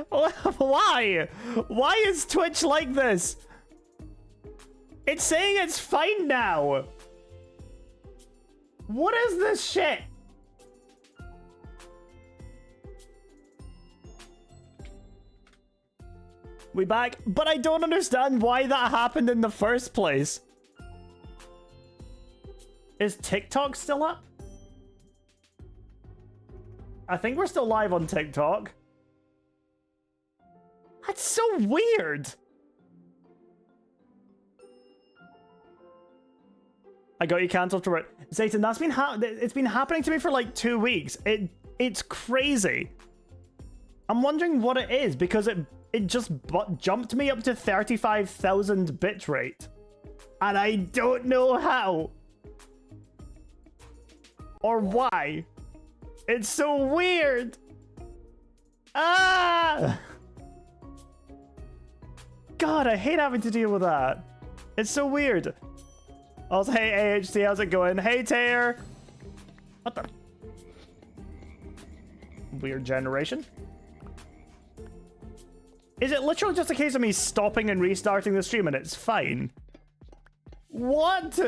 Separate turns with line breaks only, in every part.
Why? Why is Twitch like this? It's saying it's fine now. What is this shit? We back, but I don't understand why that happened in the first place. Is TikTok still up? I think we're still live on TikTok. That's so weird. I got you cancelled for it. Zayton, that's been it's been happening to me for like 2 weeks. It's crazy. I'm wondering what it is because it just jumped me up to 35,000 bitrate. And I don't know how. Or why. It's so weird. Ah! God, I hate having to deal with that. It's so weird. Also, hey AHT, how's it going? Hey Taylor. What the? Weird generation. Is it literally just a case of me stopping and restarting the stream and it's fine? What?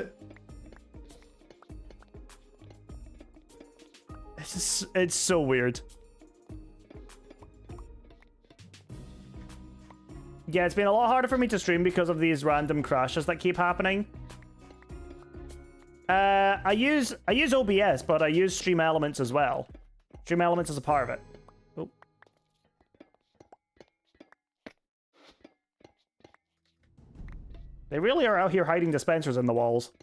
It's so weird. Yeah, it's been a lot harder for me to stream because of these random crashes that keep happening. I use OBS, but I use Stream Elements as well. Stream Elements is a part of it. Oh. They really are out here hiding dispensers in the walls.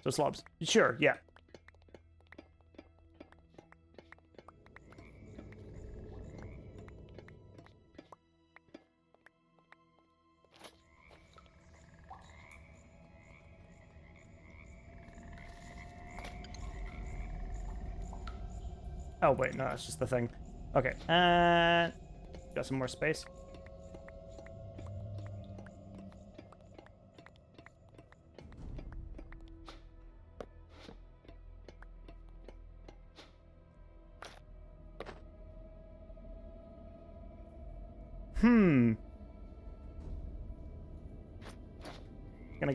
So slobs. Sure, yeah. Oh, wait, no, that's just the thing. Okay, got some more space. Gonna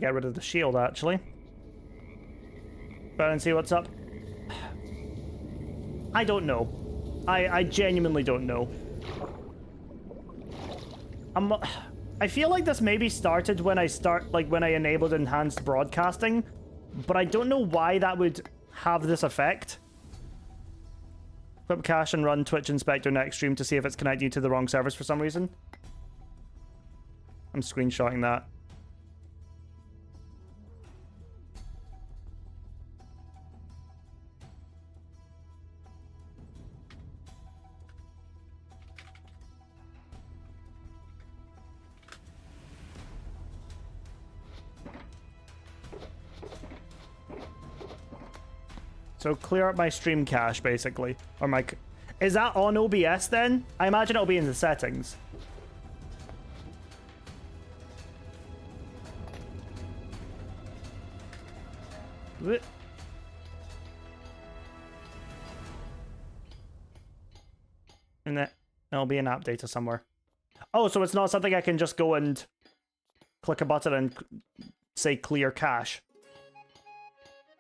get rid of the shield, actually. But and see what's up. I don't know. I genuinely don't know. I feel like this maybe started when when I enabled enhanced broadcasting, but I don't know why that would have this effect. Equip cache and run Twitch Inspector next stream to see if it's connecting you to the wrong servers for some reason. I'm screenshotting that. So clear up my stream cache, basically. Or my... Is that on OBS, then? I imagine it'll be in the settings. And there'll be an app data somewhere. Oh, so it's not something I can just go and click a button and say clear cache.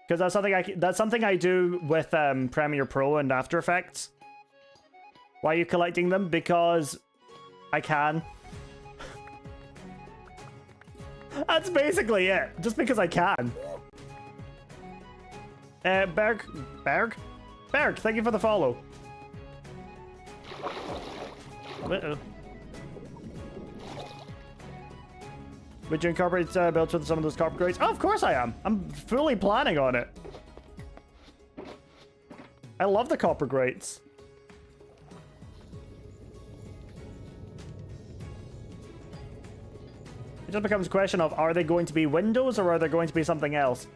Because that's something I do with Premiere Pro and After Effects. Why are you collecting them? Because I can. That's basically it. Just because I can. Berg, thank you for the follow. Uh-oh. Would you incorporate builds with some of those copper grades? Oh, of course I am. I'm fully planning on it. I love the copper grates. It just becomes a question of, are they going to be windows or are they going to be something else?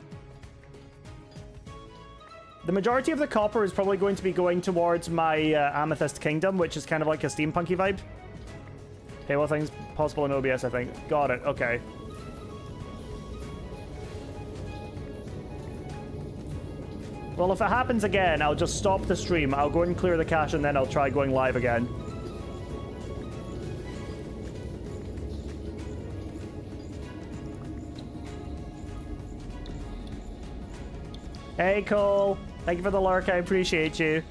The majority of the copper is probably going to be going towards my Amethyst Kingdom, which is kind of like a steampunky vibe. Okay, well, things possible in OBS, I think. Got it, okay. Well, if it happens again, I'll just stop the stream. I'll go and clear the cache, and then I'll try going live again. Hey, Cole. Thank you for the lurk. I appreciate you.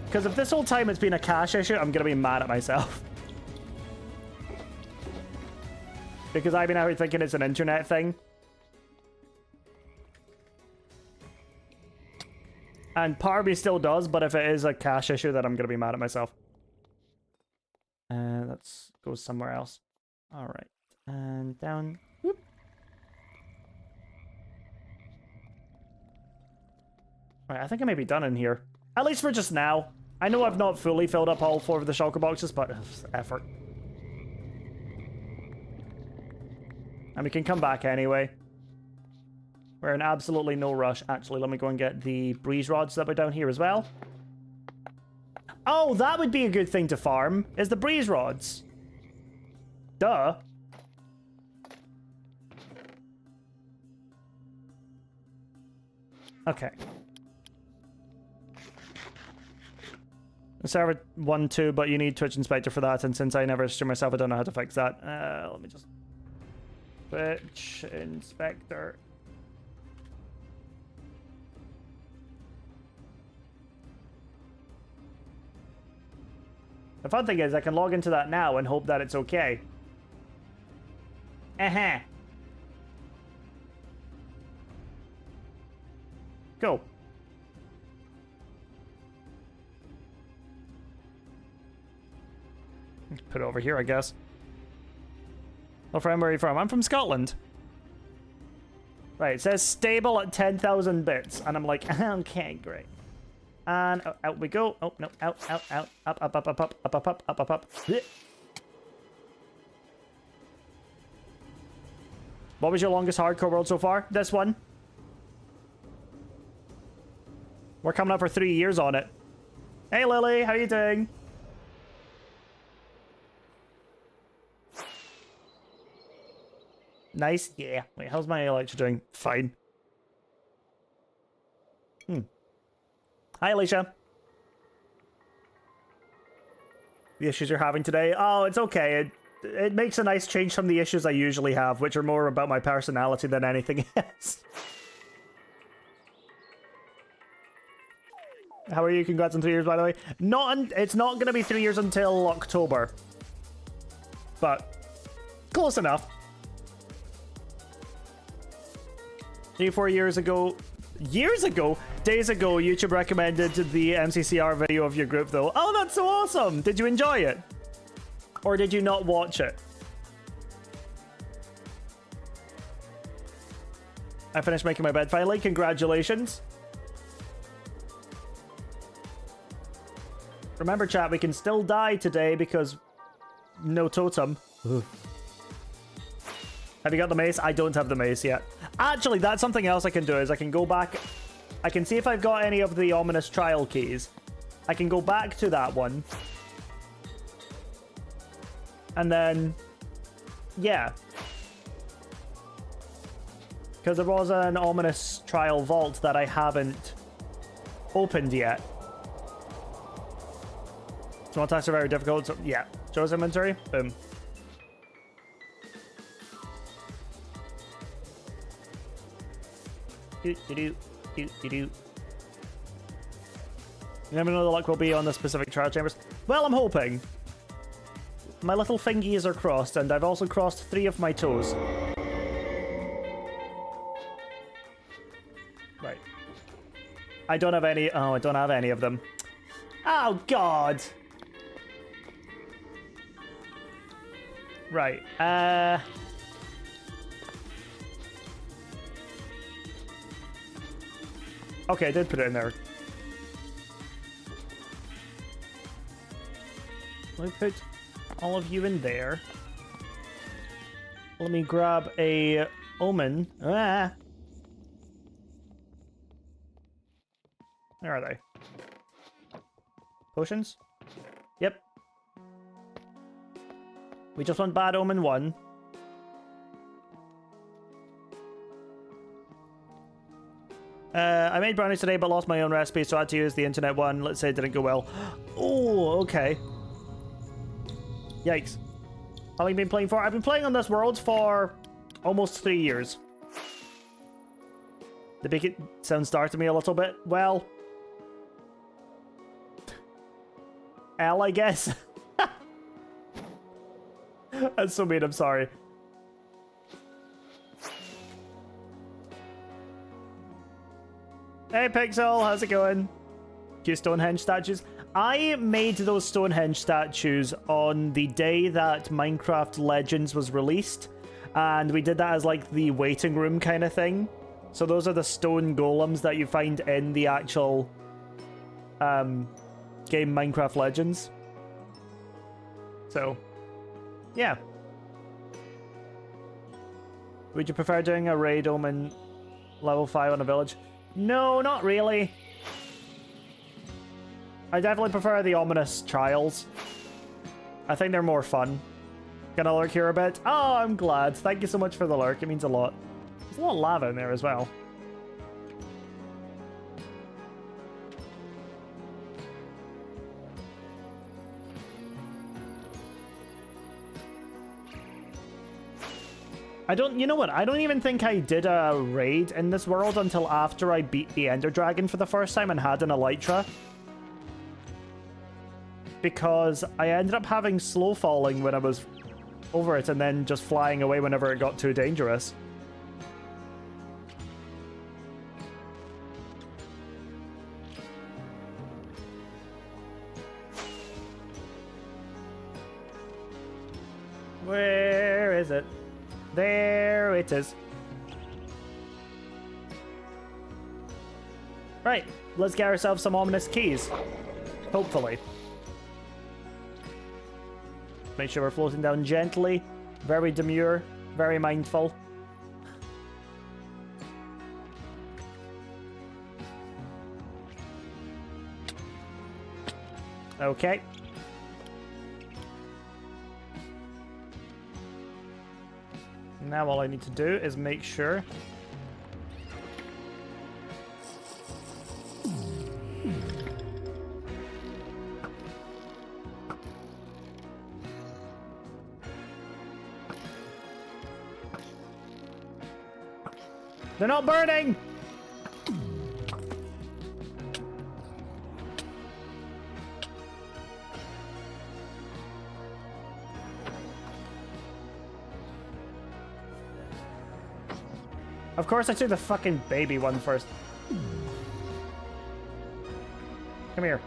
Because if this whole time it's been a cache issue, I'm going to be mad at myself. Because I've been out here thinking it's an internet thing. And part of me still does, but if it is a cache issue, then I'm going to be mad at myself. Let's go somewhere else. Alright. And down. Whoop. Right, I think I may be done in here. At least for just now. I know I've not fully filled up all 4 of the shulker boxes, but effort. And we can come back anyway. We're in absolutely no rush. Actually, let me go and get the breeze rods that were down here as well. Oh, that would be a good thing to farm, is the breeze rods. Duh. Okay. Server 1.2, but you need Twitch Inspector for that, and since I never stream myself, I don't know how to fix that. Let me just... Twitch Inspector. The fun thing is, I can log into that now and hope that it's okay. Go. Put it over here, I guess. Oh, friend, where are you from? I'm from Scotland. Right, it says stable at 10,000 bits. And I'm like, okay, great. And out we go. Oh, no, out, up, up, up, up, up, up, up, up, up, up. What was your longest hardcore world so far? This one. We're coming up for 3 years on it. Hey, Lily, how you doing? Nice. Yeah. Wait, how's my Electra doing? Fine. Hi, Alicia. The issues you're having today? Oh, it's okay. It makes a nice change from the issues I usually have, which are more about my personality than anything else. How are you? Congrats on 3 years, by the way. It's not going to be 3 years until October. But close enough. 3 or 4 years ago, days ago, YouTube recommended the MCCR video of your group, though. Oh, that's so awesome! Did you enjoy it? Or did you not watch it? I finished making my bed finally. Congratulations. Remember, chat, we can still die today because no totem. Have you got the mace? I don't have the mace yet. Actually, that's something else I can do, is I can go back. I can see if I've got any of the ominous trial keys. I can go back to that one. And then, yeah. Because there was an ominous trial vault that I haven't opened yet. Small attacks are very difficult, so yeah. Shows inventory. Boom. You never know the luck will be on the specific trial chambers. Well, I'm hoping. My little fingies are crossed, and I've also crossed 3 of my toes. Right. I don't have any... Oh, I don't have any of them. Oh, God! Right. Okay, I did put it in there. Let me put all of you in there. Let me grab a omen. Ah! Where are they? Potions? Yep. We just want bad omen 1. I made brownies today, but lost my own recipe, so I had to use the internet one. Let's say it didn't go well. Oh, okay. Yikes. How long have you been playing for? I've been playing on this world for almost 3 years. The big sound starts to me a little bit. Well, L, I guess. That's so mean, I'm sorry. Hey Pixel, how's it going? Few Stonehenge statues. I made those Stonehenge statues on the day that Minecraft Legends was released, and we did that as like the waiting room kind of thing. So those are the stone golems that you find in the actual game Minecraft Legends. So, yeah. Would you prefer doing a raid omen level 5 on a village? No, not really. I definitely prefer the ominous trials. I think they're more fun. Gonna lurk here a bit? Oh, I'm glad. Thank you so much for the lurk. It means a lot. There's a lot of lava in there as well. You know what? I don't even think I did a raid in this world until after I beat the Ender Dragon for the first time and had an Elytra. Because I ended up having slow falling when I was over it and then just flying away whenever it got too dangerous. Where is it? There it is. Right, let's get ourselves some ominous keys. Hopefully. Make sure we're floating down gently. Very demure. Very mindful. Okay. Now all I need to do is make sure they're not burning! Of course I took the fucking baby one first. Come here.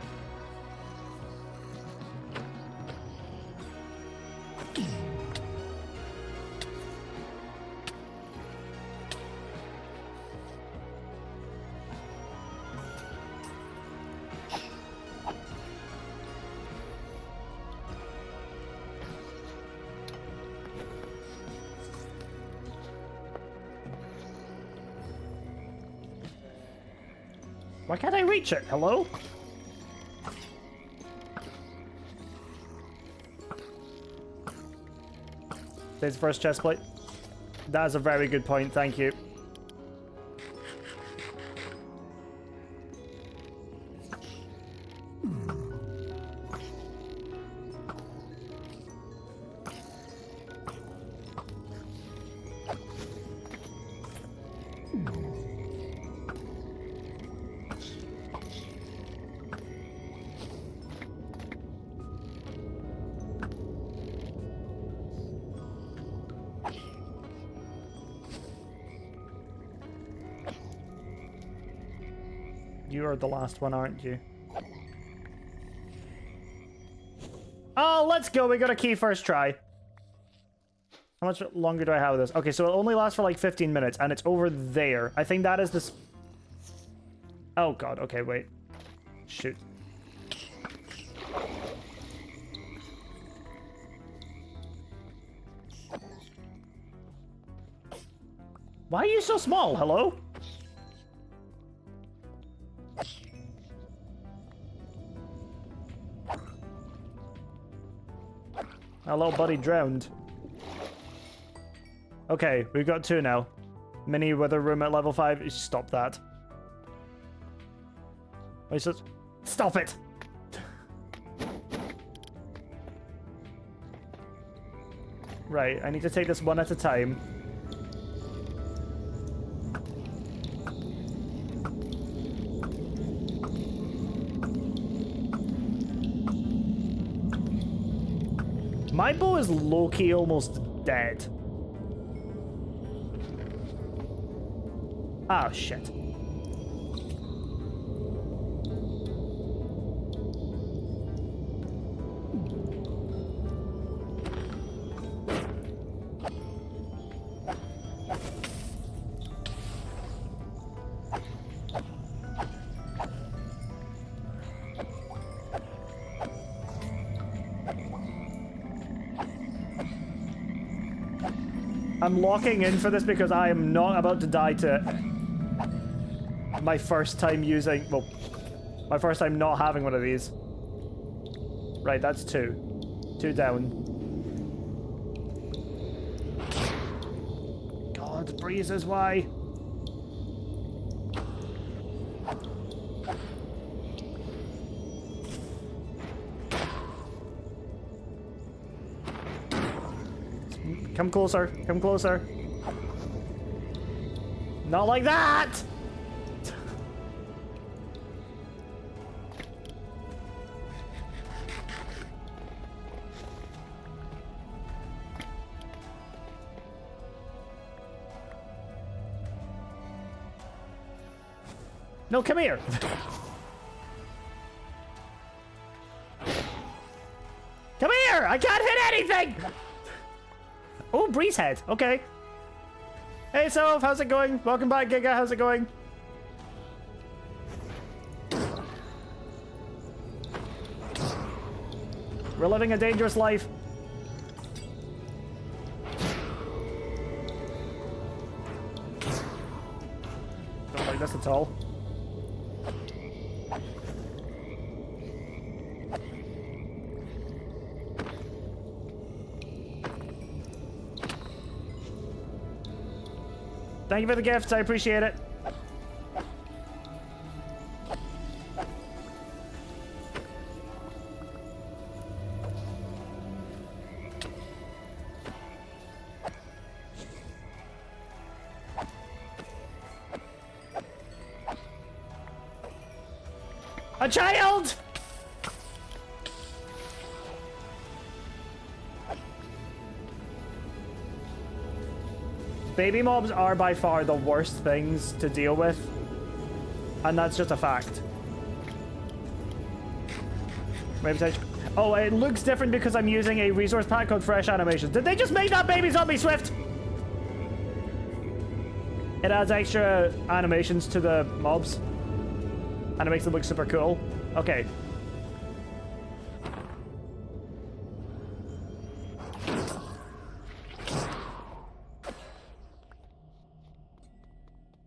Why can't I reach it? Hello? There's the first chest plate. That is a very good point, thank you. You are the last one, aren't you? Oh, let's go. We got a key first try. How much longer do I have this? Okay, so it only lasts for like 15 minutes, and it's over there. I think that is this. Oh, God. Okay, wait. Shoot. Why are you so small? Hello? Our little buddy drowned. Okay, we've got 2 now. Mini weather room at level 5. Stop that. Wait, just... Stop it! Right, I need to take this one at a time. My bow is low-key almost dead. Oh, shit. I'm locking in for this because I am not about to die to my first time using, well, my first time not having one of these. Right, that's two. Two down. God, breezes, why? Come closer. Come closer. Not like that! No, come here! Come here! I can't hit anything! Oh, Breeze Head. Okay. Hey, Soph, how's it going? Welcome back, Giga. How's it going? We're living a dangerous life. Don't like this at all. Thank you for the gifts, I appreciate it. A child! Baby mobs are by far the worst things to deal with, and that's just a fact. Maybe oh, it looks different because I'm using a resource pack called Fresh Animations. Did they just make that baby zombie swift? It adds extra animations to the mobs, and it makes them look super cool. Okay.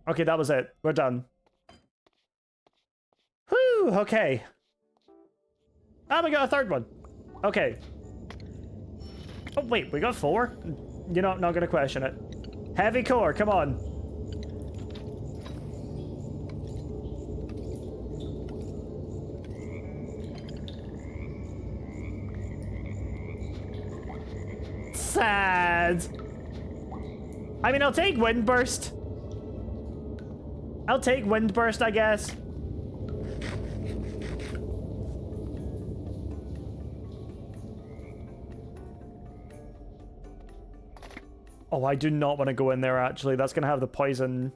Okay, that was it. We're done. Whew, okay. Ah, we got a third one. Okay. Oh, wait, we got 4? You're not gonna question it. Heavy core, come on. Sad. I mean, I'll take Windburst. I'll take Windburst, I guess. Oh, I do not want to go in there, actually. That's going to have the poison...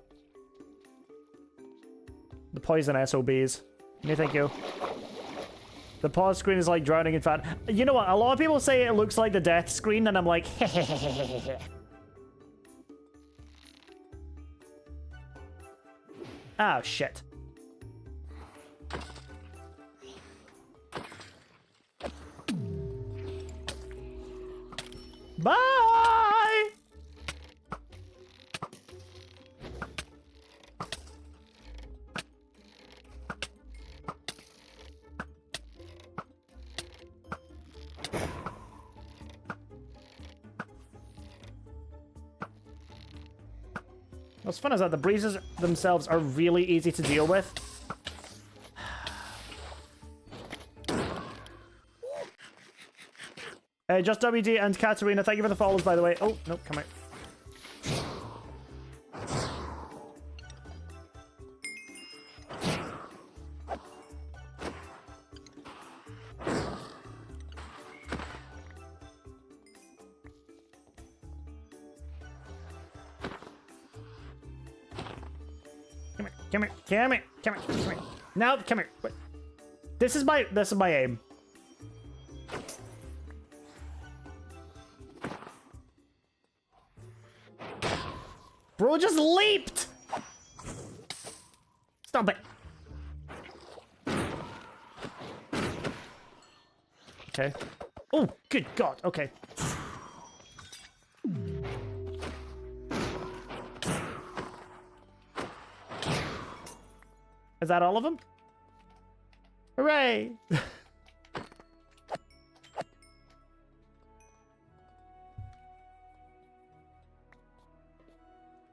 The poison SOBs. No, thank you. The pause screen is like drowning in fat. You know what? A lot of people say it looks like the death screen, and I'm like, oh, shit. Bye! What's fun is that the breezes themselves are really easy to deal with. Just WD and Katarina, thank you for the follows, by the way. Oh, no, come here. Come here, come here, come here, come here. No, come here. Wait. This is my aim. Bro just leaped! Stop it. Okay. Oh, good God. Okay. Is that all of them? Hooray!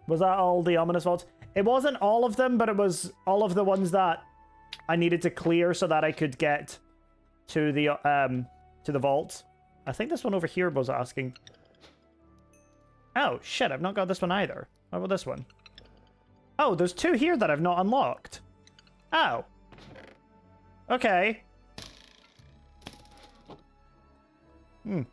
Was that all the ominous vaults? It wasn't all of them, but it was all of the ones that I needed to clear so that I could get to the vault. I think this one over here was asking. Oh, shit, I've not got this one either. What about this one? Oh, there's two here that I've not unlocked. Oh. Okay. There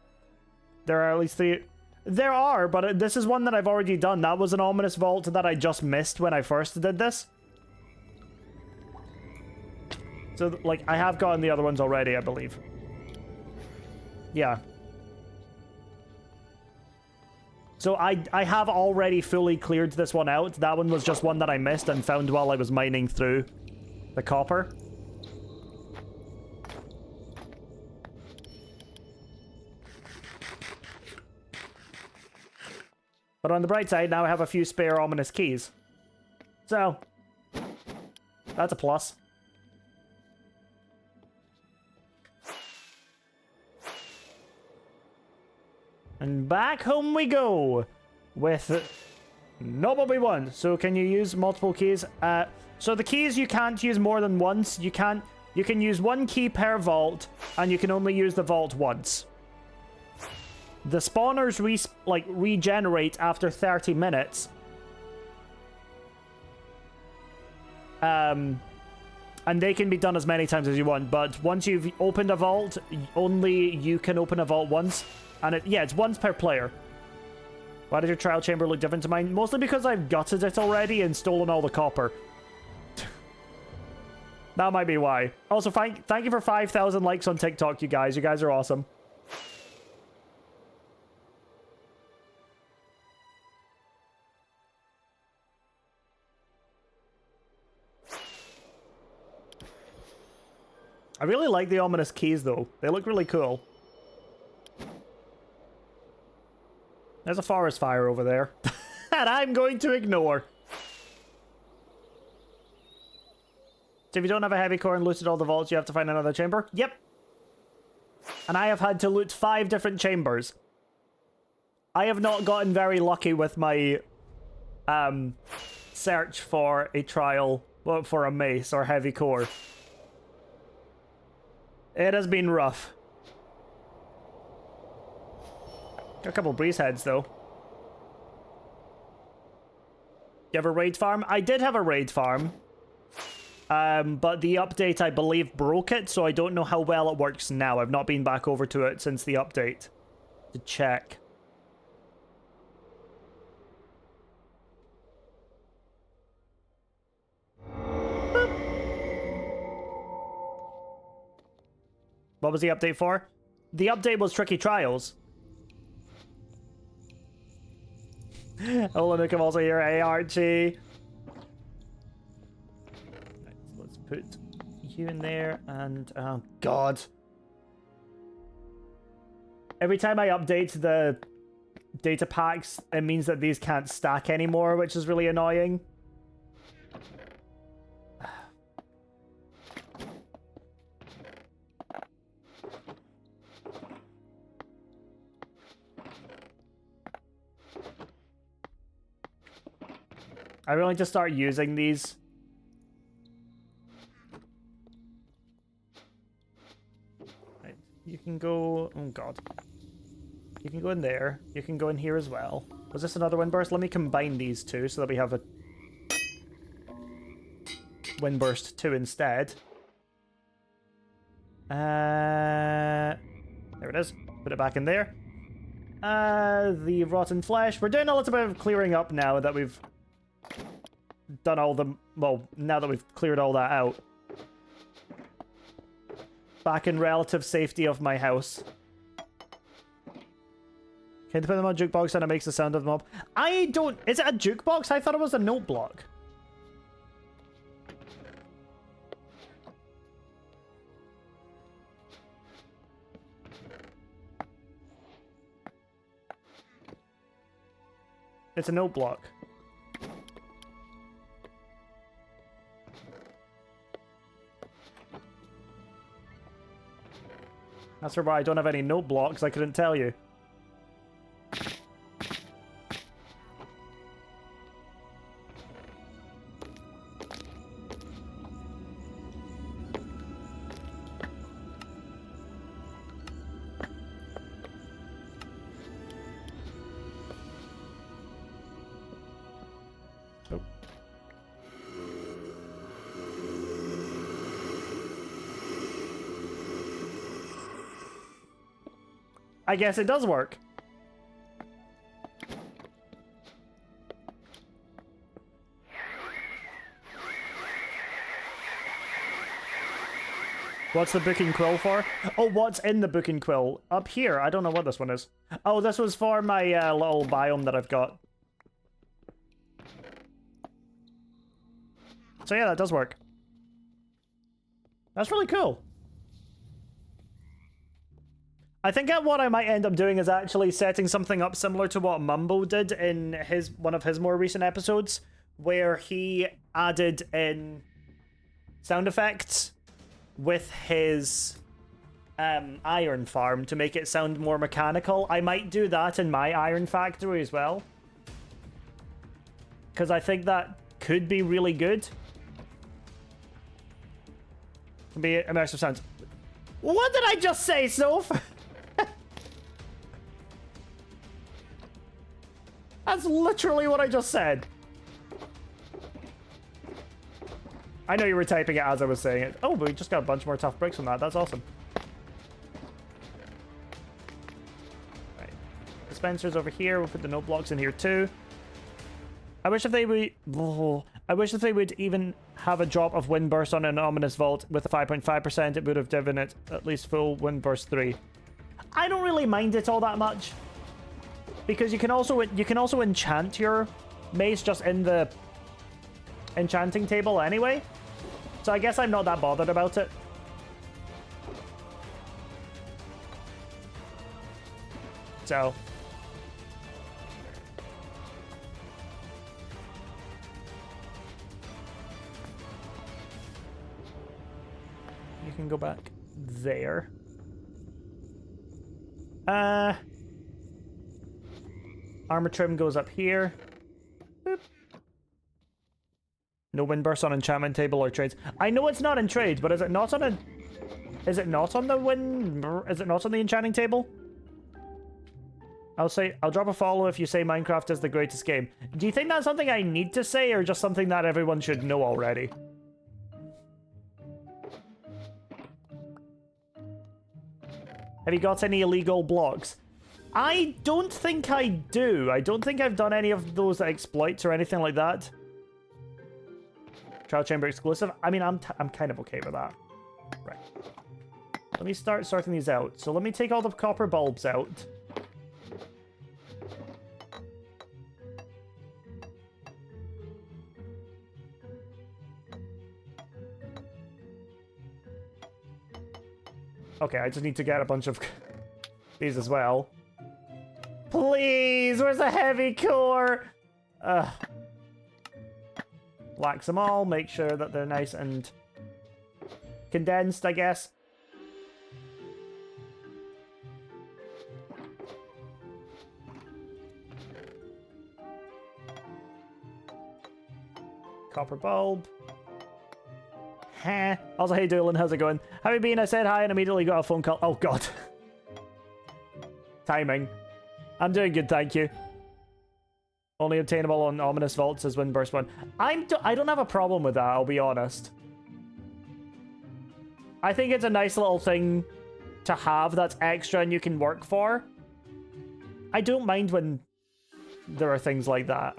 are at least three. There are, but this is one that I've already done. That was an ominous vault that I just missed when I first did this. So, like, I have gotten the other ones already, I believe. Yeah. So I have already fully cleared this one out. That one was just one that I missed and found while I was mining through the copper. But on the bright side, now I have a few spare ominous keys. So, that's a plus. And back home we go with not what we want. So can you use multiple keys? So the keys you can't use more than once. You can use one key per vault, and you can only use the vault once. The spawners regenerate after 30 minutes. And they can be done as many times as you want, but once you've opened a vault, only you can open a vault once. And it's once per player. Why does your trial chamber look different to mine? Mostly because I've gutted it already and stolen all the copper. That might be why. Also, thank you for 5,000 likes on TikTok, you guys. You guys are awesome. I really like the ominous keys, though. They look really cool. There's a forest fire over there. That I'm going to ignore. So if you don't have a heavy core and looted all the vaults, you have to find another chamber? Yep. And I have had to loot 5 different chambers. I have not gotten very lucky with my search for a trial, well, for a mace or heavy core. It has been rough. Got a couple breeze heads, though. You have a raid farm? I did have a raid farm. But the update, I believe, broke it, so I don't know how well it works now. I've not been back over to it since the update to check. Boop. What was the update for? The update was Tricky Trials. Ola Nukem also here. Hey, Archie. Right, so let's put you in there, and oh god. Every time I update the data packs, it means that these can't stack anymore, which is really annoying. I really need to start using these. Right, you can go... Oh, God. You can go in there. You can go in here as well. Was this another wind burst? Let me combine these two so that we have a wind burst 2 instead. There it is. Put it back in there. The rotten flesh. We're doing a little bit of clearing up now that we've done all the... Well, now that we've cleared all that out. Back in relative safety of my house. Can you put them on jukebox and it makes the sound of the mob? I don't... Is it a jukebox? I thought it was a note block. It's a note block. That's why I don't have any note blocks. I couldn't tell you. I guess it does work. What's the booking quill for? Oh, what's in the booking quill? Up here. I don't know what this one is. Oh, this was for my little biome that I've got. So yeah, that does work. That's really cool. I think what I might end up doing is actually setting something up similar to what Mumbo did in one of his more recent episodes, where he added in sound effects with his iron farm to make it sound more mechanical. I might do that in my iron factory as well, because I think that could be really good. Can be immersive sounds. What did I just say, Soph? That's literally what I just said. I know you were typing it as I was saying it. Oh, but we just got a bunch more tough bricks from that. That's awesome. Right. Dispensers over here. We'll put the note blocks in here too. I wish if they would... Oh, I wish if they would even have a drop of wind burst on an ominous vault with a 5.5%. It would have given it at least full wind burst 3. I don't really mind it all that much, because you can also enchant your mace just in the enchanting table anyway. So I guess I'm not that bothered about it. So you can go back there. Armor trim goes up here. Boop. No wind burst on enchantment table or trades. I know it's not in trades, but is it not on a... Is it not on the wind... Is it not on the enchanting table? I'll drop a follow if you say Minecraft is the greatest game. Do you think that's something I need to say, or just something that everyone should know already? Have you got any illegal blocks? I don't think I do. I don't think I've done any of those exploits or anything like that. Trial chamber exclusive. I mean, I'm kind of okay with that. Right. Let me start sorting these out. So let me take all the copper bulbs out. Okay, I just need to get a bunch of these as well. Please, where's the heavy core? Wax them all, make sure that they're nice and condensed, I guess. Copper bulb. Heh. Also, hey Doolin, how's it going? How you been? I said hi and immediately got a phone call. Oh god. Timing. I'm doing good, thank you. Only obtainable on ominous vaults is Windburst 1. I don't have a problem with that, I'll be honest. I think it's a nice little thing to have that's extra and you can work for. I don't mind when there are things like that.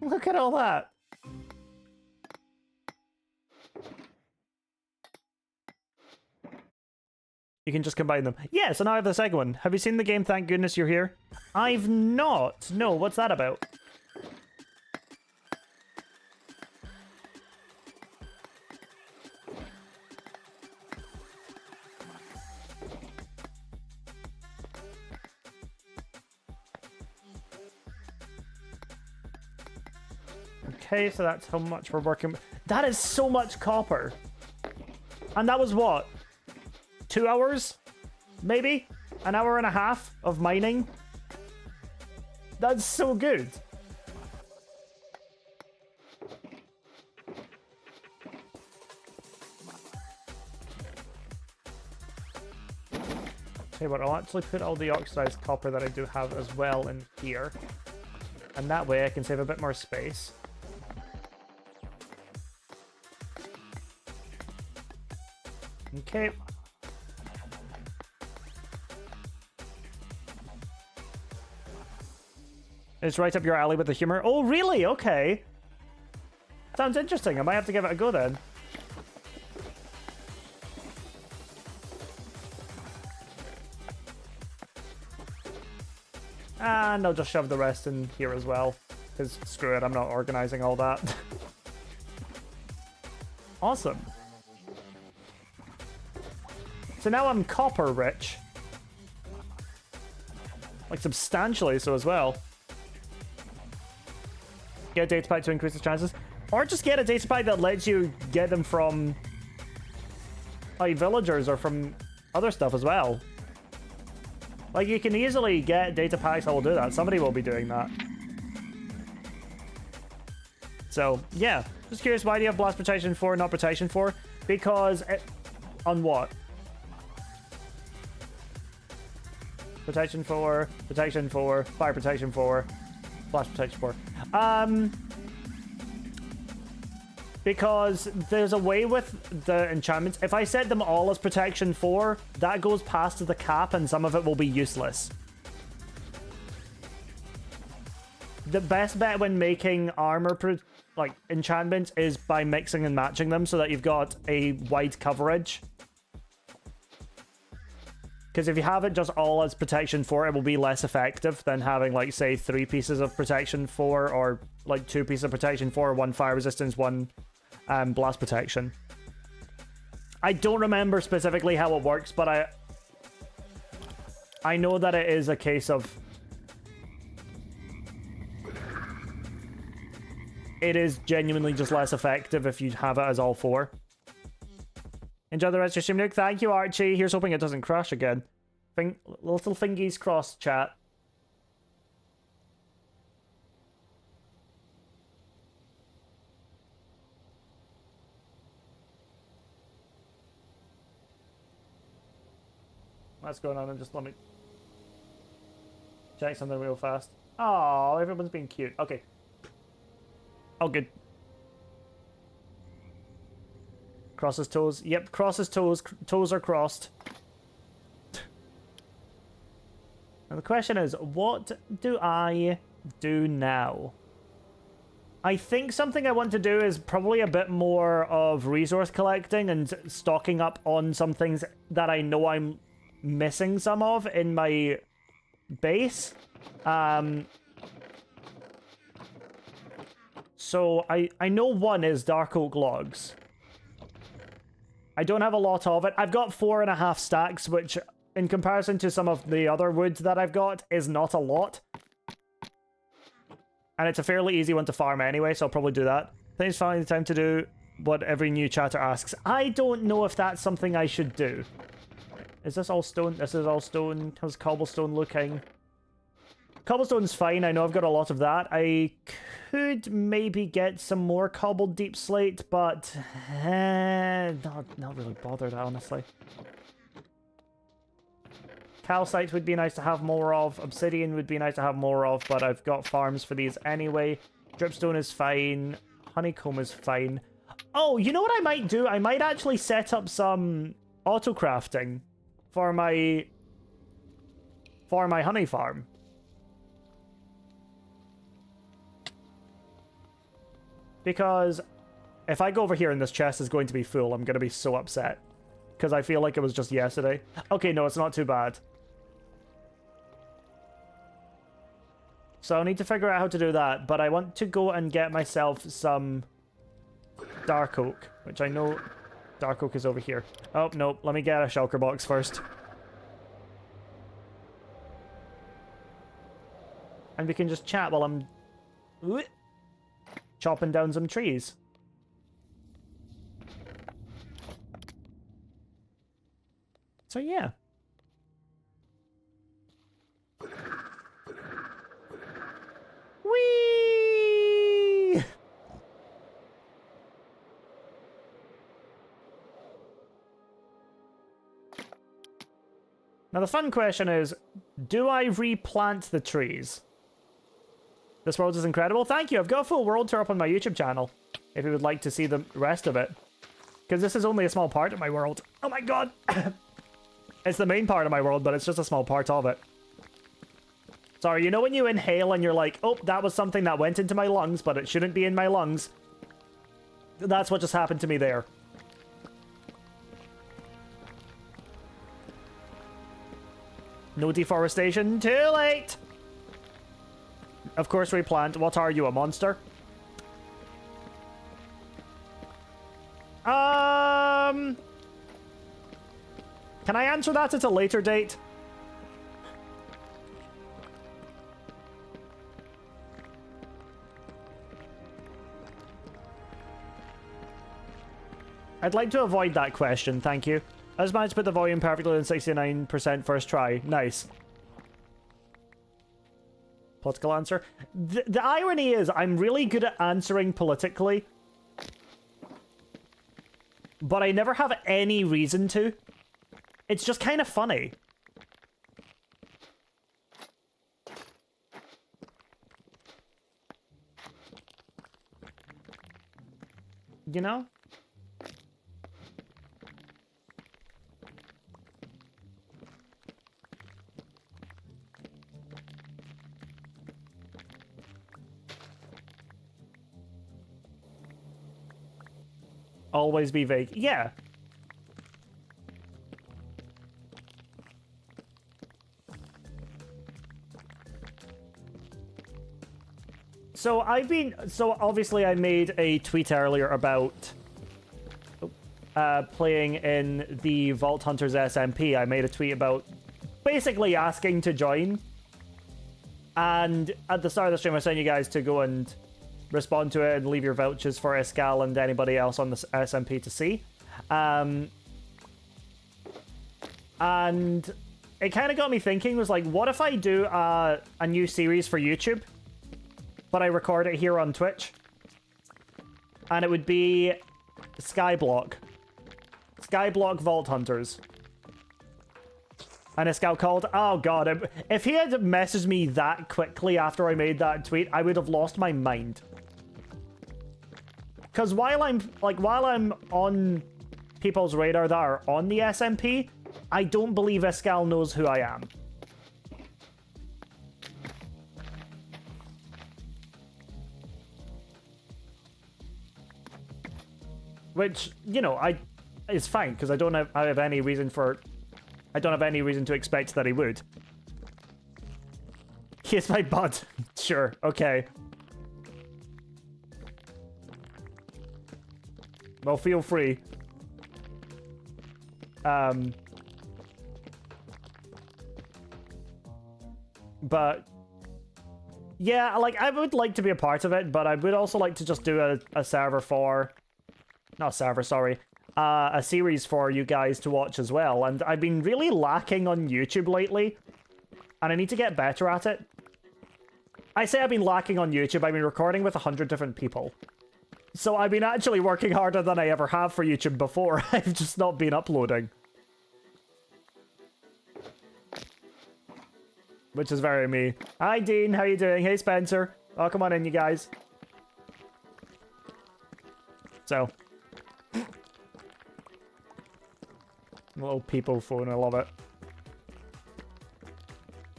Look at all that. You can just combine them. Yeah, so now I have the second one. Have you seen the game Thank Goodness You're Here? I've not. No, what's that about? Okay, so that's how much we're working with. That is so much copper. And that was what? 2 hours? Maybe? An hour and a half of mining? That's so good. Tell you what, I'll actually put all the oxidized copper that I do have as well in here. And that way I can save a bit more space. Okay. It's right up your alley with the humor. Oh, really? Okay. Sounds interesting. I might have to give it a go then. And I'll just shove the rest in here as well. Because screw it, I'm not organizing all that. Awesome. So now I'm copper rich. Like substantially so as well. Get a data pack to increase the chances. Or just get a data pack that lets you get them from like villagers or from other stuff as well. Like you can easily get data packs that will do that. Somebody will be doing that. So yeah, just curious, why do you have blast protection 4, not protection 4? Because on what? Protection 4, fire protection 4, blast protection 4. Because there's a way with the enchantments. If I set them all as protection 4, that goes past the cap and some of it will be useless. The best bet when making armor like enchantments is by mixing and matching them so that you've got a wide coverage. Because if you have it just all as protection 4, it will be less effective than having, like, say, 3 pieces of protection 4 or, like, 2 pieces of protection 4, 1 fire resistance, 1 blast protection. I don't remember specifically how it works, but I know that it is a case of... It is genuinely just less effective if you have it as all 4. Enjoy the rest of your stream, Nuke. Thank you, Archie. Here's hoping it doesn't crash again. Little fingies crossed, chat. What's going on? And just let me check something real fast. Oh, everyone's being cute. Okay. Oh, good. Cross his toes. Yep, cross his toes. Toes are crossed. And the question is, what do I do now? I think something I want to do is probably a bit more of resource collecting and stocking up on some things that I know I'm missing some of in my base. So I know one is dark oak logs. I don't have a lot of it. I've got 4.5 stacks, which in comparison to some of the other wood that I've got is not a lot. And it's a fairly easy one to farm anyway, so I'll probably do that. I think it's finally the time to do what every new chatter asks. I don't know if that's something I should do. Is this all stone? This is all stone. How's cobblestone looking? Cobblestone's fine. I know I've got a lot of that. I could maybe get some more cobbled deep slate, but not really bothered, honestly. Calcite would be nice to have more of. Obsidian would be nice to have more of, but I've got farms for these anyway. Dripstone is fine. Honeycomb is fine. Oh, you know what I might do? I might actually set up some auto crafting for my honey farm. Because if I go over here and this chest is going to be full, I'm going to be so upset. Because I feel like it was just yesterday. Okay, no, it's not too bad. So I need to figure out how to do that, but I want to go and get myself some dark oak, which I know dark oak is over here. Oh, no, let me get a shulker box first. And we can just chat while I'm chopping down some trees. So yeah. Whee! Now the fun question is, do I replant the trees? This world is incredible. Thank you. I've got a full world tour up on my YouTube channel, if you would like to see the rest of it. Because this is only a small part of my world. Oh my god! It's the main part of my world, but it's just a small part of it. Sorry, you know when you inhale and you're like, oh, that was something that went into my lungs, but it shouldn't be in my lungs? That's what just happened to me there. No deforestation. Too late! Of course, replant. What are you, a monster? Can I answer that at a later date? I'd like to avoid that question, thank you. I just managed to put the volume perfectly in 69% first try. Nice. Political answer. The irony is, I'm really good at answering politically, but I never have any reason to. It's just kind of funny. You know? Always be vague. Yeah. So obviously I made a tweet earlier about playing in the Vault Hunters SMP. I made a tweet about basically asking to join. And at the start of the stream I sent you guys to go and respond to it and leave your vouchers for Escal and anybody else on the SMP to see. And it kind of got me thinking, was like, what if I do a new series for YouTube, but I record it here on Twitch? And it would be Skyblock Vault Hunters. And Escal called, oh god, if he had messaged me that quickly after I made that tweet, I would have lost my mind. Because while I'm on people's radar that are on the SMP, I don't believe Escal knows who I am. Which, you know, it's fine, because I don't have any reason to expect that he would. Here's my bud. Sure, okay. Well, feel free. But yeah, like, I would like to be a part of it, but I would also like to just do a server for... Not a server, sorry. a series for you guys to watch as well, and I've been really lacking on YouTube lately, and I need to get better at it. I say I've been lacking on YouTube, I've been recording with 100 different people. So I've been actually working harder than I ever have for YouTube before. I've just not been uploading. Which is very me. Hi Dean, how you doing? Hey Spencer. Oh, come on in, you guys. So. Little people phone, I love it.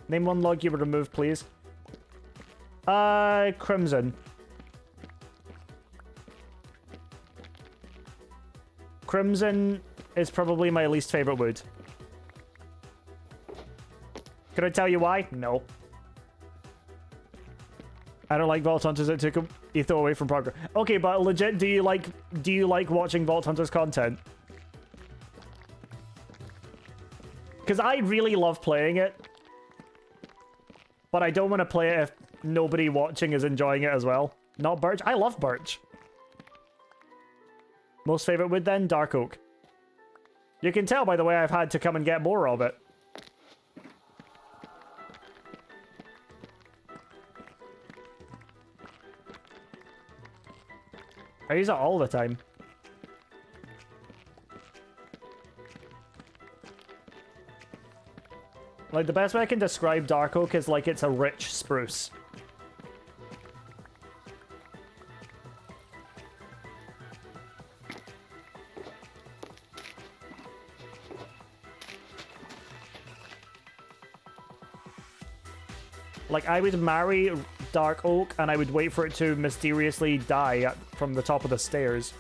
Name one log you would remove, please. Crimson. Crimson is probably my least favorite wood. Can I tell you why? No. I don't like Vault Hunters that took Etho away from progress. Okay, but legit, do you like watching Vault Hunters content? Because I really love playing it. But I don't want to play it if nobody watching is enjoying it as well. Not birch. I love birch. Most favorite wood then? Dark oak. You can tell by the way I've had to come and get more of it. I use it all the time. Like, the best way I can describe dark oak is like it's a rich spruce. Like, I would marry dark oak and I would wait for it to mysteriously die from the top of the stairs.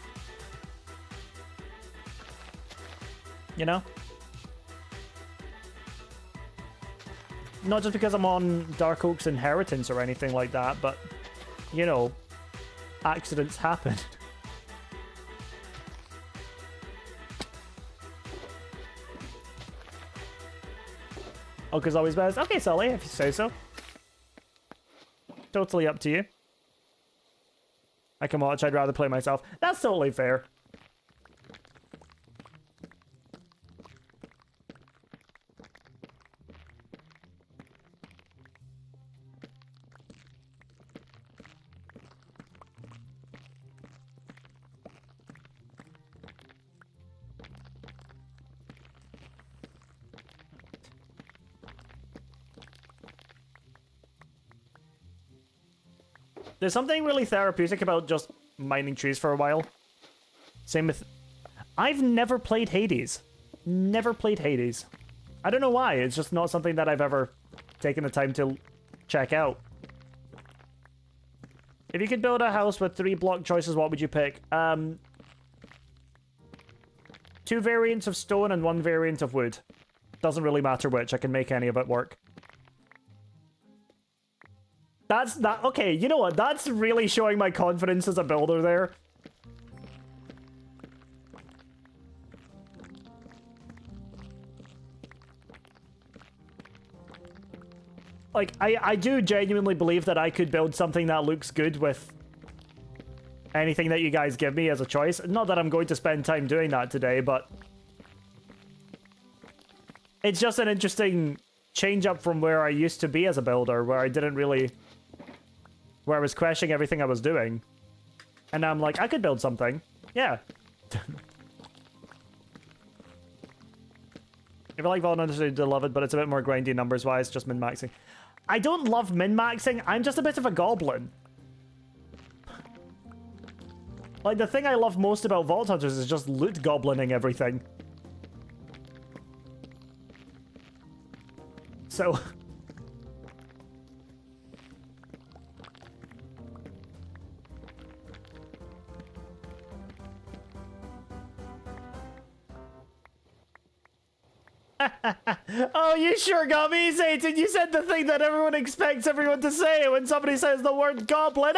You know? Not just because I'm on Dark Oak's inheritance or anything like that, but, you know, accidents happen. Oka's always best. Okay, Sully, if you say so. Totally up to you. I can watch, I'd rather play myself. That's totally fair. There's something really therapeutic about just mining trees for a while. Same with... I've never played Hades. Never played Hades. I don't know why, it's just not something that I've ever taken the time to check out. If you could build a house with 3 block choices, what would you pick? 2 variants of stone and 1 variant of wood. Doesn't really matter which, I can make any of it work. Okay, you know what? That's really showing my confidence as a builder there. Like, I do genuinely believe that I could build something that looks good with anything that you guys give me as a choice. Not that I'm going to spend time doing that today, but it's just an interesting change up from where I used to be as a builder, where I didn't really... where I was questioning everything I was doing. And now I'm like, I could build something. Yeah. If I like Vault Hunters, I love it, but it's a bit more grindy numbers-wise, just min-maxing. I don't love min-maxing, I'm just a bit of a goblin. Like, the thing I love most about Vault Hunters is just loot goblining everything. So... Oh, you sure got me, Satan. You said the thing that everyone expects everyone to say when somebody says the word goblin.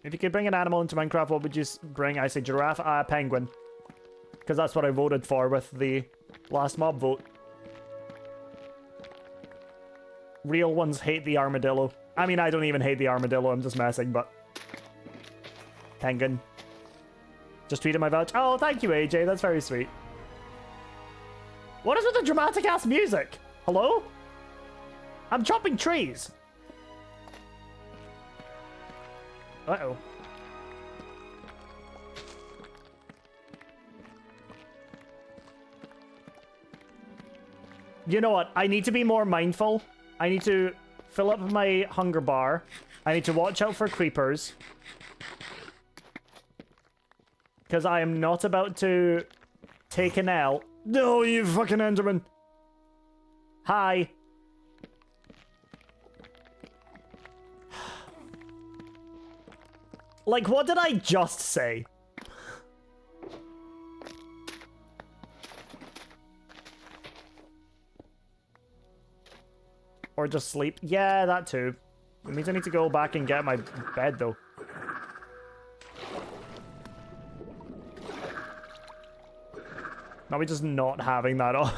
If you could bring an animal into Minecraft, what would you bring? I say giraffe, penguin. Because that's what I voted for with the last mob vote. Real ones hate the armadillo. I mean, I don't even hate the armadillo, I'm just messing, but... Tengen. Just tweeted my vouch. Oh, thank you, AJ, that's very sweet. What is with the dramatic-ass music? Hello? I'm chopping trees. Uh-oh. You know what? I need to be more mindful. I need to fill up my hunger bar. I need to watch out for creepers. Because I am not about to take an L. No, you fucking Enderman. Hi. Like, what did I just say? Or just sleep. Yeah, that too. It means I need to go back and get my bed, though. Now we're just not having that on.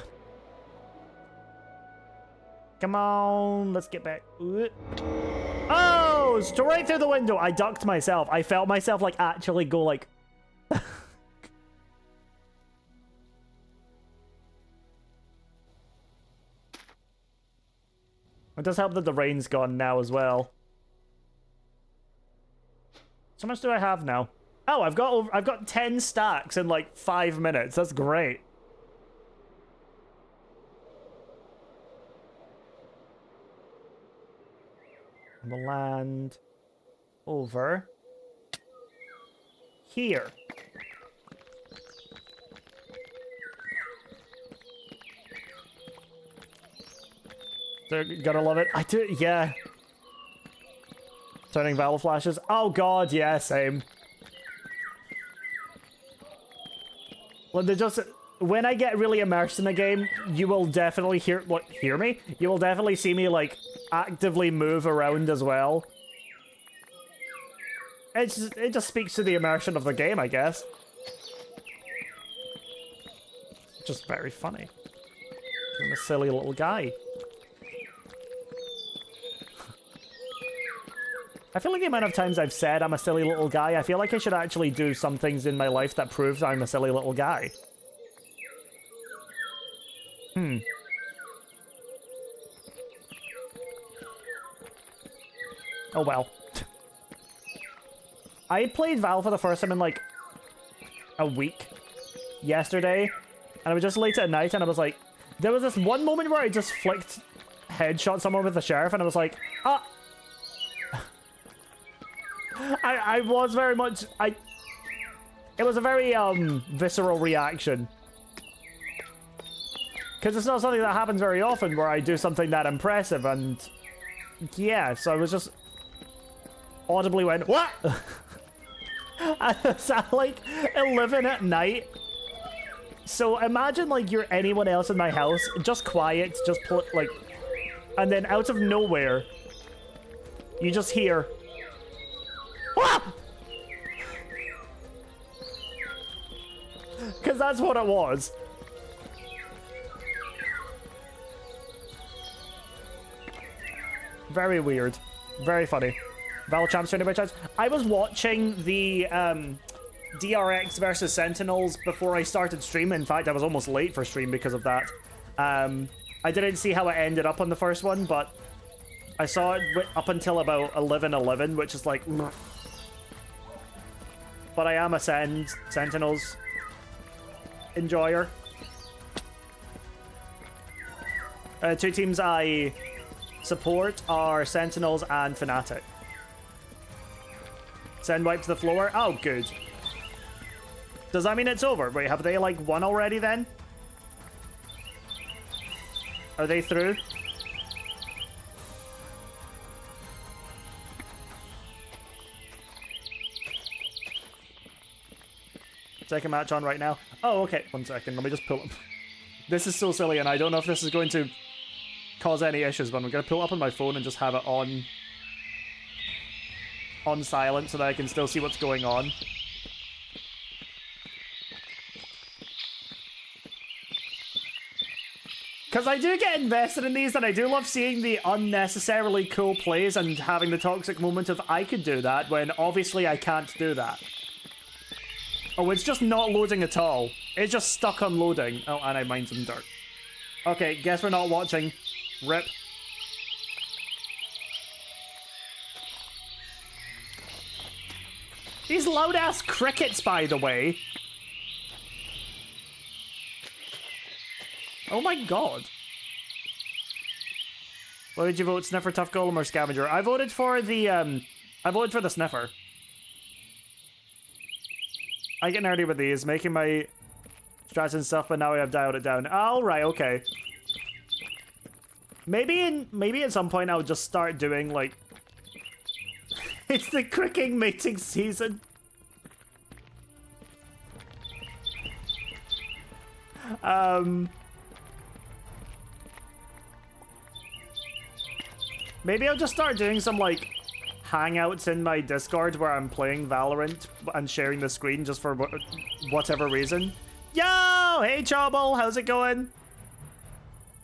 Come on, let's get back. Oh, straight through the window. I ducked myself. I felt myself, like, actually go, like... It does help that the rain's gone now as well. So much do I have now? Oh, I've got 10 stacks in like 5 minutes. That's great. And we'll land over here. They're gonna love it. I do, yeah. Turning valve flashes. Oh god, yeah, same. Well, they just... When I get really immersed in the game, you will definitely hear me? You will definitely see me, like, actively move around as well. It just speaks to the immersion of the game, I guess. Just very funny. I'm a silly little guy. I feel like the amount of times I've said I'm a silly little guy, I feel like I should actually do some things in my life that proves I'm a silly little guy. Oh well. I played Valve for the first time in like a week yesterday, and I was just late at night, and I was like, there was this one moment where I just flicked headshot someone with the sheriff, and I was like, ah. I was very much, it was a very, visceral reaction. Because it's not something that happens very often where I do something that impressive, and yeah, so I was just audibly went, what? And it's at like 11 at night. So imagine like you're anyone else in my house, just quiet, just like, and then out of nowhere, you just hear, because that's what it was. Very weird. Very funny. Valchamps 20 by chance. I was watching the DRX versus Sentinels before I started stream. In fact, I was almost late for stream because of that. I didn't see how it ended up on the first one, but I saw it up until about 11:11, which is like... But I am a Sentinels enjoyer. Two teams I support are Sentinels and Fnatic. Send wipe to the floor. Oh, good. Does that mean it's over? Wait, have they, like, won already, then? Are they through? Second match on right now. Oh, okay. 1 second. Let me just pull up. This is so silly, and I don't know if this is going to cause any issues, but I'm going to pull up on my phone and just have it on silent so that I can still see what's going on. Because I do get invested in these, and I do love seeing the unnecessarily cool plays and having the toxic moment of I could do that, when obviously I can't do that. Oh, it's just not loading at all. It's just stuck on loading. Oh, and I mined some dirt. Okay, guess we're not watching. Rip. These loud-ass crickets, by the way. Oh my god. What did you vote? Sniffer, Tough Golem, or Scavenger? I voted for the, I voted for the Sniffer. I get nerdy with these, making my strats and stuff, but now I have dialed it down. Alright, okay. Maybe at some point I'll just start doing, like... It's the cricking mating season. Maybe I'll just start doing some, like, hangouts in my Discord where I'm playing Valorant and sharing the screen just for whatever reason. Yo! Hey, Chobble! How's it going?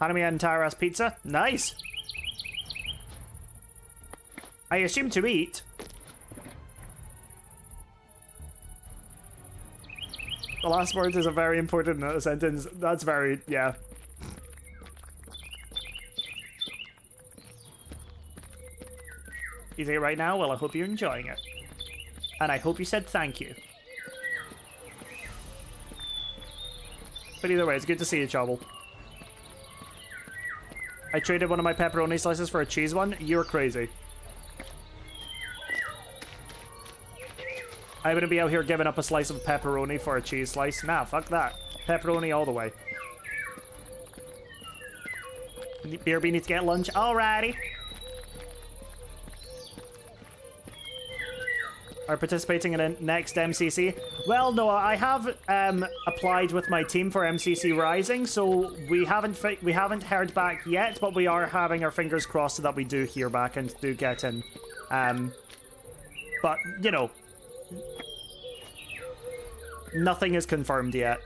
Anime and Tara's pizza? Nice! I assume to eat. The last word is a very important sentence. That's very, yeah. You think it right now? Well, I hope you're enjoying it. And I hope you said thank you. But either way, it's good to see you, Chobble. I traded one of my pepperoni slices for a cheese one. You're crazy. I wouldn't be out here giving up a slice of pepperoni for a cheese slice. Nah, fuck that. Pepperoni all the way. BRB needs to get lunch. Alrighty. Are participating in a next MCC? Well, no, I have applied with my team for MCC Rising, so we haven't heard back yet, but we are having our fingers crossed so that we do hear back and do get in. But you know, nothing is confirmed yet.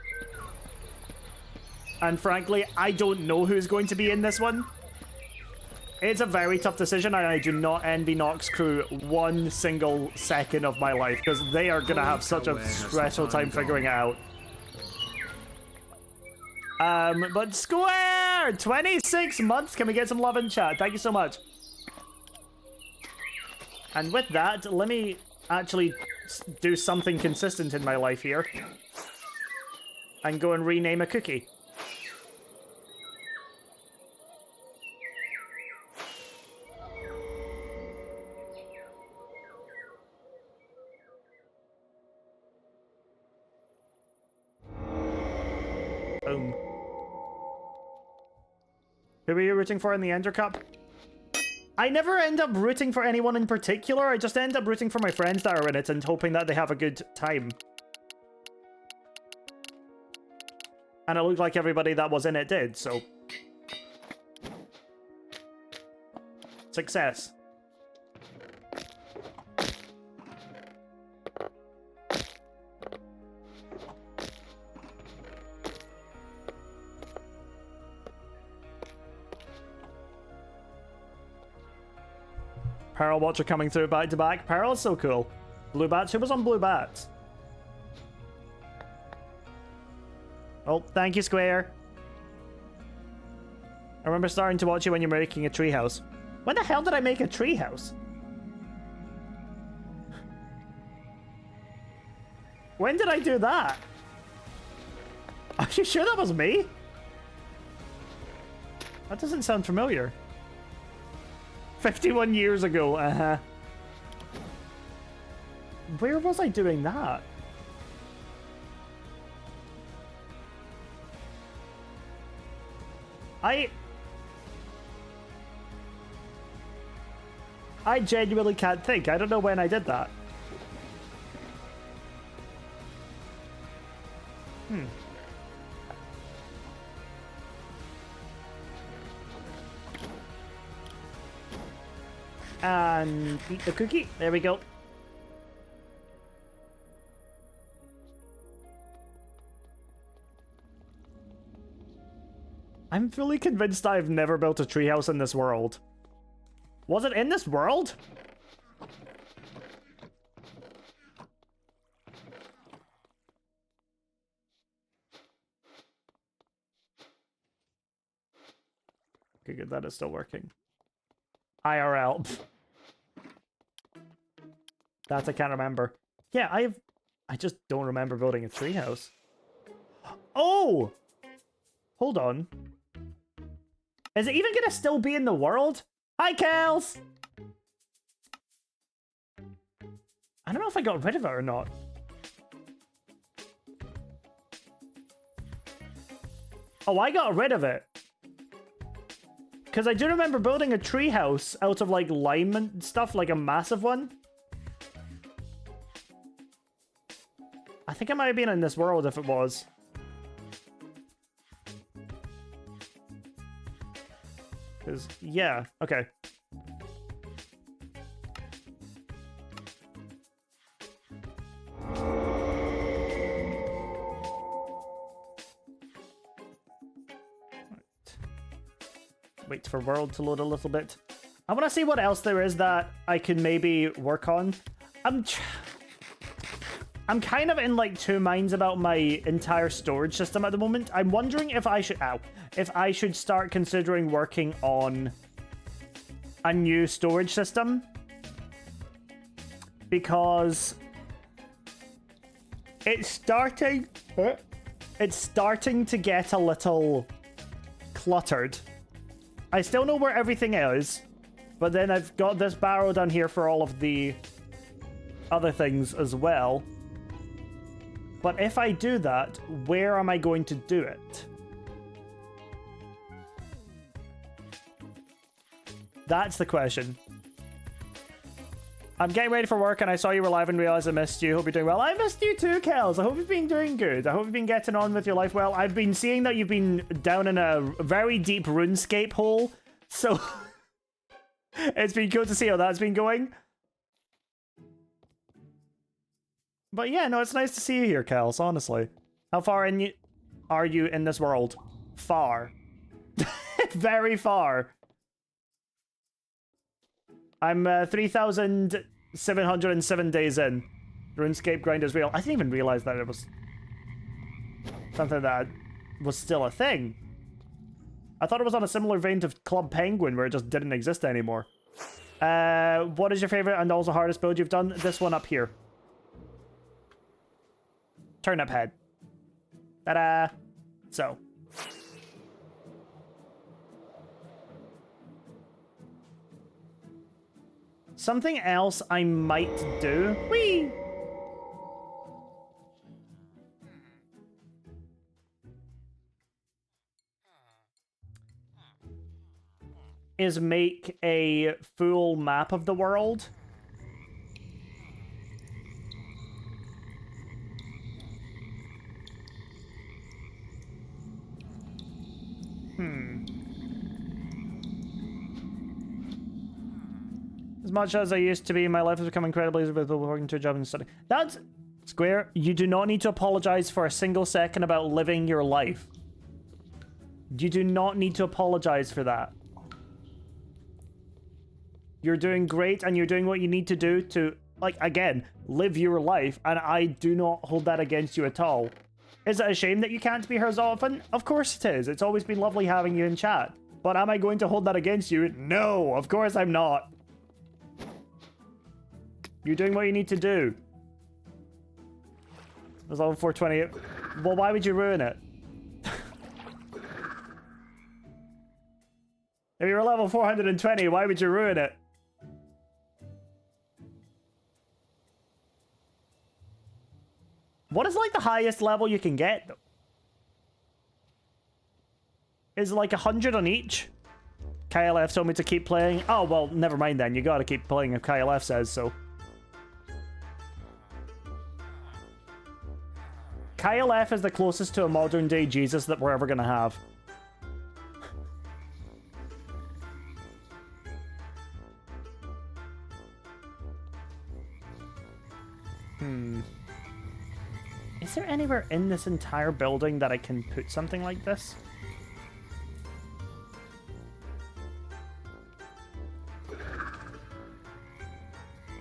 And frankly, I don't know who's going to be in this one. It's a very tough decision, and I do not envy Nox crew 1 single second of my life, because they are going to have such a stressful time figuring it out. But Square! 26 months! Can we get some love in chat? Thank you so much. And with that, let me actually do something consistent in my life here. And go and rename a cookie. Boom. Who are you rooting for in the Ender Cup? I never end up rooting for anyone in particular. I just end up rooting for my friends that are in it and hoping that they have a good time. And it looked like everybody that was in it did, so... Success. Pearl Watcher coming through back to back. Pearl is so cool. Blue Bats? Who was on Blue Bats? Oh, thank you, Square. I remember starting to watch you when you were making a treehouse. When the hell did I make a treehouse? When did I do that? Are you sure that was me? That doesn't sound familiar. 51 years ago, Where was I doing that? I genuinely can't think. I don't know when I did that. And eat the cookie. There we go. I'm fully convinced I've never built a treehouse in this world. Was it in this world? Okay, good. That is still working. IRL. That I can't remember. Yeah, I just don't remember building a treehouse. Oh! Hold on. Is it even gonna still be in the world? Hi, Kels! I don't know if I got rid of it or not. Oh, I got rid of it. Because I do remember building a treehouse out of, like, lime and stuff, like a massive one. I think it might have been in this world if it was. Because, yeah, okay. Wait for world to load a little bit. I want to see what else there is that I can maybe work on. I'm kind of in like two minds about my entire storage system at the moment. I'm wondering if I should start considering working on a new storage system, because it's starting to get a little cluttered. I still know where everything is, but then I've got this barrel down here for all of the other things as well. But if I do that, where am I going to do it? That's the question. I'm getting ready for work and I saw you were live and realized I missed you. Hope you're doing well. I missed you too, Kels. I hope you've been doing good. I hope you've been getting on with your life well. I've been seeing that you've been down in a very deep RuneScape hole. So it's been cool to see how that's been going. But yeah, no, it's nice to see you here, Kels, honestly. How far in are you in this world? Far. Very far. I'm 3,707 days in. RuneScape grind is real. I didn't even realize that it was something that was still a thing. I thought it was on a similar vein to Club Penguin, where it just didn't exist anymore. What is your favorite and also hardest build you've done? This one up here. Turnip head. Ta-da! So. Something else I might do. Whee! Is make a full map of the world. As much as I used to be, my life has become incredibly miserable working to a job and study. That's Square. You do not need to apologize for a single second about living your life. You do not need to apologize for that. You're doing great and you're doing what you need to do to, like, again, live your life, and I do not hold that against you at all. Is it a shame that you can't be here as often? Of course it is. It's always been lovely having you in chat. But am I going to hold that against you? No, of course I'm not. You're doing what you need to do. It was level 420. Well, why would you ruin it? If you were level 420, why would you ruin it? What is like the highest level you can get though? Is it like 100 on each? KLF told me to keep playing. Oh, well, never mind then. You gotta keep playing if KLF says so. KLF is the closest to a modern day Jesus that we're ever gonna have. Is there anywhere in this entire building that I can put something like this?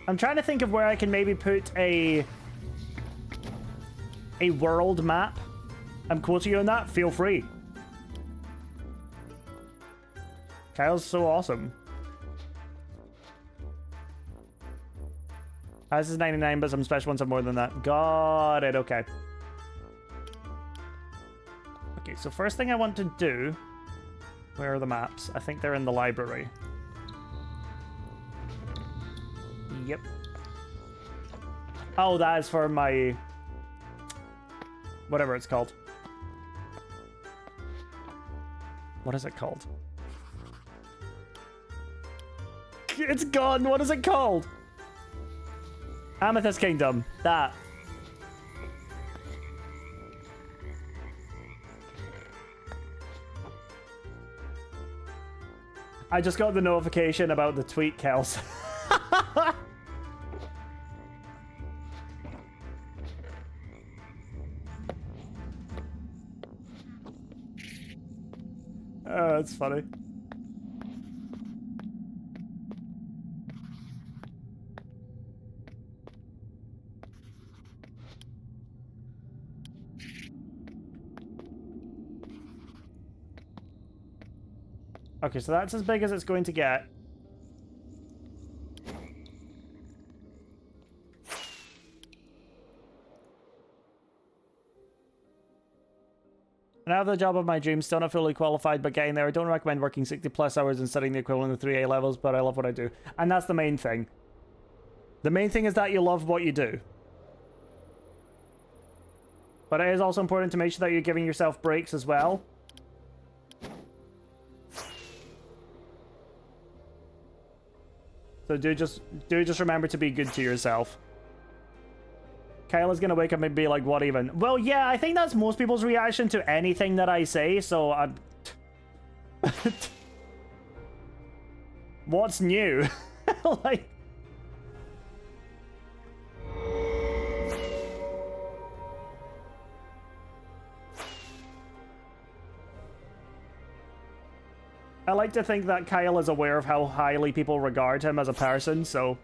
I'm trying to think of where I can maybe put a world map. I'm quoting you on that. Feel free. Kyle's so awesome. This is 99, but some special ones have more than that. Got it. Okay. Okay, so first thing I want to do... Where are the maps? I think they're in the library. Yep. Oh, that is for my... Whatever it's called. What is it called? It's gone! What is it called? Amethyst Kingdom. That. I just got the notification about the tweet, Kels. Oh, that's funny. Okay, so that's as big as it's going to get. And I have the job of my dreams, still not fully qualified, but getting there. I don't recommend working 60 plus hours and studying the equivalent of 3 A levels, but I love what I do. And that's the main thing. The main thing is that you love what you do. But it is also important to make sure that you're giving yourself breaks as well. So do just remember to be good to yourself. Kyle is gonna wake up and be like, what even? Well, yeah, I think that's most people's reaction to anything that I say, so I'm... What's new? Like... I like to think that Kyle is aware of how highly people regard him as a person, so...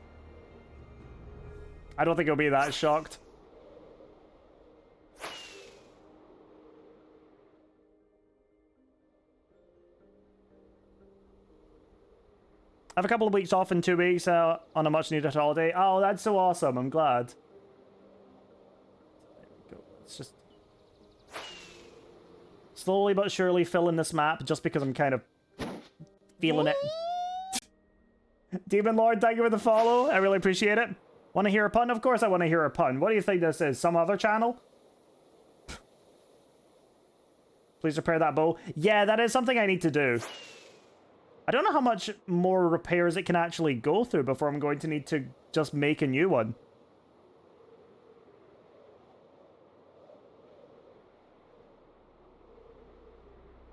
I don't think he'll be that shocked. I have a couple of weeks off in 2 weeks on a much-needed holiday. Oh, that's so awesome. I'm glad. There we go. It's just... slowly but surely fill in this map just because I'm kind of feeling it. Demon Lord, thank you for the follow. I really appreciate it. Want to hear a pun? Of course I want to hear a pun. What do you think this is? Some other channel? Please repair that bow. Yeah, that is something I need to do. I don't know how much more repairs it can actually go through before I'm going to need to just make a new one.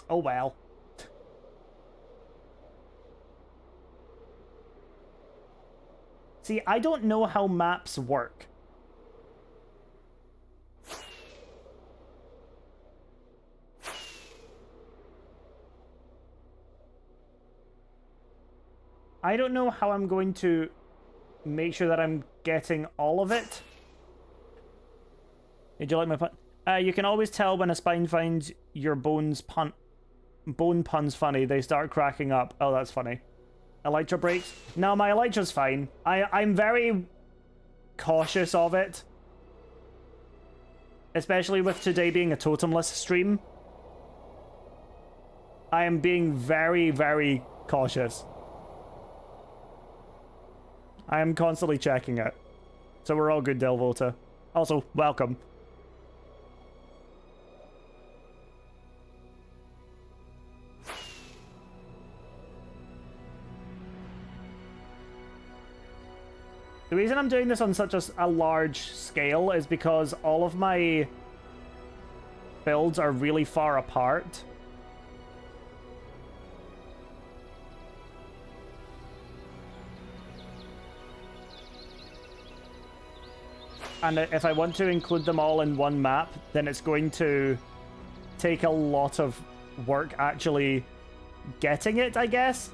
Oh well. See, I don't know how maps work. I don't know how I'm going to make sure that I'm getting all of it. Did you like my pun? You can always tell when a spine finds your bone puns funny. They start cracking up. Oh, that's funny. Elytra breaks? No, my Elytra's fine. I'm very cautious of it. Especially with today being a totemless stream. I am being very, very cautious. I am constantly checking it. So we're all good, Delvota. Also, welcome. The reason I'm doing this on such a large scale is because all of my builds are really far apart. And if I want to include them all in one map, then it's going to take a lot of work actually getting it, I guess.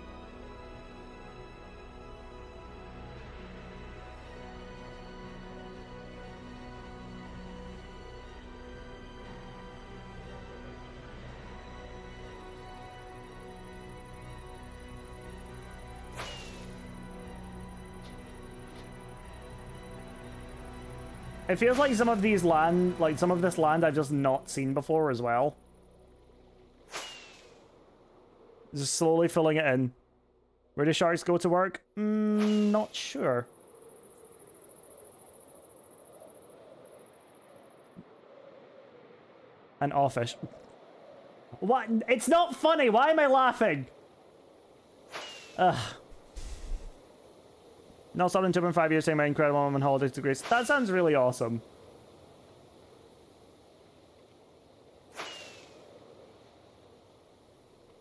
It feels like some of these land, like some of this land I've just not seen before as well. Just slowly filling it in. Where do sharks go to work? Not sure. An office. What? It's not funny. Why am I laughing? Ugh. Not stopped in 2.5 years taking my incredible mom on holidays to Greece. That sounds really awesome.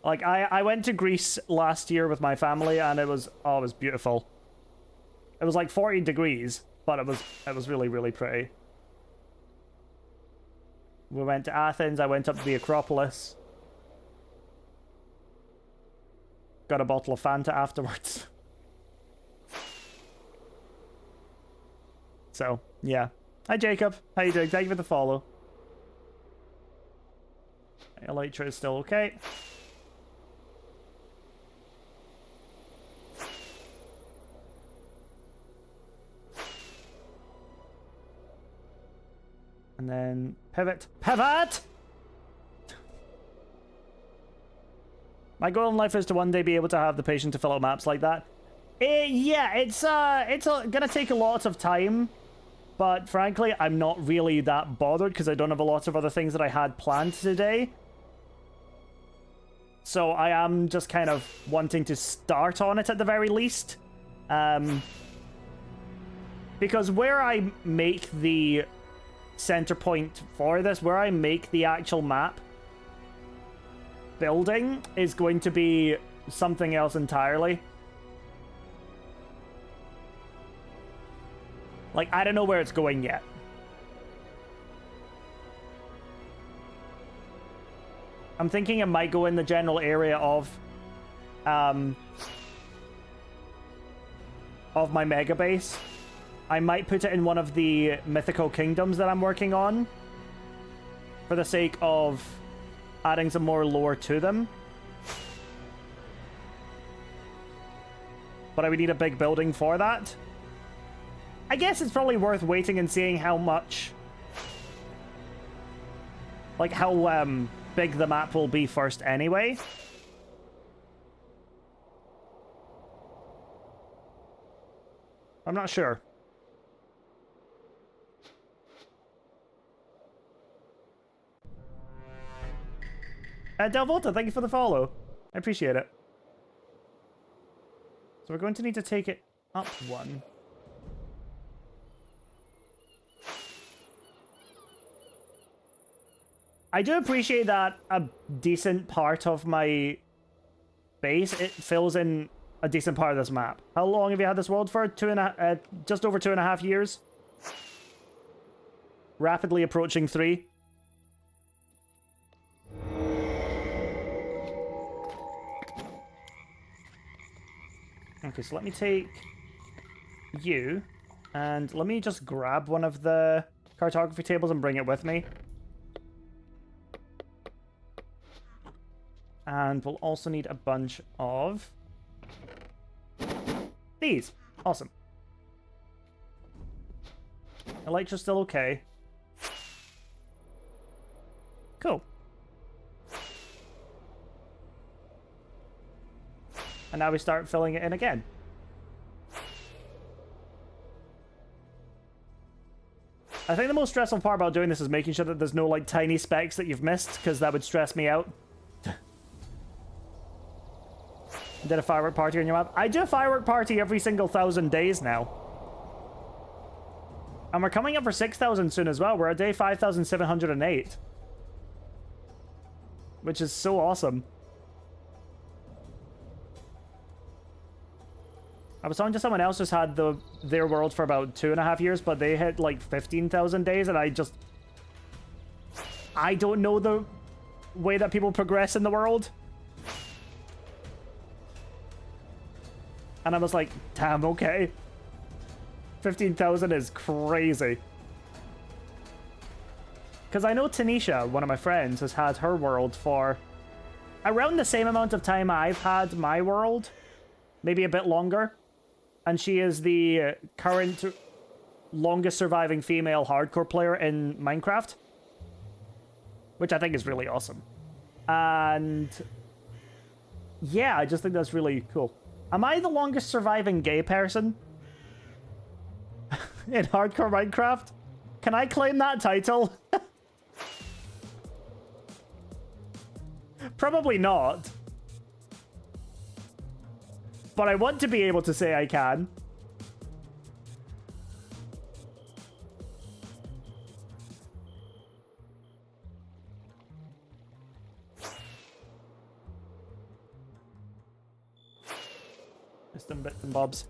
Like, I went to Greece last year with my family, and it was beautiful. It was like 40 degrees, but it was really, really pretty. We went to Athens, I went up to the Acropolis. Got a bottle of Fanta afterwards. So, yeah. Hi, Jacob. How you doing? Thank you for the follow. Elytra is still okay. And then pivot. Pivot! My goal in life is to one day be able to have the patience to fill out maps like that. Yeah, it's gonna take a lot of time, but frankly, I'm not really that bothered because I don't have a lot of other things that I had planned today. So I am just kind of wanting to start on it at the very least. Because where I make the center point for this, where I make the actual map building, is going to be something else entirely. Like, I don't know where it's going yet. I'm thinking it might go in the general area of my mega base. I might put it in one of the mythical kingdoms that I'm working on for the sake of adding some more lore to them. But I would need a big building for that. I guess it's probably worth waiting and seeing how much... like, how big the map will be first anyway. I'm not sure. Delvolta, thank you for the follow. I appreciate it. So we're going to need to take it up one. I do appreciate that a decent part of my base, it fills in a decent part of this map. How long have you had this world for? Just over 2.5 years? Rapidly approaching 3. Okay, so let me take you, and let me just grab one of the cartography tables and bring it with me. And we'll also need a bunch of these. Awesome. Elytra's still okay. Cool. And now we start filling it in again. I think the most stressful part about doing this is making sure that there's no, like, tiny specks that you've missed, because that would stress me out. Did a firework party on your map? I do a firework party every single 1,000 days now. And we're coming up for 6,000 soon as well. We're at day 5,708. Which is so awesome. I was talking to someone else who's had their world for about 2.5 years, but they hit like 15,000 days, and I don't know the way that people progress in the world. And I was like, damn, okay. 15,000 is crazy. Because I know Tanisha, one of my friends, has had her world for around the same amount of time I've had my world. Maybe a bit longer. And she is the current longest surviving female hardcore player in Minecraft, which I think is really awesome. And yeah, I just think that's really cool. Am I the longest surviving gay person in hardcore Minecraft? Can I claim that title? Probably not. But I want to be able to say I can. Just some bits and bobs.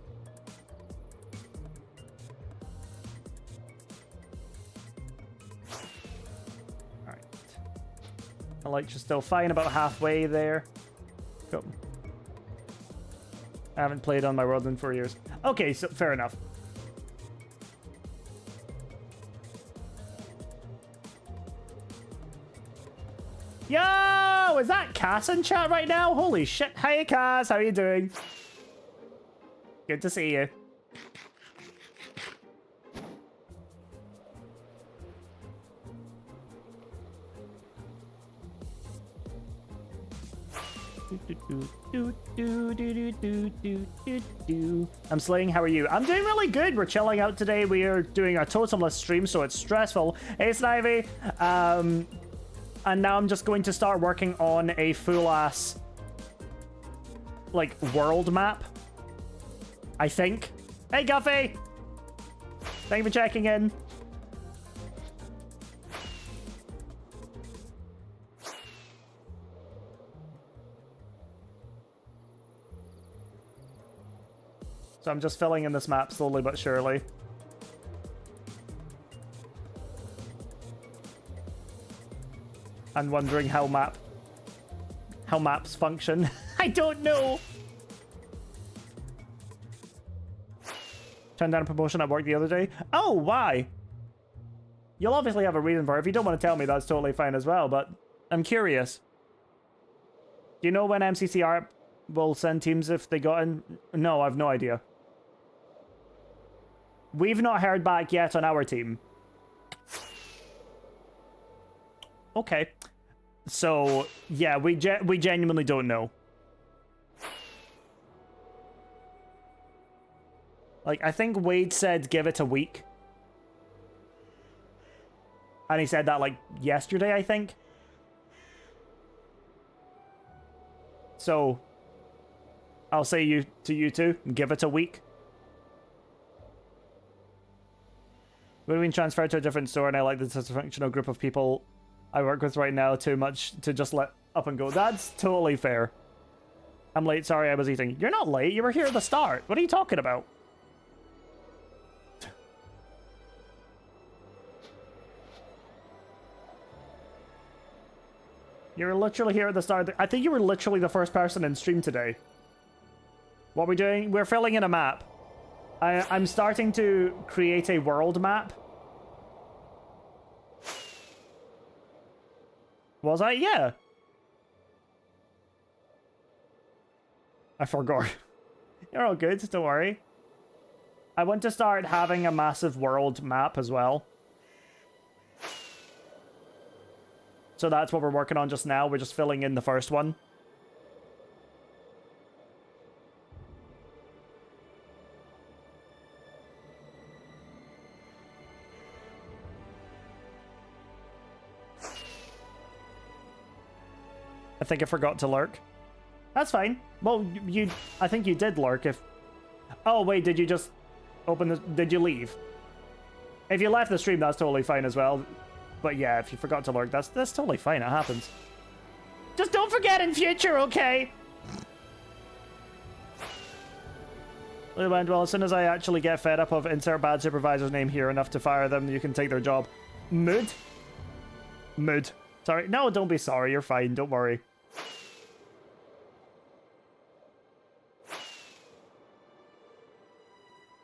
Alright. The lights are still fine, about halfway there. Cool. I haven't played on my world in 4 years. Okay, so fair enough. Yo! Is that Cass in chat right now? Holy shit. Hey, Cass. How are you doing? Good to see you. I'm Slaying, how are you? I'm doing really good. We're chilling out today. We are doing a totemless stream, so it's stressful. Hey, Snivy. And now I'm just going to start working on a full-ass, like, world map. I think. Hey, Guffey! Thank you for checking in. So I'm just filling in this map slowly but surely. And wondering how maps function. I don't know. Turned down a promotion at work the other day. Oh, why? You'll obviously have a reason for it. If you don't want to tell me, that's totally fine as well, but I'm curious. Do you know when MCCR will send teams if they got in? No, I've no idea. We've not heard back yet on our team. Okay. So, yeah, we genuinely don't know. Like, I think Wade said give it a week. And he said that, like, yesterday, I think. So, I'll say to you two, give it a week. We've been transferred to a different store, and I like the dysfunctional group of people I work with right now too much to just let up and go. That's totally fair. I'm late, sorry, I was eating. You're not late, you were here at the start. What are you talking about? You were literally here at the start. I think you were literally the first person in stream today. What are we doing? We're filling in a map. I'm starting to create a world map. Was I? Yeah. I forgot. You're all good, don't worry. I want to start having a massive world map as well. So that's what we're working on just now. We're just filling in the first one. I think I forgot to lurk. That's fine. Well, I think you did lurk if... Oh, wait, did you just open the... Did you leave? If you left the stream, that's totally fine as well. But yeah, if you forgot to lurk, that's totally fine. It happens. Just don't forget in future, okay? Well, as soon as I actually get fed up of insert bad supervisor's name here enough to fire them, you can take their job. Mood? Mood. Sorry. No, don't be sorry. You're fine. Don't worry.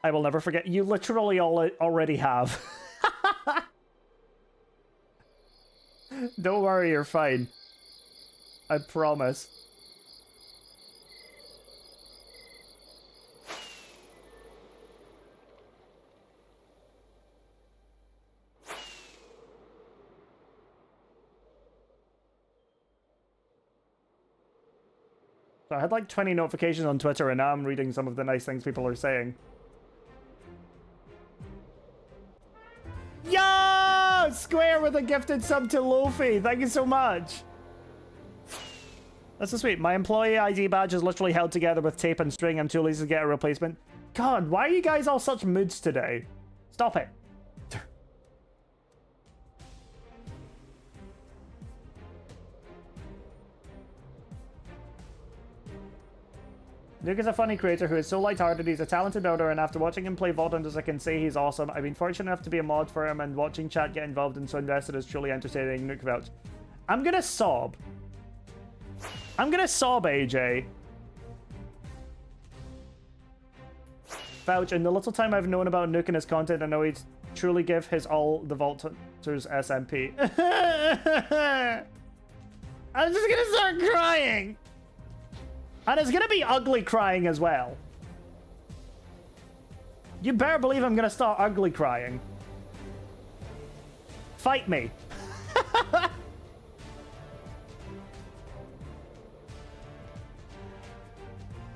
I will never forget. You literally already have. Don't worry, you're fine. I promise. So I had like 20 notifications on Twitter, and now I'm reading some of the nice things people are saying. Yo! Square with a gifted sub to Lofi. Thank you so much. That's so sweet. My employee ID badge is literally held together with tape and string. I'm too lazy to get a replacement. God, why are you guys all such moods today? Stop it. Nuke is a funny creator who is so lighthearted. He's a talented builder, and after watching him play Voldemort, I can say he's awesome. I've been fortunate enough to be a mod for him, and watching chat get involved and so invested is truly entertaining. Nuke vouch. I'm gonna sob. I'm gonna sob, AJ. Vouch, in the little time I've known about Nuke and his content, I know he'd truly give his all the Vault Hunters SMP. I'm just gonna start crying! And it's gonna be ugly crying as well. You better believe I'm gonna start ugly crying. Fight me.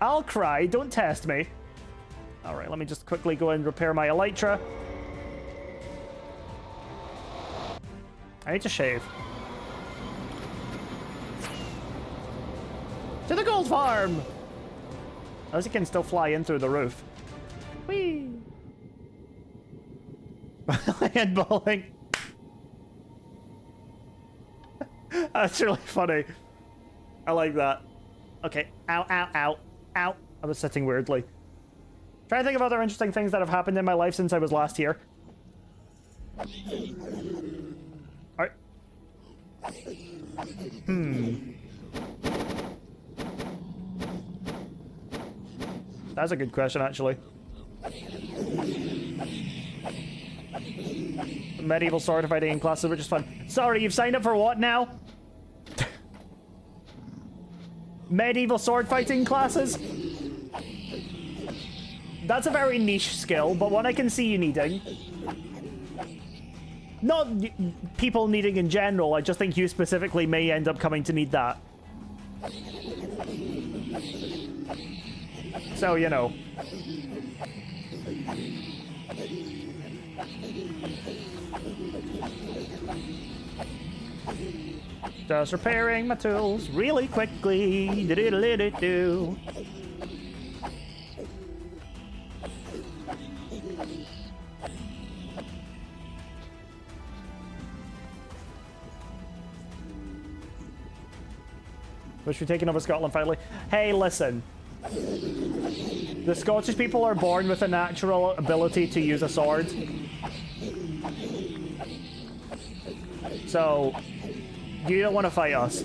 I'll cry, don't test me. Alright, let me just quickly go and repair my elytra. I need to shave. To the gold farm! At least he can still fly in through the roof. Whee! Handballing. That's really funny. I like that. Okay. Ow, ow, ow. Ow. I was sitting weirdly. Trying to think of other interesting things that have happened in my life since I was last here. Alright. That's a good question, actually. Medieval sword fighting in classes, which is fun. Sorry, you've signed up for what now? Medieval sword fighting classes? That's a very niche skill, but one I can see you needing. Not people needing in general, I just think you specifically may end up coming to need that. So, you know. Just repairing my tools really quickly. Do-do-do-do-do. Which we're taking over Scotland finally. Hey, listen. The Scottish people are born with a natural ability to use a sword. So, you don't want to fight us.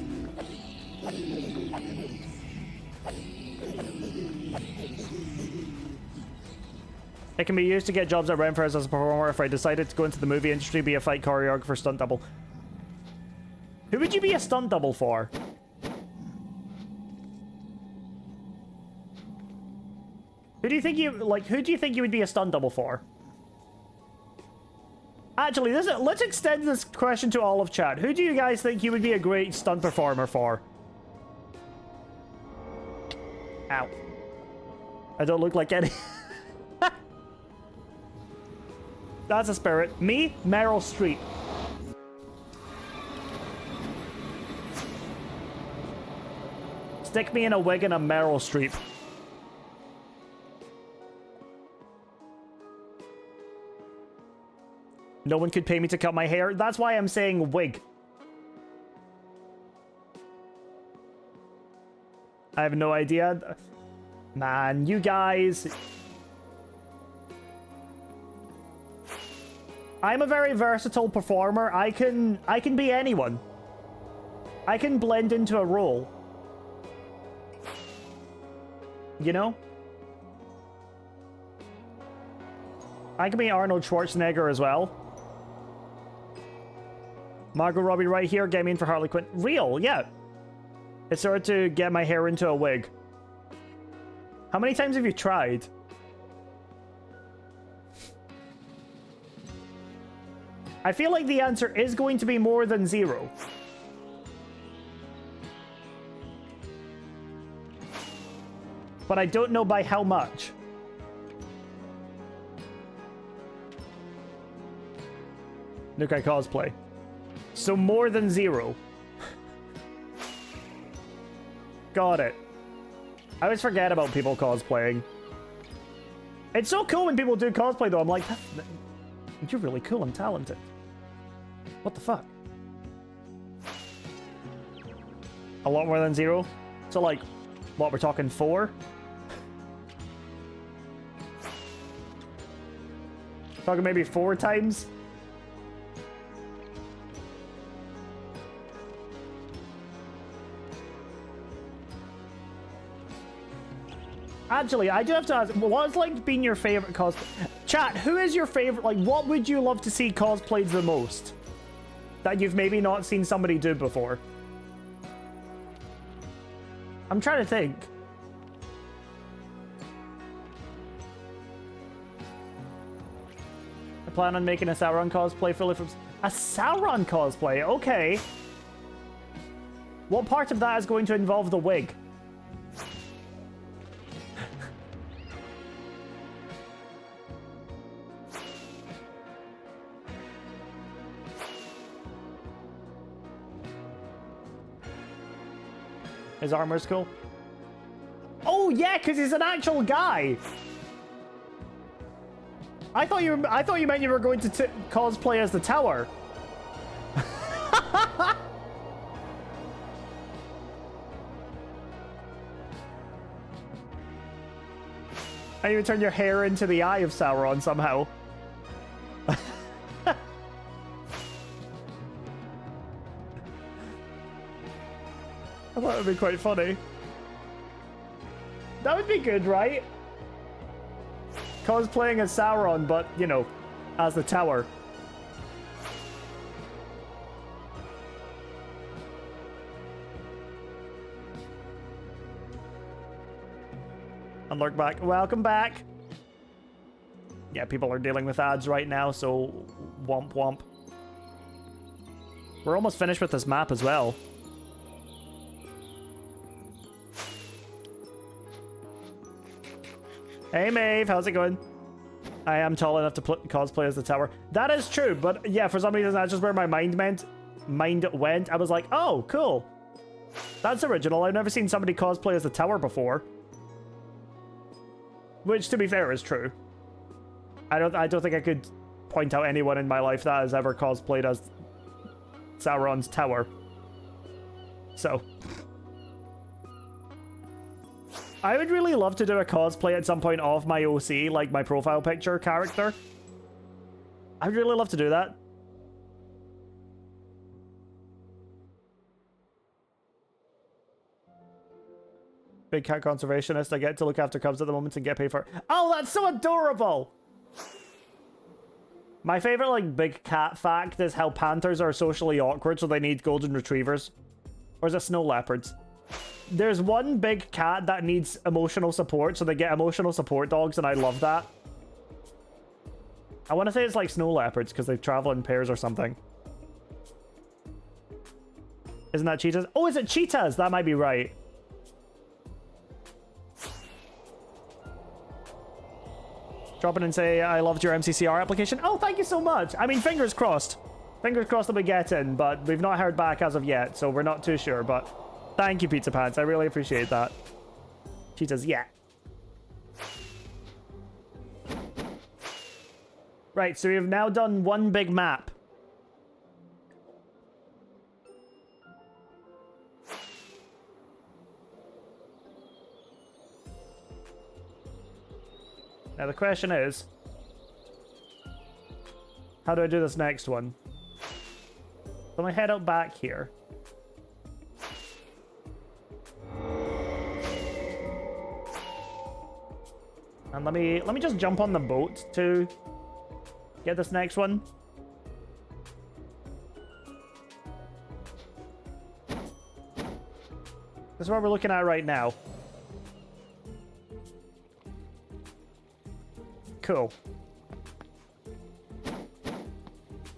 It can be used to get jobs at Renfrews as a performer. If I decided to go into the movie industry, be a fight choreographer, stunt double. Who would you be a stunt double for? Who do you think you would be a stunt double for? Actually, let's extend this question to all of chat. Who do you guys think you would be a great stunt performer for? Ow. I don't look like any. That's a spirit. Me, Meryl Streep. Stick me in a wig and a Meryl Streep. No one could pay me to cut my hair. That's why I'm saying wig. I have no idea. Man, you guys. I'm a very versatile performer. I can be anyone. I can blend into a role. You know? I can be Arnold Schwarzenegger as well. Margot Robbie right here, get me in for Harley Quinn. Real, yeah. It's hard to get my hair into a wig. How many times have you tried? I feel like the answer is going to be more than 0. but I don't know by how much. Nukeri cosplay. So more than 0. Got it. I always forget about people cosplaying. It's so cool when people do cosplay, though. I'm like, you're really cool and talented. What the fuck? A lot more than 0? So, like, what, we're talking 4? Talking maybe 4 times? Actually, I do have to ask, what's like been your favorite cosplay? Chat, who is your favorite? Like, what would you love to see cosplayed the most? That you've maybe not seen somebody do before? I'm trying to think. I plan on making a Sauron cosplay fully from... A Sauron cosplay? Okay. What part of that is going to involve the wig? His armor's cool. Oh yeah, because he's an actual guy. I thought you meant you were going to cosplay as the tower. And you turn your hair into the eye of Sauron somehow. I thought it would be quite funny. That would be good, right? Cosplaying as Sauron, but, you know, as the tower. And look back. Welcome back. Yeah, people are dealing with ads right now, so womp womp. We're almost finished with this map as well. Hey Maeve, how's it going? I am tall enough to cosplay as the tower. That is true, but yeah, for some reason that's just where my mind went. I was like, oh, cool. That's original. I've never seen somebody cosplay as the tower before. Which, to be fair, is true. I don't think I could point out anyone in my life that has ever cosplayed as Sauron's tower. So... I would really love to do a cosplay at some point of my OC, like my profile picture character. I'd really love to do that. Big cat conservationist. I get to look after cubs at the moment and get paid for it. Oh, that's so adorable! My favorite, like, big cat fact is how panthers are socially awkward, so they need golden retrievers. Or is it snow leopards? There's one big cat that needs emotional support, so they get emotional support dogs, and I love that. I want to say it's like snow leopards, because they travel in pairs or something. Isn't that cheetahs? Oh, is it cheetahs? That might be right. Drop in and say, I loved your MCCR application. Oh, thank you so much. I mean, fingers crossed. Fingers crossed that we get in, but we've not heard back as of yet, so we're not too sure, but... Thank you, Pizza Pants. I really appreciate that. Cheetahs, yeah. Right, so we've now done one big map. Now the question is, how do I do this next one? Let me head out back here. And let me just jump on the boat to get this next one. This is what we're looking at right now. Cool.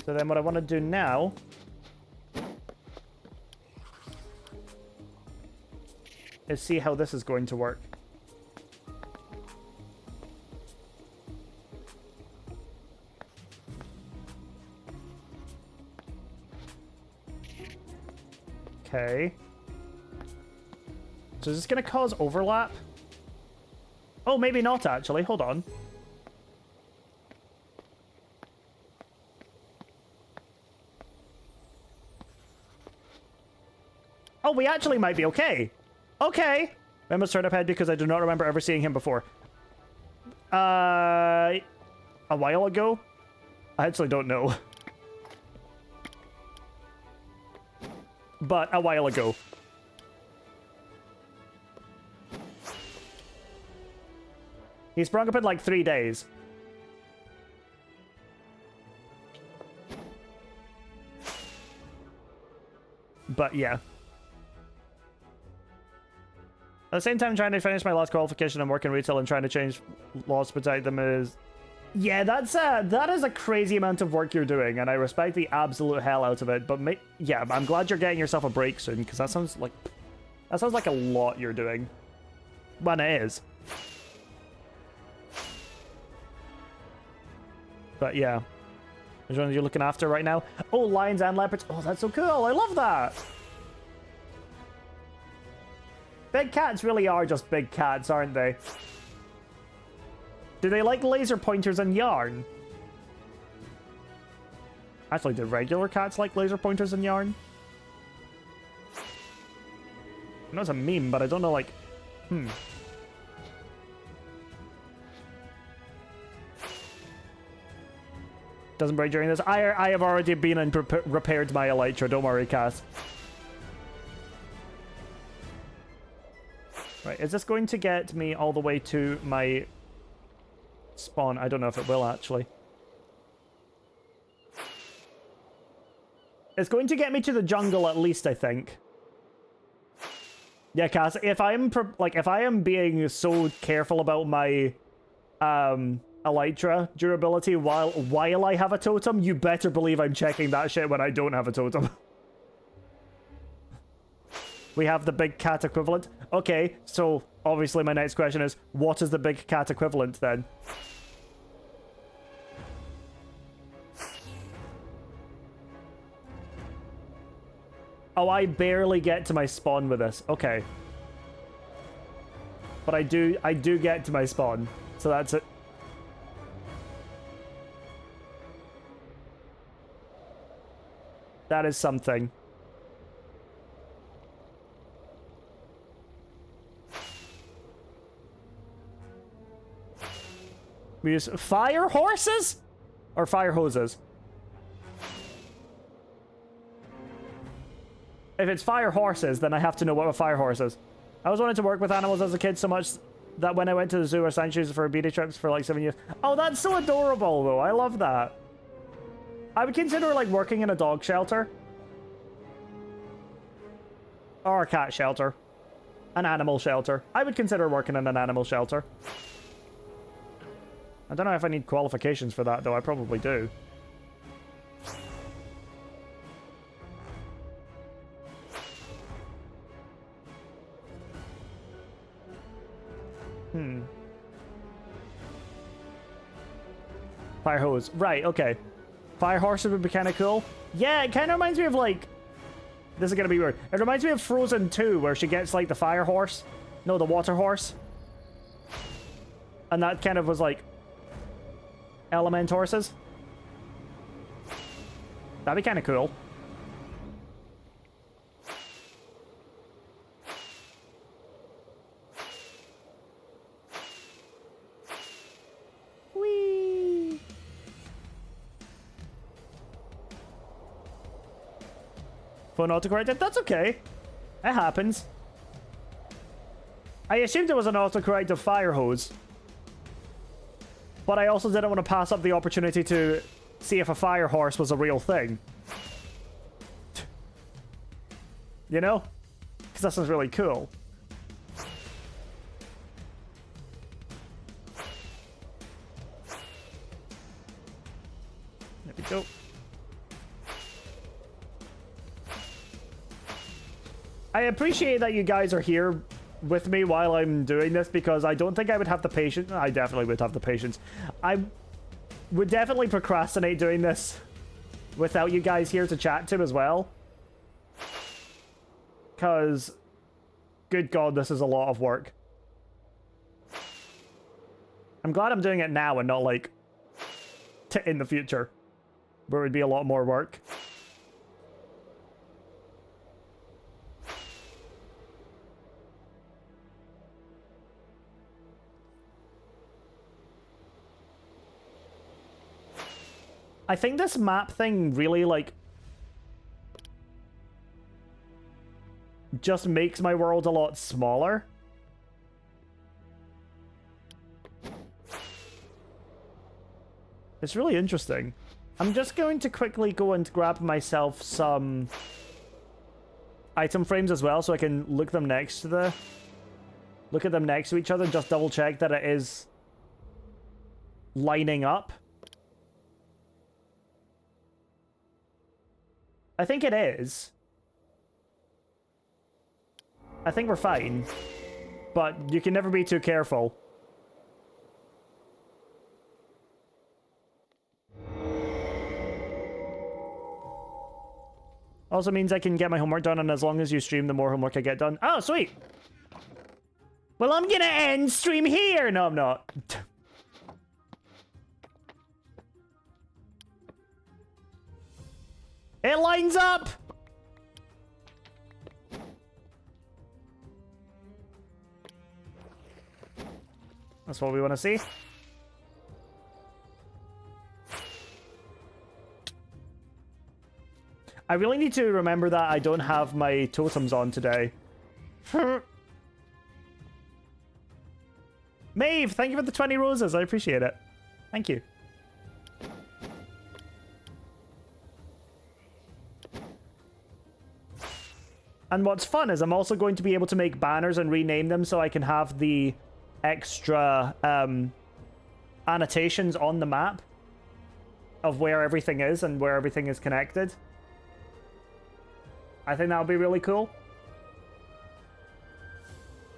So then what I want to do now is see how this is going to work. Okay. So is this going to cause overlap? Oh, maybe not, actually. Hold on. Oh, we actually might be okay. Okay. I must turn up head because I do not remember ever seeing him before. A while ago? I actually don't know. But a while ago. He sprung up in like 3 days. But yeah. At the same time, trying to finish my last qualification and work in retail and trying to change laws to protect them is... Yeah, that is a crazy amount of work you're doing, and I respect the absolute hell out of it. But yeah, I'm glad you're getting yourself a break soon, because that sounds like a lot you're doing. When it is. But yeah. Which one are you looking after right now? Oh, lions and leopards. Oh, that's so cool. I love that. Big cats really are just big cats, aren't they? Do they like laser pointers and yarn? Actually, do regular cats like laser pointers and yarn? I know it's a meme, but I don't know, like... Doesn't break during this. I have already been and repaired my elytra. Don't worry, Cass. Right, is this going to get me all the way to my spawn? I don't know if it will, actually. It's going to get me to the jungle at least, I think. Yeah, Cass, if I am being so careful about my elytra durability while I have a totem, you better believe I'm checking that shit when I don't have a totem. We have the big cat equivalent. Okay, so obviously my next question is, what is the big cat equivalent then? Oh, I barely get to my spawn with this. Okay. But I do get to my spawn. So that's it. That is something. We use fire horses? Or fire hoses? If it's fire horses, then I have to know what a fire horse is. I was wanting to work with animals as a kid so much that when I went to the zoo or sanctuaries for BD trips for like 7 years... Oh, that's so adorable, though. I love that. I would consider, like, working in a dog shelter. Or a cat shelter. An animal shelter. I would consider working in an animal shelter. I don't know if I need qualifications for that, though. I probably do. Fire hose. Right, okay. Fire horses would be kind of cool. Yeah, it kind of reminds me of, like... This is going to be weird. It reminds me of Frozen 2, where she gets, like, the fire horse. No, the water horse. And that kind of was, like... element horses. That'd be kind of cool. Whee! Phone autocorrected? That's okay. It happens. I assumed it was an autocorrected fire hose. But I also didn't want to pass up the opportunity to see if a fire horse was a real thing. You know? Because that sounds really cool. There we go. I appreciate that you guys are here with me while I'm doing this, because I don't think I would have the patience. I definitely would have the patience. I would definitely procrastinate doing this without you guys here to chat to as well. because, good God, this is a lot of work. I'm glad I'm doing it now and not, like, in the future, where it would be a lot more work. I think this map thing really, like, just makes my world a lot smaller. It's really interesting. I'm just going to quickly go and grab myself some item frames as well, so I can look at them next to each other, just double check that it is lining up. I think it is. I think we're fine, but you can never be too careful. Also means I can get my homework done, and as long as you stream, the more homework I get done. Oh, sweet! Well, I'm gonna end stream here! No, I'm not. It lines up! That's what we want to see. I really need to remember that I don't have my totems on today. Maeve, thank you for the 20 roses. I appreciate it. Thank you. And what's fun is I'm also going to be able to make banners and rename them so I can have the extra annotations on the map of where everything is and where everything is connected. I think that would be really cool.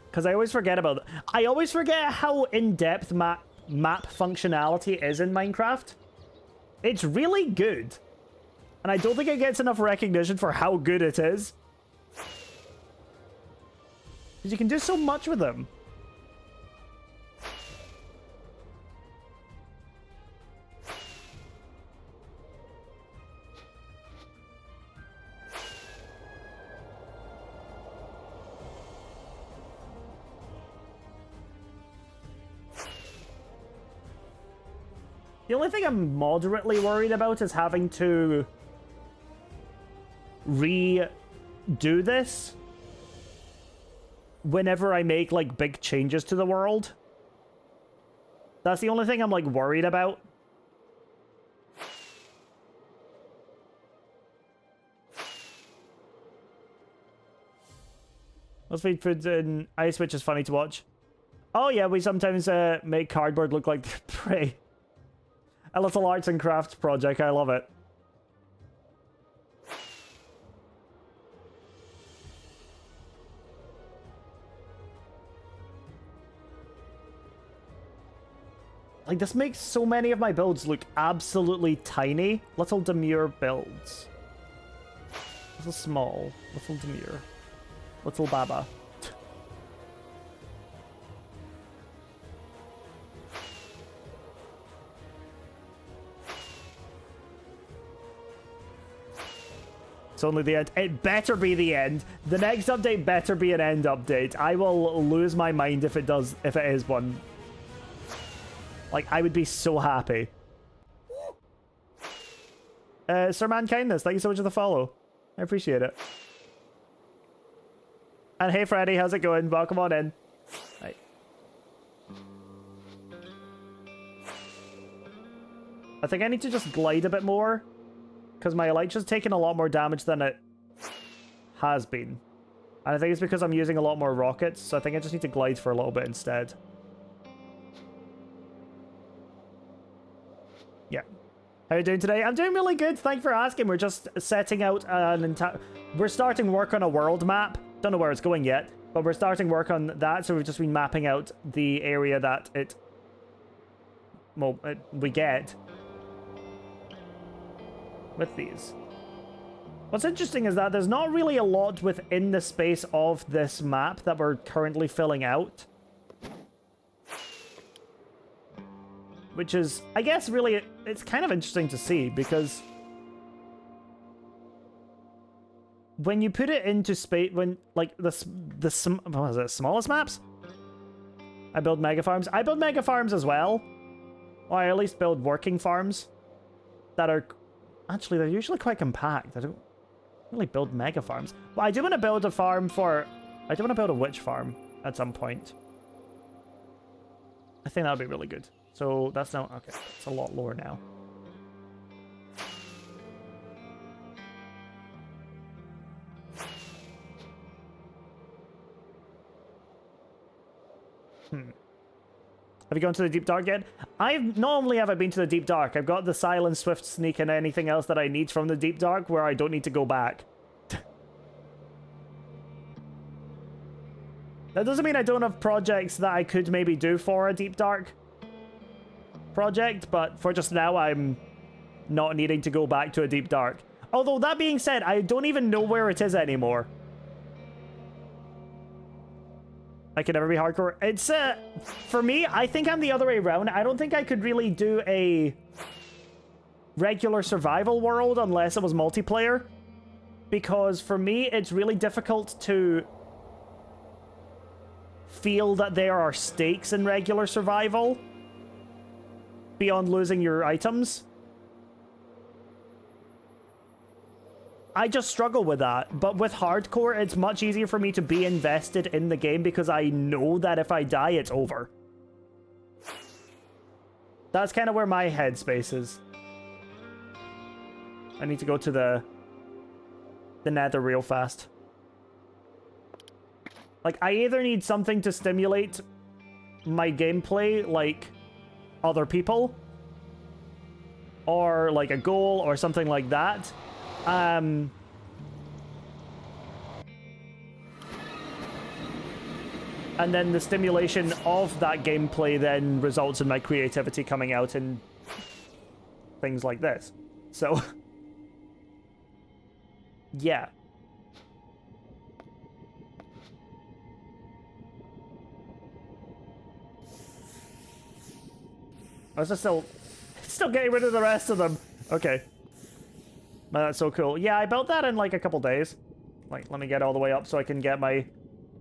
Because I always forget about it. I always forget how in-depth map functionality is in Minecraft. It's really good. And I don't think it gets enough recognition for how good it is. Because you can do so much with them. The only thing I'm moderately worried about is having to redo this whenever I make, like, big changes to the world. That's the only thing I'm, like, worried about. Let's feed food in ice, which is funny to watch. Oh yeah, we sometimes make cardboard look like prey. A little arts and crafts project, I love it. Like, this makes so many of my builds look absolutely tiny. Little demure builds. Little small. Little demure. Little baba. It's only the end. It better be the end. The next update better be an end update. I will lose my mind if it is one. Like, I would be so happy. Sir Mankindness, thank you so much for the follow. I appreciate it. And hey Freddy, how's it going? Welcome on in. Right. I think I need to just glide a bit more, because my Elytra's taken a lot more damage than it has been. And I think it's because I'm using a lot more rockets, so I think I just need to glide for a little bit instead. Yeah. How are you doing today? I'm doing really good, thanks for asking. We're just setting out an entire... We're starting work on a world map. Don't know where it's going yet, but we're starting work on that, so we've just been mapping out the area that we get with these. What's interesting is that there's not really a lot within the space of this map that we're currently filling out. Which is, I guess, really, it's kind of interesting to see, because when you put it into space, when, like, what was it, smallest maps? I build mega farms. I build mega farms as well. Or I at least build working farms that are, actually, they're usually quite compact. I don't really build mega farms. But I do want to build a farm for, I do want to build a witch farm at some point. I think that would be really good. So that's now, okay, it's a lot lower now. Have you gone to the Deep Dark yet? I've not only have I been to the Deep Dark, I've got the Silent Swift Sneak and anything else that I need from the Deep Dark where I don't need to go back. That doesn't mean I don't have projects that I could maybe do for a Deep Dark project, but for just now, I'm not needing to go back to a Deep Dark. Although, that being said, I don't even know where it is anymore. I can never be hardcore. It's, for me, I think I'm the other way around. I don't think I could really do a regular survival world unless it was multiplayer. Because for me, it's really difficult to feel that there are stakes in regular survival beyond losing your items. I just struggle with that, but with hardcore, it's much easier for me to be invested in the game because I know that if I die, it's over. That's kind of where my headspace is. I need to go to the nether real fast. Like, I either need something to stimulate my gameplay, like other people, or like a goal or something like that. And then the stimulation of that gameplay then results in my creativity coming out in things like this. So, yeah. I was just still getting rid of the rest of them. Okay. That's so cool. Yeah, I built that in like a couple days. Like, let me get all the way up so I can get my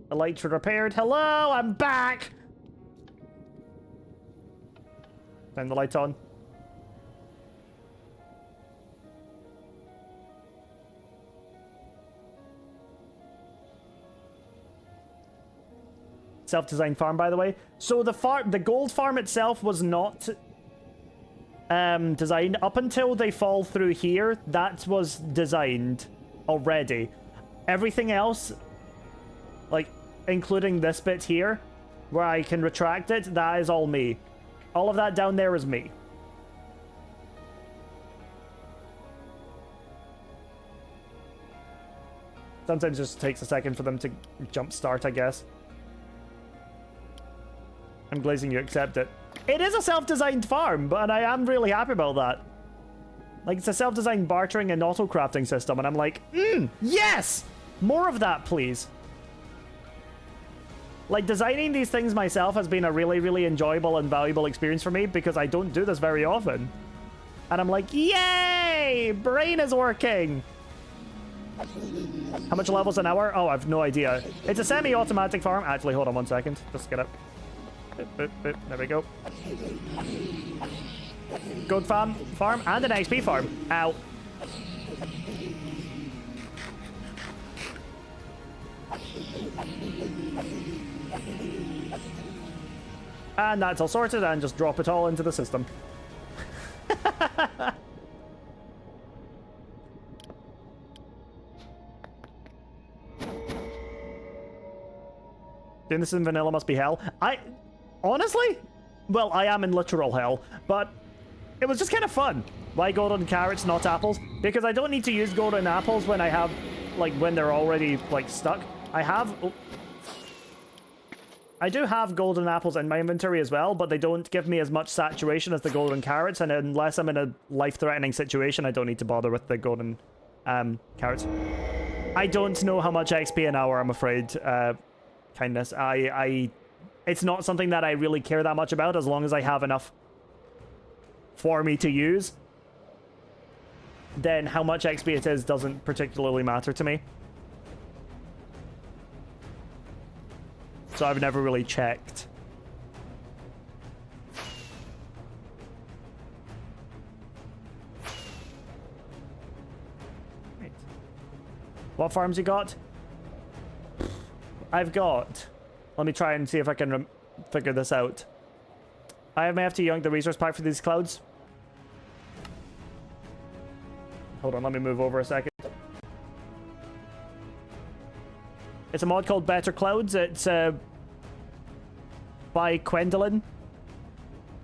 elytra repaired. Hello, I'm back! Turn the lights on. Self-designed farm, by the way. So the gold farm itself was not designed up until they fall through here. That was designed already. Everything else, like including this bit here where I can retract it, that is all me. All of that down there is me. Sometimes it just takes a second for them to jump start, I guess. I'm glazing you accept it. It is a self-designed farm, but I am really happy about that. Like, it's a self-designed bartering and auto-crafting system, and I'm like, yes! More of that, please. Like, designing these things myself has been a really, really enjoyable and valuable experience for me because I don't do this very often. And I'm like, yay! Brain is working! How much levels an hour? Oh, I have no idea. It's a semi-automatic farm. Actually, hold on one second. Just get it. Boop, boop, boop. There we go. Gold farm and an XP farm. Ow. And that's all sorted, and just drop it all into the system. Doing this in vanilla must be hell. Honestly, well, I am in literal hell, but it was just kind of fun. Why golden carrots, not apples? Because I don't need to use golden apples when I have, like, when they're already, like, stuck. I do have golden apples in my inventory as well, but they don't give me as much saturation as the golden carrots, and unless I'm in a life-threatening situation, I don't need to bother with the golden Carrots. I don't know how much XP an hour, I'm afraid. Kindness. It's not something that I really care that much about, as long as I have enough for me to use. Then how much XP it is doesn't particularly matter to me. So I've never really checked. Right. What farms you got? I've got... Let me try and see if I can figure this out. I may have to yank the resource pack for these clouds. Hold on, let me move over a second. It's a mod called Better Clouds. It's by Gwendolyn.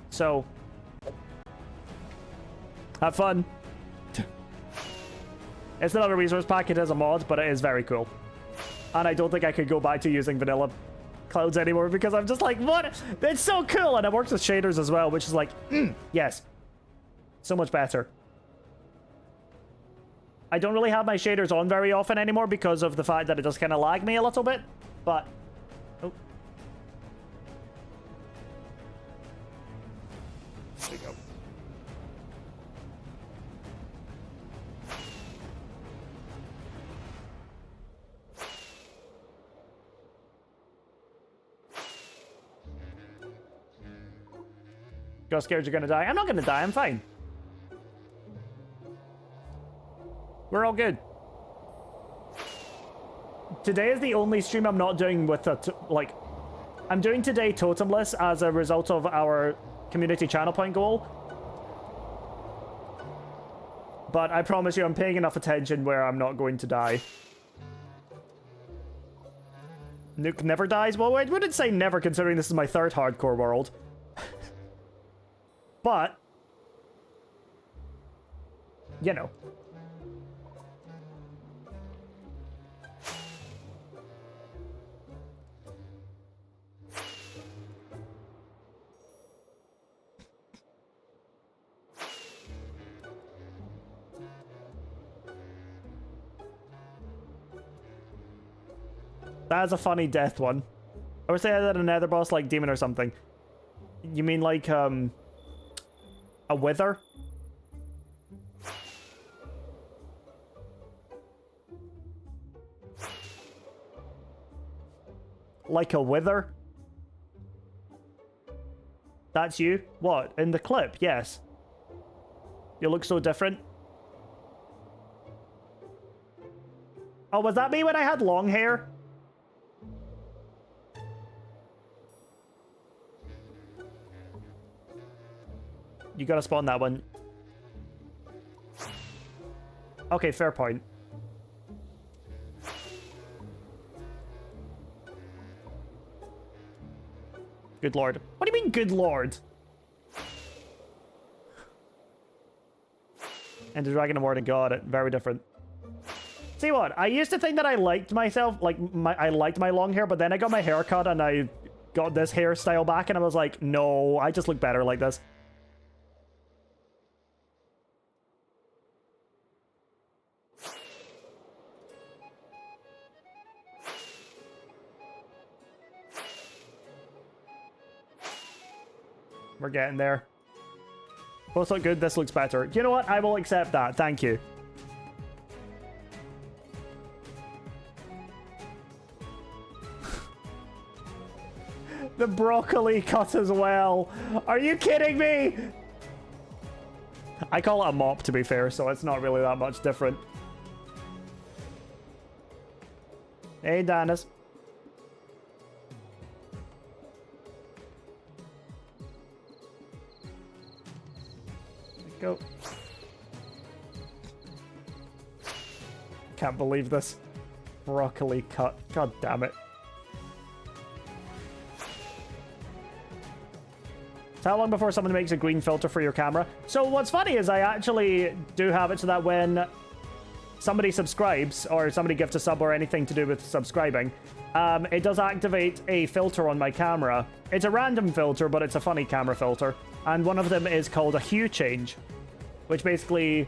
So, have fun. It's not a resource pack, it is a mod, but it is very cool. And I don't think I could go back to using vanilla clouds anymore because I'm just like, what? It's so cool! And it works with shaders as well, which is like, yes. So much better. I don't really have my shaders on very often anymore because of the fact that it does kind of lag me a little bit, but... Oh. There we go. Got scared you're gonna die? I'm not gonna die, I'm fine. We're all good. Today is the only stream I'm not doing with a... like, I'm doing today totemless as a result of our community channel point goal. But I promise you I'm paying enough attention where I'm not going to die. Nuke never dies? Well, I wouldn't say never considering this is my third hardcore world. But... you know. That's a funny death one. I would say that a nether boss like demon or something. You mean like, a wither? Like a wither? That's you? What? In the clip? Yes. You look so different. Oh, was that me when I had long hair? You gotta spawn that one. Okay, fair point. Good lord. What do you mean, good lord? And the Dragon Award and God, very different. See what? I used to think that I liked myself, like, I liked my long hair, but then I got my hair cut and I got this hairstyle back and I was like, no, I just look better like this. We're getting there. Both look good, this looks better. You know what? I will accept that. Thank you. The broccoli cut as well. Are you kidding me? I call it a mop, to be fair, so it's not really that much different. Hey, Danis. Go. Can't believe this. Broccoli cut. God damn it. So how long before someone makes a green filter for your camera? So what's funny is I actually do have it so that when somebody subscribes or somebody gifts a sub or anything to do with subscribing, it does activate a filter on my camera. It's a random filter, but it's a funny camera filter. And one of them is called a hue change, which basically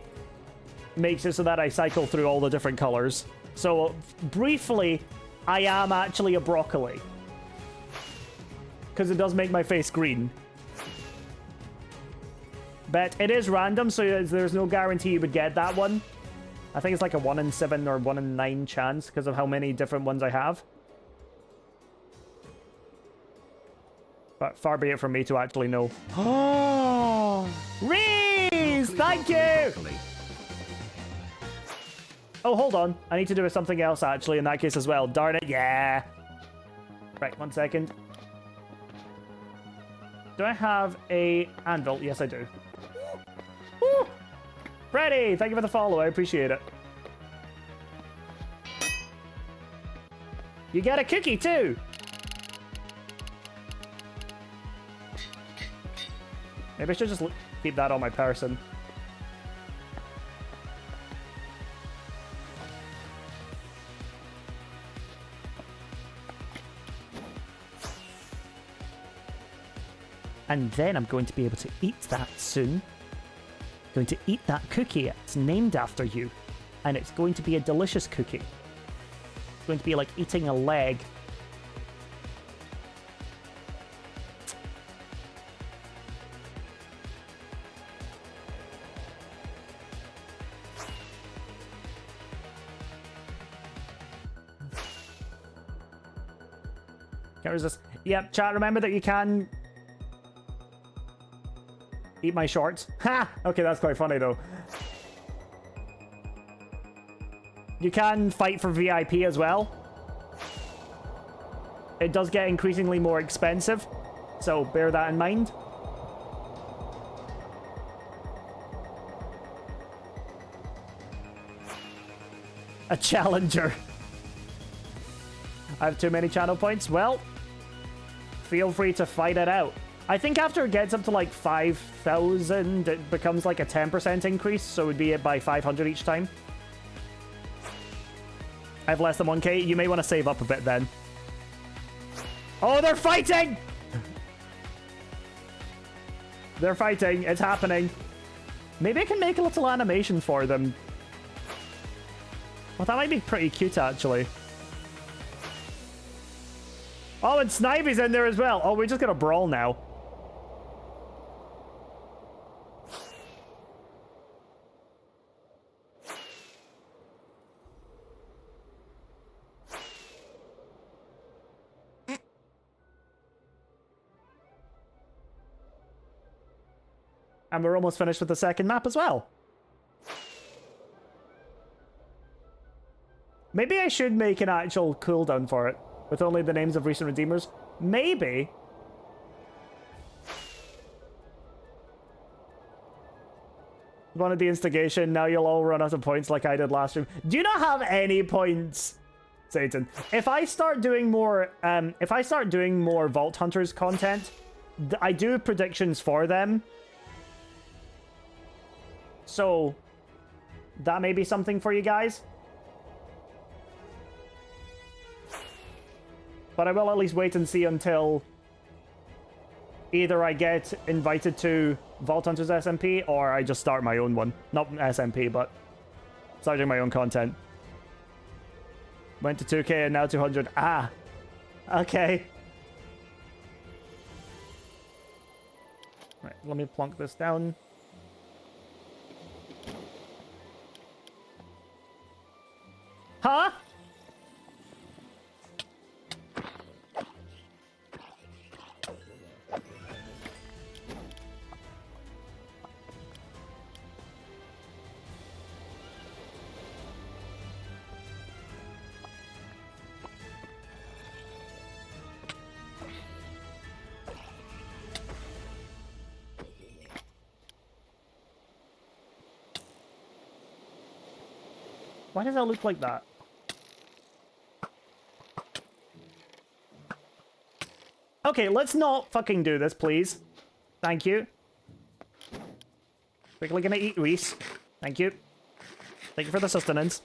makes it so that I cycle through all the different colors. So, briefly, I am actually a broccoli. Because it does make my face green. But it is random, so there's no guarantee you would get that one. I think it's like a 1 in 7 or 1 in 9 chance because of how many different ones I have. But far be it from me to actually know. Oh, Reese, thank you! Oh, hold on. I need to do something else, actually, in that case as well. Darn it, yeah. Right, 1 second. Do I have a anvil? Yes, I do. Woo! Freddy, thank you for the follow. I appreciate it. You get a cookie, too! Maybe I should just keep that on my person. And then I'm going to be able to eat that soon. Going to eat that cookie. It's named after you. And it's going to be a delicious cookie. It's going to be like eating a leg. Can't resist. Yep, chat, remember that you can eat my shorts. Ha! Okay, that's quite funny, though. You can fight for VIP as well. It does get increasingly more expensive, so bear that in mind. A challenger. I have too many channel points. Well, feel free to fight it out. I think after it gets up to like 5,000, it becomes like a 10% increase, so it would be it by 500 each time. I have less than 1k. You may want to save up a bit then. Oh, they're fighting! They're fighting. It's happening. Maybe I can make a little animation for them. Well, that might be pretty cute, actually. Oh, and Snivey's in there as well. Oh, we're just gonna brawl now. And we're almost finished with the second map as well. Maybe I should make an actual cooldown for it, with only the names of recent redeemers. Maybe. One of the instigation, now you'll all run out of points like I did last stream. Do you not have any points, Satan? If I start doing more, Vault Hunters content, I do predictions for them. So, that may be something for you guys. But I will at least wait and see until either I get invited to Vault Hunters SMP or I just start my own one. Not SMP, but start doing my own content. Went to 2k and now 200. Ah, okay. Right, let me plonk this down. Huh? Why does that look like that? Okay, let's not fucking do this, please. Thank you. Quickly gonna eat Reese. Thank you. Thank you for the sustenance.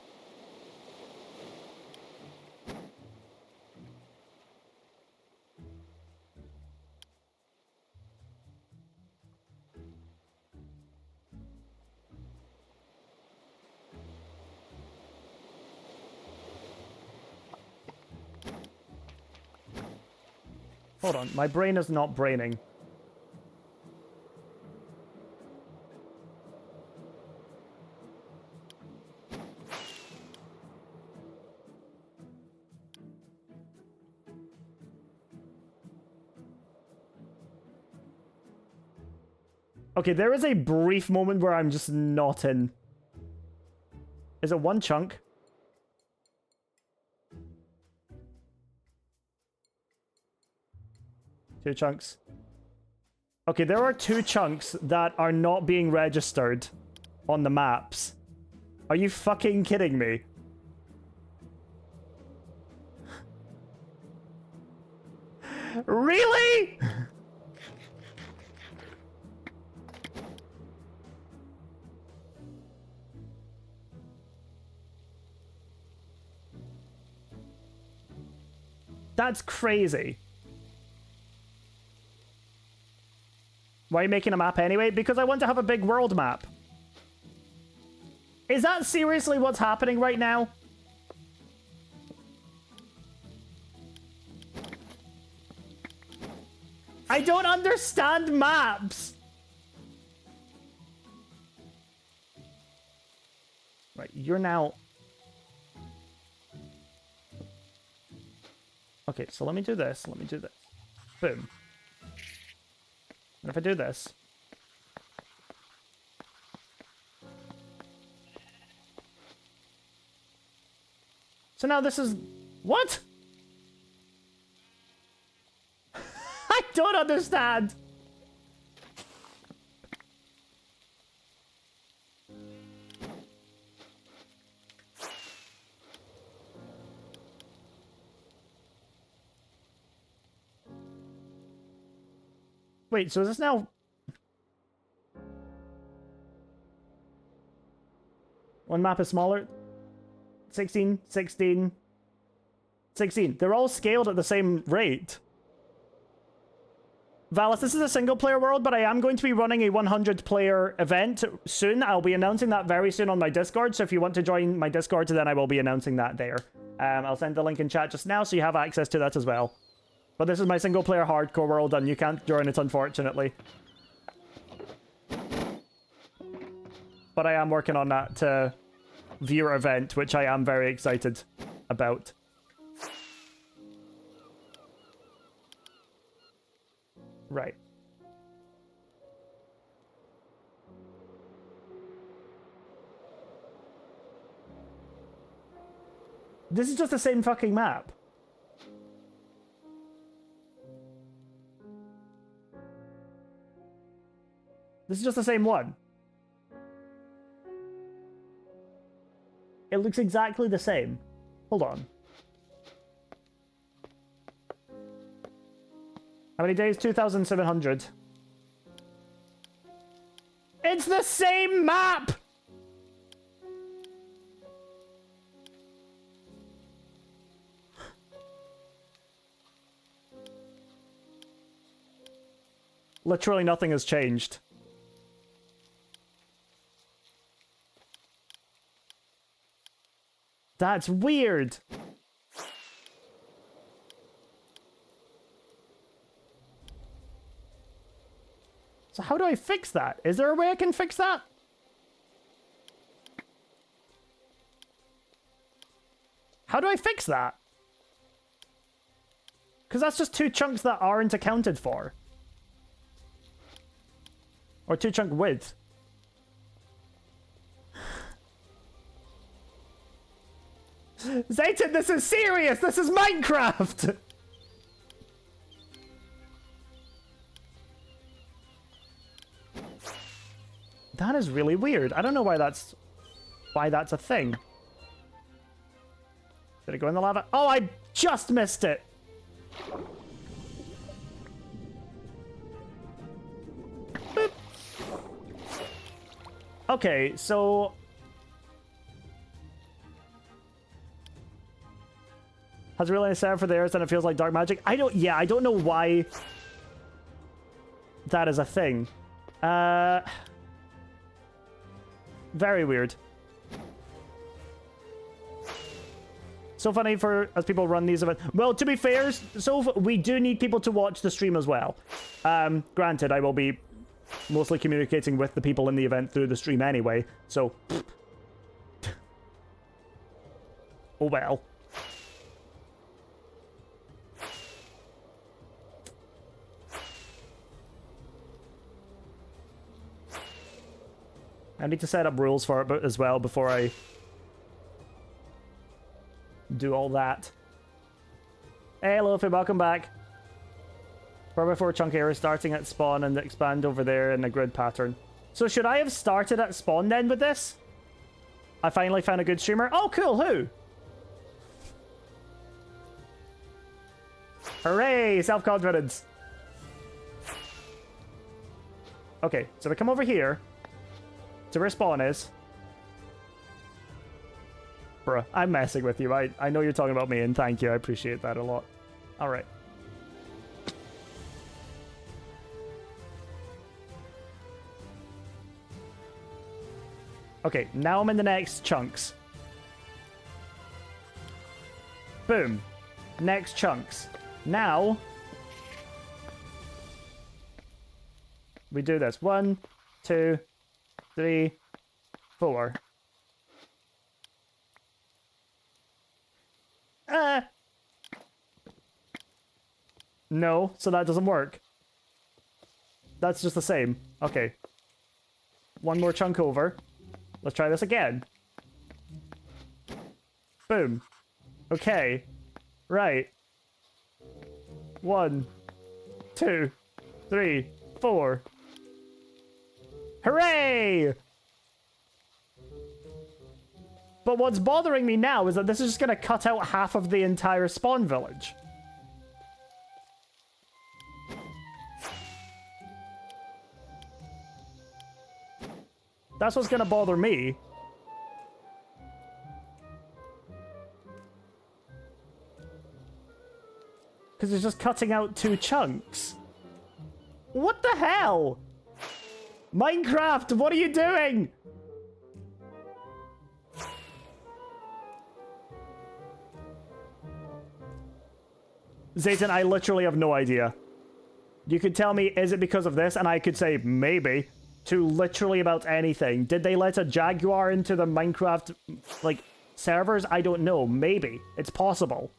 Hold on, my brain is not braining. Okay, there is a brief moment where I'm just not in. Is it one chunk? Two chunks. Okay, there are two chunks that are not being registered on the maps. Are you fucking kidding me? Really? That's crazy. Why are you making a map anyway? Because I want to have a big world map. Is that seriously what's happening right now? I don't understand maps. Right, you're now... Okay, so let me do this. Let me do this. Boom. And if I do this... So now this is... What? I don't understand. Wait, so is this now... One map is smaller? 16, 16, 16. They're all scaled at the same rate. Valis, this is a single-player world, but I am going to be running a 100-player event soon. I'll be announcing that very soon on my Discord, so if you want to join my Discord, then I will be announcing that there. I'll send the link in chat just now, so you have access to that as well. But this is my single-player hardcore world, and you can't join it, unfortunately. But I am working on that viewer event, which I am very excited about. Right. This is just the same fucking map. This is just the same one. It looks exactly the same. Hold on. How many days? 2,700. It's the same map! Literally nothing has changed. That's weird. So how do I fix that? Is there a way I can fix that? How do I fix that? Because that's just two chunks that aren't accounted for. Or two chunk width. Zayton, this is serious! This is Minecraft! That is really weird. I don't know why that's a thing. Did it go in the lava? Oh, I just missed it! Boop. Okay, so... Has really nice sound for theirs, and it feels like dark magic. I don't know why that is a thing. Very weird. So funny for as people run these events. Well, to be fair, we do need people to watch the stream as well. Granted, I will be mostly communicating with the people in the event through the stream anyway, so... oh well. I need to set up rules for it as well before I do all that. Hey, Luffy, welcome back. Probably before chunk area starting at spawn and expand over there in the grid pattern. So should I have started at spawn then with this? I finally found a good streamer. Oh, cool. Who? Hooray! Self-confidence. Okay, so we come over here to where spawn is. Bruh, I'm messing with you. I know you're talking about me, and thank you. I appreciate that a lot. Alright. Okay, now I'm in the next chunks. Boom. Next chunks. Now, we do this. 1, 2, 3, 4. No, so that doesn't work. That's just the same. Okay. One more chunk over. Let's try this again. Boom. Okay. Right. 1, 2, 3, 4. Hooray! But what's bothering me now is that this is just going to cut out half of the entire spawn village. That's what's going to bother me. Because it's just cutting out 2 chunks. What the hell? Minecraft, what are you doing? Zayton, I literally have no idea. You could tell me, is it because of this? And I could say, maybe. To literally about anything. Did they let a Jaguar into the Minecraft, like, servers? I don't know. Maybe. It's possible.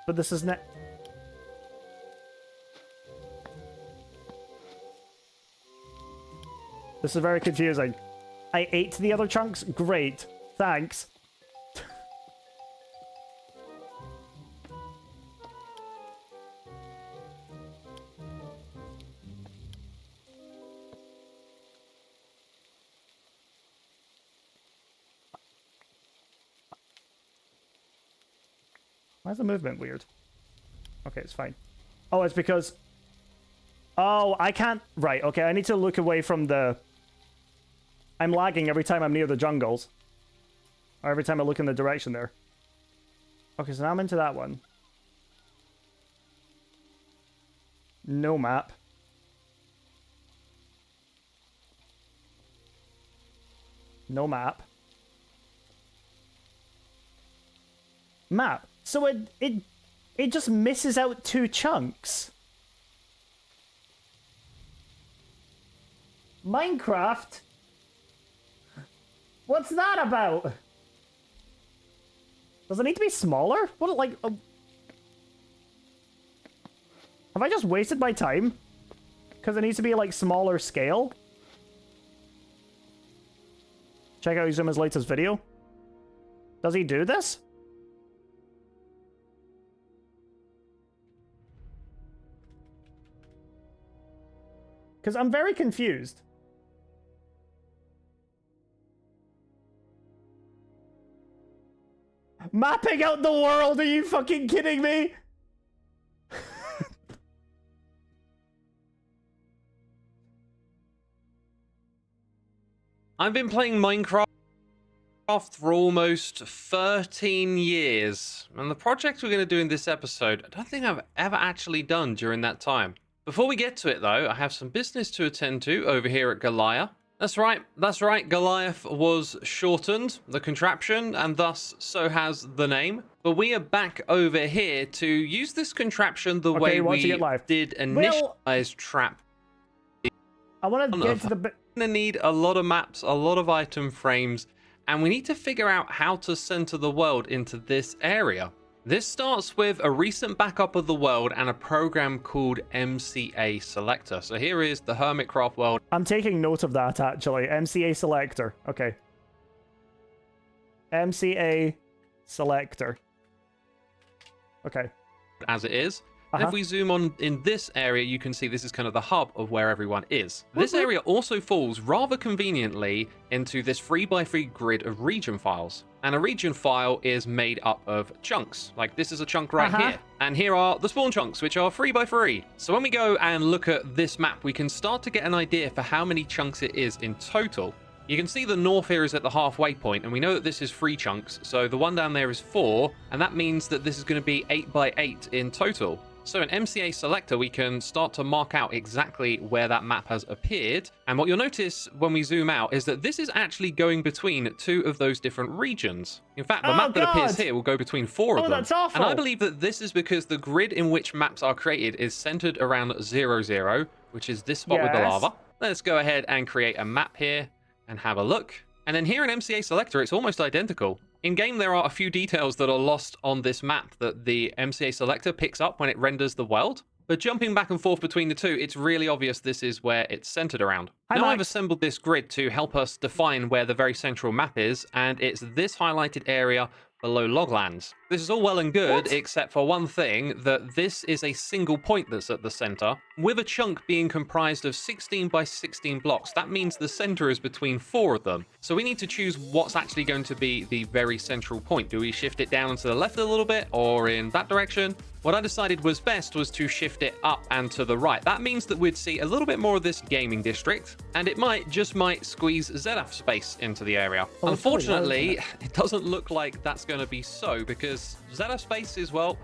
But this is not... This is very confusing. I ate the other chunks? Great. Thanks. Why is the movement weird? Okay, it's fine. Oh, it's because... Oh, I can't... Right, okay, I need to look away from the... I'm lagging every time I'm near the jungles. Or every time I look in the direction there. Okay, so now I'm into that one. No map. No map. Map. So it just misses out 2 chunks. Minecraft? What's that about? Does it need to be smaller? What, like... have I just wasted my time? Because it needs to be, like, smaller scale? Check out Uzuma's latest video. Does he do this? Because I'm very confused. Mapping out the world? Are you fucking kidding me?
I've been playing Minecraft for almost 13 years. And the project we're going to do in this episode, I don't think I've ever actually done during that time. Before we get to it, though, I have some business to attend to over here at Goliath. That's right, Goliath was shortened, the contraption, and thus so has the name. But we are back over here to use this contraption the way we did initialize Trap.
I want to get to the bit.
We're going to need a lot of maps, a lot of item frames, and we need to figure out how to center the world into this area. This starts with a recent backup of the world and a program called MCA Selector. So here is the Hermitcraft world.
I'm taking note of that, actually. MCA Selector. Okay. MCA Selector. Okay.
As it is. And if we zoom on in this area, you can see this is kind of the hub of where everyone is. This area also falls rather conveniently into this 3x3 grid of region files. And a region file is made up of chunks. Like this is a chunk right here. And here are the spawn chunks, which are 3x3. So when we go and look at this map, we can start to get an idea for how many chunks it is in total. You can see the north here is at the halfway point, and we know that this is 3 chunks. So the one down there is 4, and that means that this is going to be 8x8 in total. So in MCA Selector, we can start to mark out exactly where that map has appeared. And what you'll notice when we zoom out is that this is actually going between 2 of those different regions. In fact, the map that appears here will go between 4 of them.
That's awful.
And I believe that this is because the grid in which maps are created is centered around 0, 0, which is this spot with the lava. Let's go ahead and create a map here and have a look. And then here in MCA Selector, it's almost identical. In-game, there are a few details that are lost on this map that the MCA Selector picks up when it renders the world. But jumping back and forth between the two, it's really obvious this is where it's centered around. Now I've assembled this grid to help us define where the very central map is, and it's this highlighted area below Loglands. This is all well and good, except for one thing, that this is a single point that's at the center, with a chunk being comprised of 16 by 16 blocks. That means the center is between 4 of them. So we need to choose what's actually going to be the very central point. Do we shift it down to the left a little bit, or in that direction? What I decided was best was to shift it up and to the right. That means that we'd see a little bit more of this gaming district, and it just might squeeze ZF space into the area. Unfortunately, it doesn't look like that's going to be so, because ZF space is, well,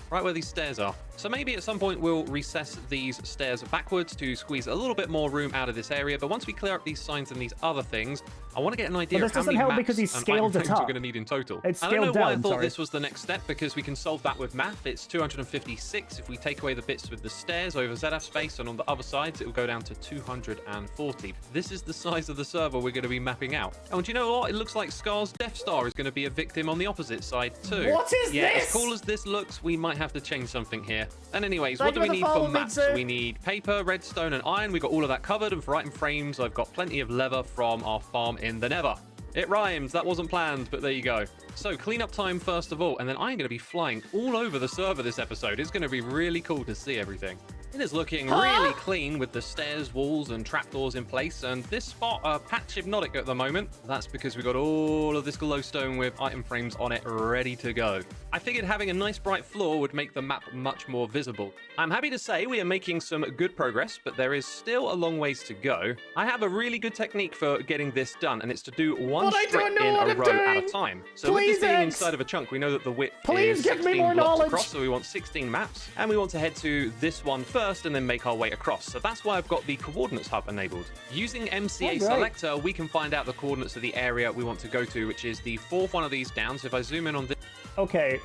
right where these stairs are. So maybe at some point we'll recess these stairs backwards to squeeze a little bit more room out of this area. But once we clear up these signs and these other things, I want to get an idea of how many maps
because he's scaled
and
it
items
up.
we're going to need in total.
It's
I don't know
scaled
why
down,
I thought
sorry.
this was the next step, because we can solve that with math. It's 256 if we take away the bits with the stairs over ZF space, and on the other sides it will go down to 240. This is the size of the server we're going to be mapping out. And do you know what? It looks like Scar's Death Star is going to be a victim on the opposite side too.
What is this?
As cool as this looks, we might have to change something here. And anyways, what do we need for maps? We need paper, redstone, and iron. We got all of that covered, and for item frames, I've got plenty of leather from our farm in the Nether. It rhymes. That wasn't planned, but there you go. So cleanup time first of all, and then I'm going to be flying all over the server this episode. It's going to be really cool to see everything. It is looking really clean with the stairs, walls, and trapdoors in place, and this spot a patch hypnotic at the moment. That's because we got all of this glowstone with item frames on it ready to go. I figured having a nice bright floor would make the map much more visible. I'm happy to say we are making some good progress, but there is still a long ways to go. I have a really good technique for getting this done, and it's to do one strip in a row at a time. So with this being inside of a chunk, we know that the width is 16 blocks across, so we want 16 maps, and we want to head to this one first and then make our way across. So that's why I've got the coordinates hub enabled. Using MCA Selector, we can find out the coordinates of the area we want to go to, which is the 4th one of these down. So if I zoom in on this...
Okay,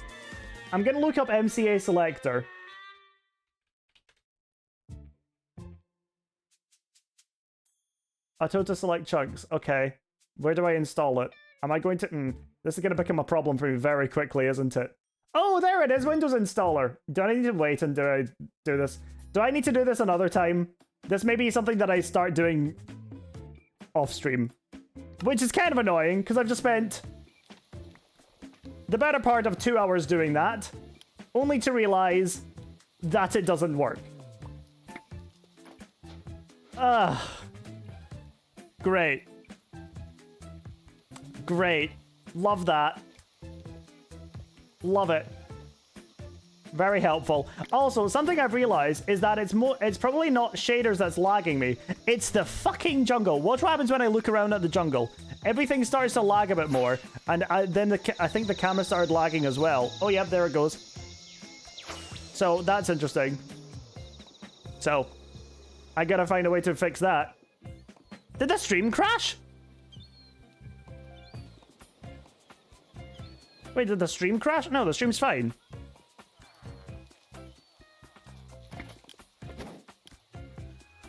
I'm gonna look up MCA Selector. Auto to select chunks. Okay, where do I install it? Am I going to... This is gonna become a problem for me very quickly, isn't it? Oh, there it is, Windows Installer. Do I need to wait and do I do this? Do I need to do this another time? This may be something that I start doing off stream, which is kind of annoying because I've just spent the better part of 2 hours doing that, only to realize that it doesn't work. Great. Great. Love that. Love it. Very helpful. Also, something I've realized is that it's probably not shaders that's lagging me. It's the fucking jungle. Watch what happens when I look around at the jungle. Everything starts to lag a bit more, and then I think the camera started lagging as well. Oh, yep, there it goes. So that's interesting. So, I gotta find a way to fix that. Did the stream crash? Wait, did the stream crash? No, the stream's fine.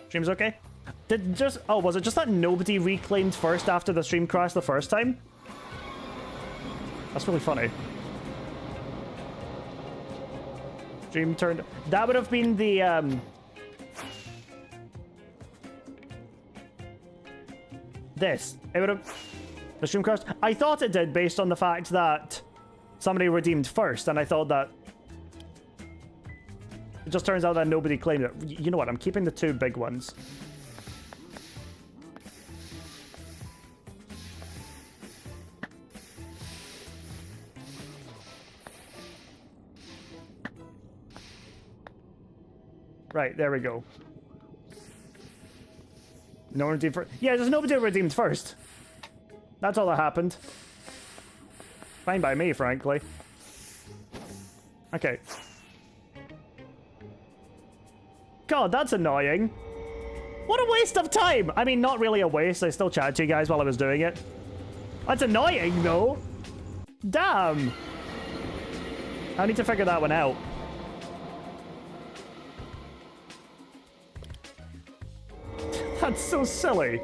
Stream's okay? Was it just that nobody reclaimed first after the stream crashed the first time? That's really funny. Stream turned... That would have been the, This. It would have... The stream crashed? I thought it did based on the fact that somebody redeemed first, and I thought that... It just turns out that nobody claimed it. You know what? I'm keeping the 2 big ones. Right, there we go. No one redeemed first. Yeah, there's nobody redeemed first. That's all that happened. Fine by me, frankly. Okay. God, that's annoying. What a waste of time! I mean, not really a waste. I still chatted to you guys while I was doing it. That's annoying, though. Damn. I need to figure that one out. That's so silly.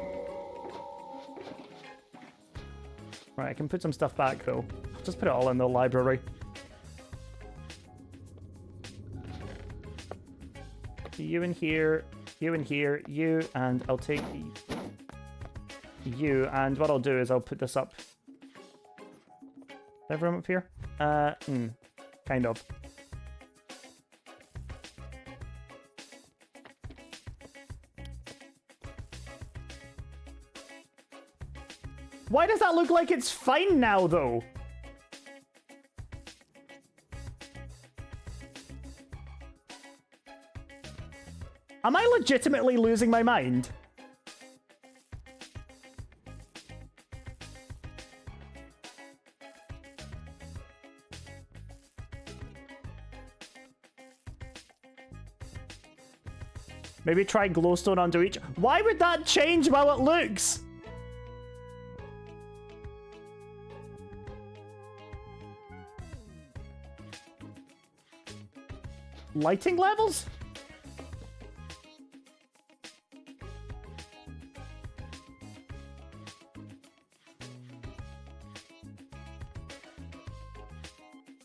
Right, I can put some stuff back, though. I'll just put it all in the library. You in here, you in here, you, and I'll take you, and what I'll do is I'll put this up. Do I have room up here? Kind of. Why does that look like it's fine now, though? Am I legitimately losing my mind? Maybe try glowstone onto each. Why would that change how it looks? Lighting levels?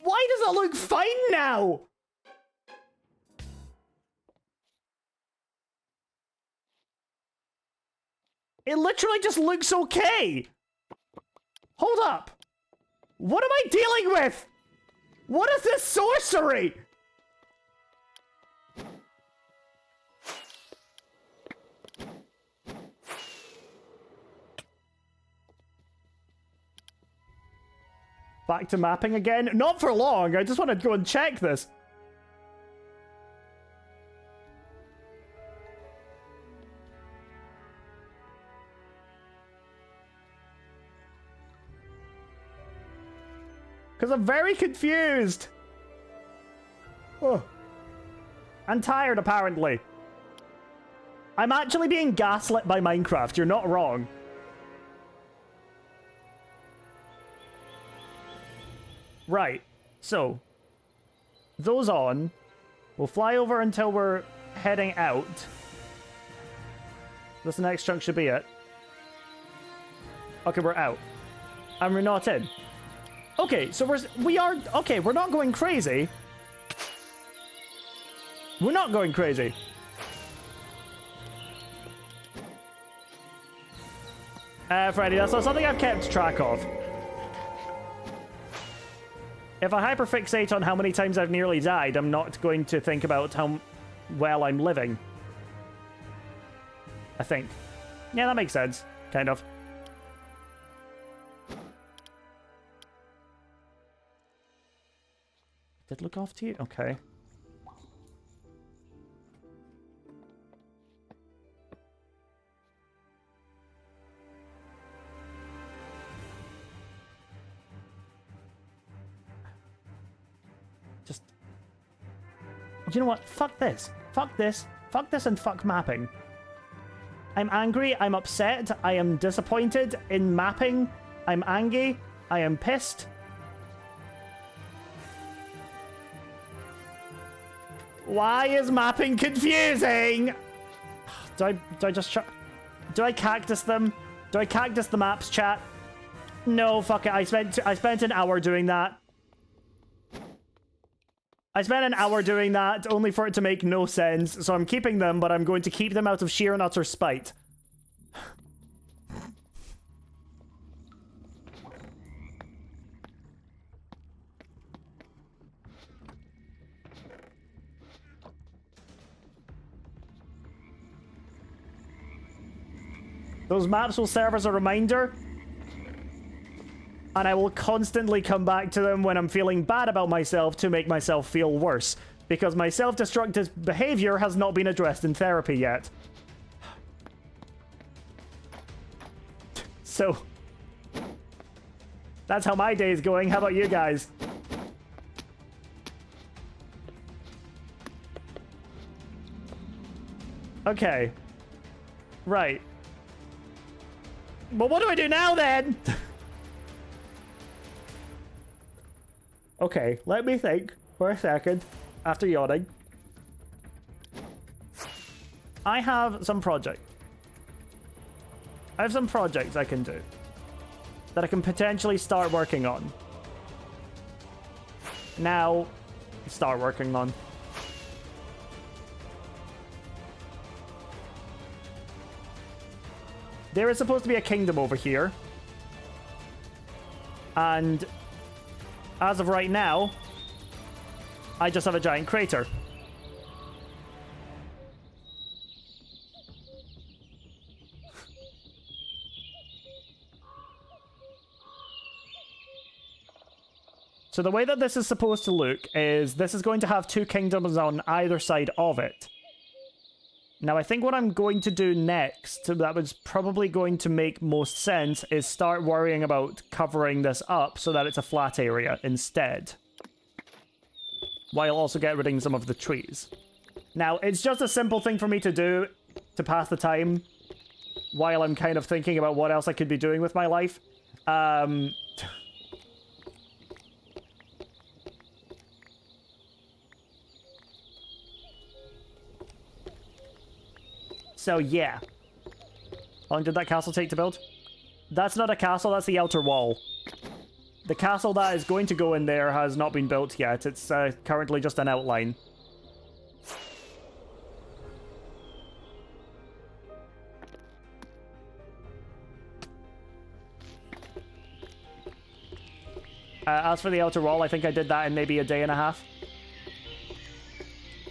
Why does it look fine now? It literally just looks okay. Hold up. What am I dealing with? What is this sorcery? Back to mapping again? Not for long, I just want to go and check this. Because I'm very confused. Oh. I'm tired, apparently. I'm actually being gaslit by Minecraft, you're not wrong. Right, so those on. We'll fly over until we're heading out. This next chunk should be it. Okay, we're out. And we're not in. Okay, so we're not going crazy. We're not going crazy. Freddy, that's not something I've kept track of. If I hyperfixate on how many times I've nearly died, I'm not going to think about how well I'm living. I think. Yeah, that makes sense. Kind of. Did look off to you? Okay. Just... You know what? Fuck this. Fuck this. Fuck this and fuck mapping. I'm angry, I'm upset, I am disappointed in mapping, I'm angry, I am pissed. Why is mapping confusing? Do I just try... Do I cactus them? Do I cactus the maps, chat? No, fuck it. I spent an hour doing that. I spent an hour doing that, only for it to make no sense. So I'm keeping them, but I'm going to keep them out of sheer and utter spite. Those maps will serve as a reminder, and I will constantly come back to them when I'm feeling bad about myself to make myself feel worse, because my self-destructive behavior has not been addressed in therapy yet. So, that's how my day is going. How about you guys? Okay. Right. But what do I do now, then? Okay, let me think for a second after yawning. I have some projects I can do that I can potentially start working on. Now, start working on. There is supposed to be a kingdom over here. And as of right now, I just have a giant crater. So the way that this is supposed to look is this is going to have two kingdoms on either side of it. Now, I think what I'm going to do next, that was probably going to make most sense, is start worrying about covering this up so that it's a flat area instead. While also get rid of some of the trees. Now, it's just a simple thing for me to do to pass the time while I'm kind of thinking about what else I could be doing with my life. So, yeah. How long did that castle take to build? That's not a castle, that's the outer wall. The castle that is going to go in there has not been built yet. It's currently just an outline. As for the outer wall, I think I did that in maybe a day and a half.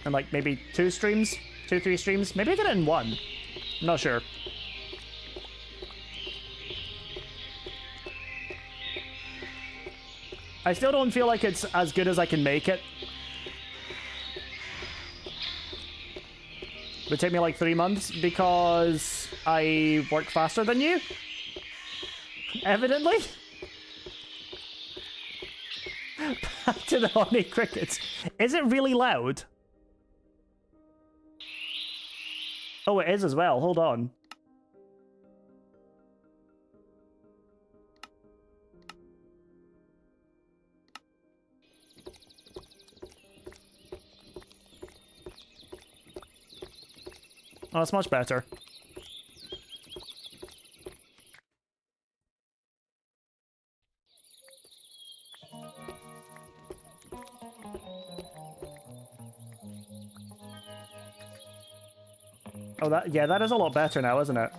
And like maybe 2 streams? 2-3 streams? Maybe I did it in 1. I'm not sure. I still don't feel like it's as good as I can make it. It would take me like 3 months because I work faster than you. Evidently. Back to the honey crickets. Is it really loud? Oh, it is as well. Hold on. Oh, that's much better. Oh, that is a lot better now, isn't it?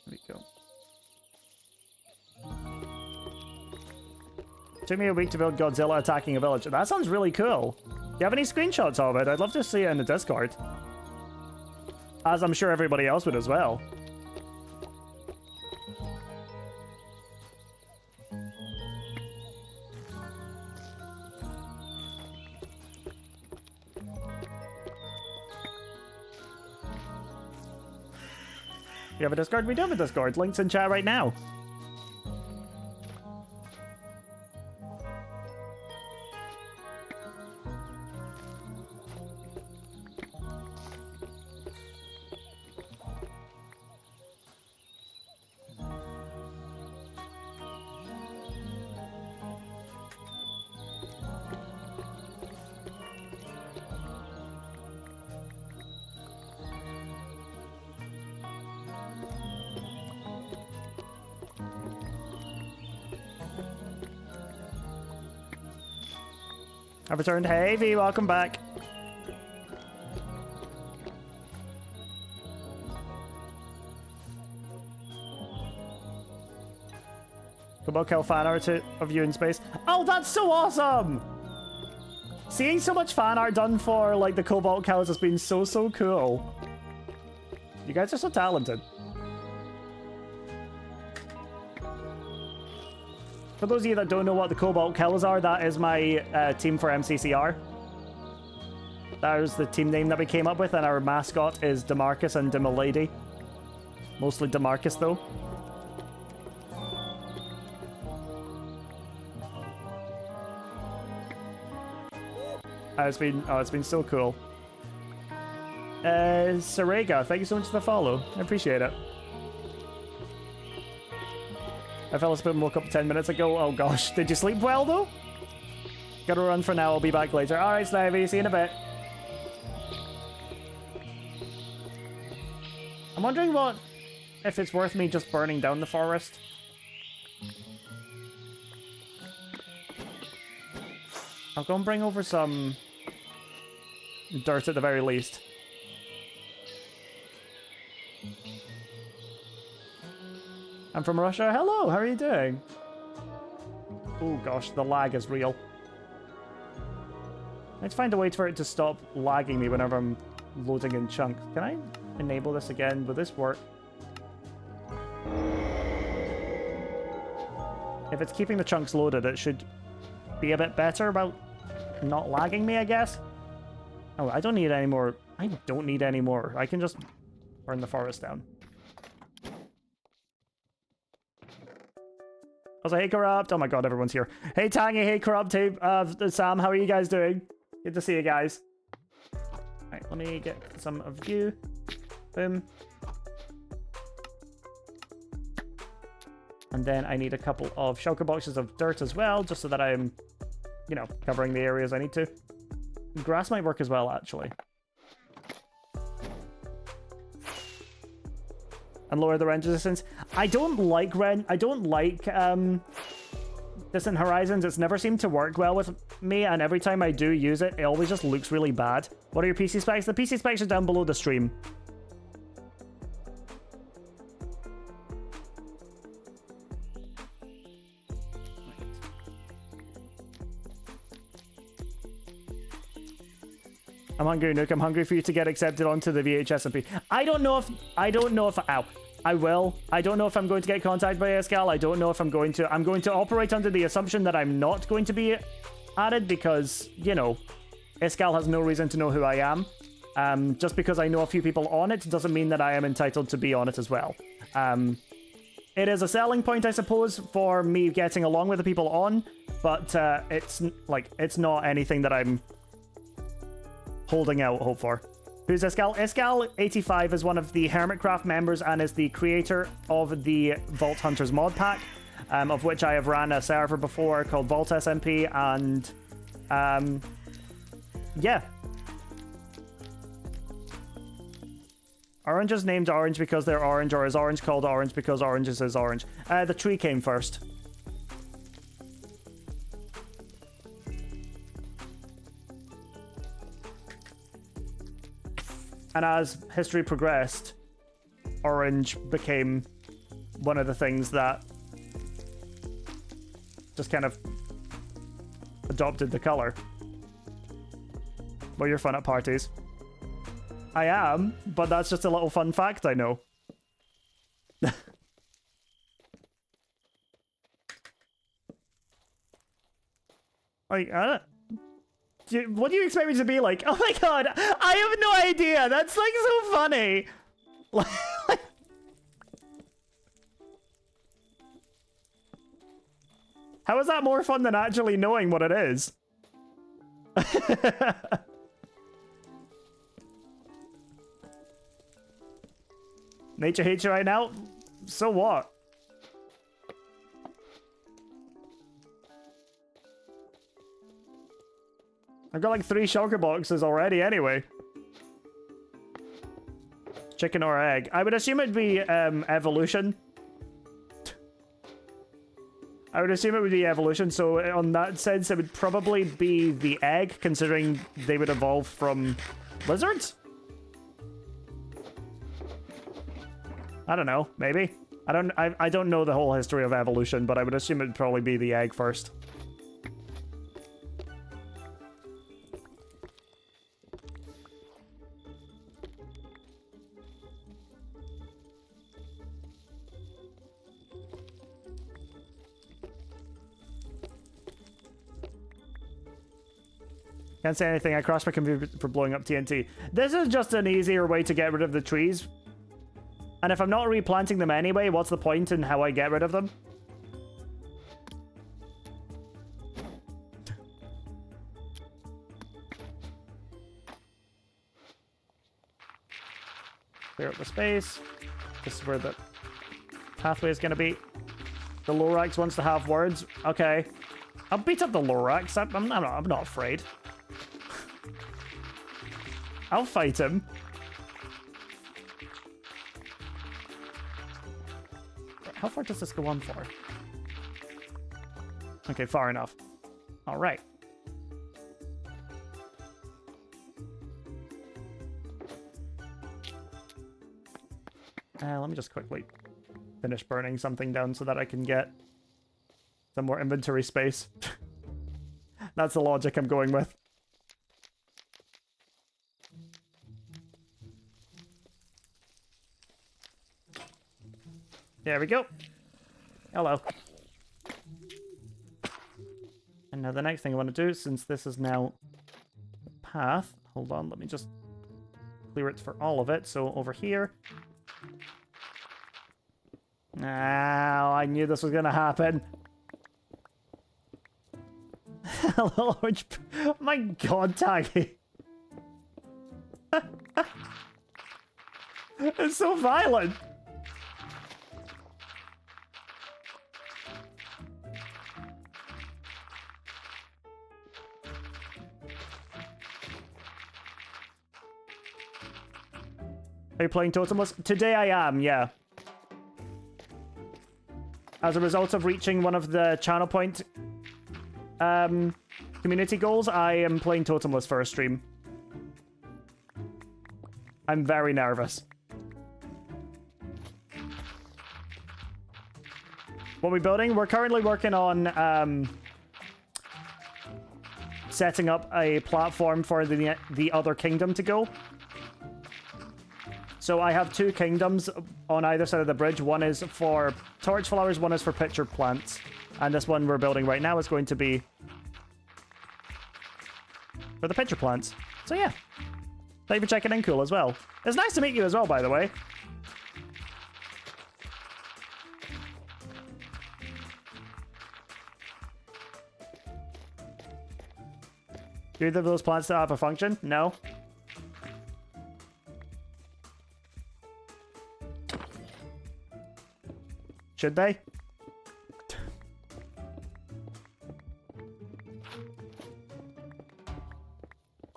There we go. Took me a week to build Godzilla attacking a village. That sounds really cool. Do you have any screenshots of it? I'd love to see it in the Discord. As I'm sure everybody else would as well. You have a Discord? We do have a Discord. Link's in chat right now. I've returned. Hey, V, welcome back. Cobalt Cow fan art of you in space. Oh, that's so awesome! Seeing so much fan art done for, like, the Cobalt Cows has been so cool. You guys are so talented. For those of you that don't know what the Cobalt Cows are, that is my team for MCCR. That was the team name that we came up with, and our mascot is Demarcus and Demilady. Mostly Demarcus, though. It's been so cool. Sarega, thank you so much for the follow. I appreciate it. I fell asleep and woke up 10 minutes ago. Oh gosh, did you sleep well though? Gotta run for now, I'll be back later. Alright, Snivy, see you in a bit. I'm wondering if it's worth me just burning down the forest. I'll go and bring over some dirt at the very least. I'm from Russia. Hello, how are you doing? Oh gosh, the lag is real. Let's find a way for it to stop lagging me whenever I'm loading in chunks. Can I enable this again? Will this work? If it's keeping the chunks loaded, it should be a bit better about not lagging me, I guess. Oh, I don't need any more. I don't need any more. I can just burn the forest down. I was like, hey, Corrupt. Oh my god, everyone's here. Hey, Tangy. Hey, Corrupt. Hey, Sam. How are you guys doing? Good to see you guys. Alright, let me get some of you. Boom. And then I need a couple of shulker boxes of dirt as well, just so that I'm, you know, covering the areas I need to. Grass might work as well, actually. And lower the range resistance. I don't like Distant Horizons. It's never seemed to work well with me, and every time I do use it, it always just looks really bad. What are your PC specs? The PC specs are down below the stream. I'm hungry, Nuke. I'm hungry for you to get accepted onto the VHSMP. I don't know if ow. I will. I don't know if I'm going to get contacted by Escal. I don't know if I'm going to. I'm going to operate under the assumption that I'm not going to be added because, you know, Escal has no reason to know who I am. Just because I know a few people on it doesn't mean that I am entitled to be on it as well. It is a selling point, I suppose, for me getting along with the people on, but it's not anything that I'm holding out hope for. Who's Escal? Escal85 is one of the Hermitcraft members and is the creator of the Vault Hunters mod pack, of which I have ran a server before called Vault SMP, and yeah. Orange is named orange because they're orange, or is orange called orange because orange is orange? The tree came first. And as history progressed, orange became one of the things that just kind of adopted the color. Well, you're fun at parties. I am, but that's just a little fun fact I know. Like, what do you expect me to be like? Oh my god, I have no idea. That's like so funny. How is that more fun than actually knowing what it is? Nature hates you right now? So what? I've got like 3 shulker boxes already anyway. Chicken or egg? I would assume it'd be evolution. I would assume it would be evolution, so on that sense, it would probably be the egg, considering they would evolve from lizards? I don't know, maybe. I don't know the whole history of evolution, but I would assume it would probably be the egg first. Can't say anything. I crossed my computer for blowing up TNT. This is just an easier way to get rid of the trees. And if I'm not replanting them anyway, what's the point in how I get rid of them? Clear up the space. This is where the pathway is going to be. The Lorax wants to have words. Okay. I'll beat up the Lorax. I'm not afraid. I'll fight him. How far does this go on for? Okay, far enough. All right. Let me just quickly finish burning something down so that I can get some more inventory space. That's the logic I'm going with. There we go. Hello. And now the next thing I want to do, since this is now the path, hold on, let me just clear it for all of it. So over here. Ah, I knew this was going to happen. Large... My god, Taggy. It's so violent. Are you playing Totemless? Today I am, yeah. As a result of reaching one of the channel point community goals, I am playing Totemless for a stream. I'm very nervous. What are we building? We're currently working on setting up a platform for the other kingdom to go. So I have two kingdoms on either side of the bridge. One is for torch flowers, one is for pitcher plants. And this one we're building right now is going to be for the pitcher plants. So yeah. Thank you for checking in, cool, as well. It's nice to meet you as well, by the way. Do either of those plants still have a function? No. Should they?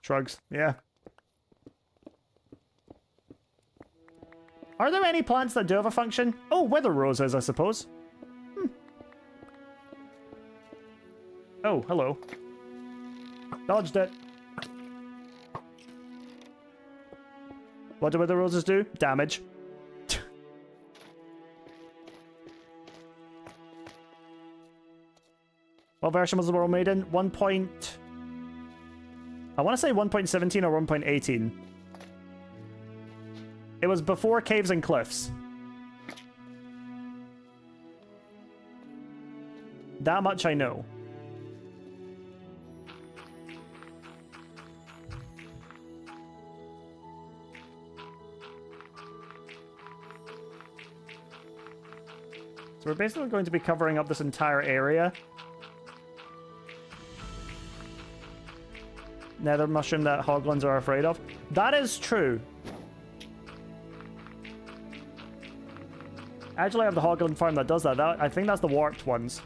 Shrugs, yeah. Are there any plants that do have a function? Oh, wither roses, I suppose. Oh, hello. Dodged it. What do wither roses do? Damage. What version was the world made in? I want to say 1.17 or 1.18. It was before Caves and Cliffs. That much I know. So we're basically going to be covering up this entire area. Nether mushroom that hoglins are afraid of. That is true. Actually, I have the hoglin farm that does that. I think that's the warped ones.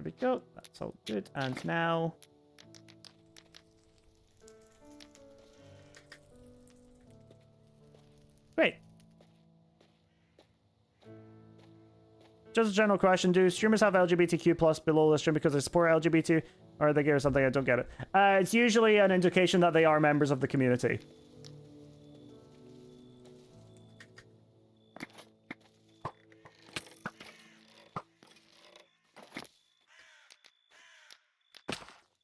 There we go. That's all good. And now... Great. Just a general question. Do streamers have LGBTQ plus below the stream because they support LGBT? Or are they gay or something? I don't get it. It's usually an indication that they are members of the community.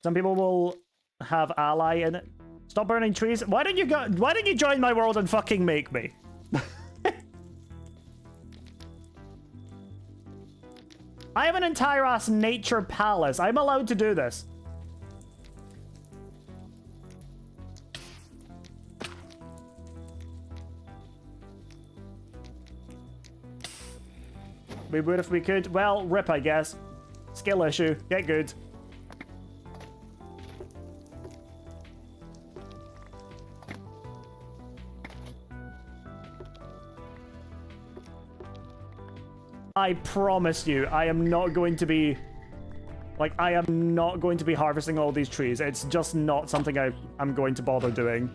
Some people will have ally in it. Stop burning trees. Why don't you join my world and fucking make me? I have an entire ass nature palace. I'm allowed to do this. We would if we could. Well, rip, I guess. Skill issue. Get good. I promise you, I am not going to be... Like, I am not going to be harvesting all these trees. It's just not something I'm going to bother doing.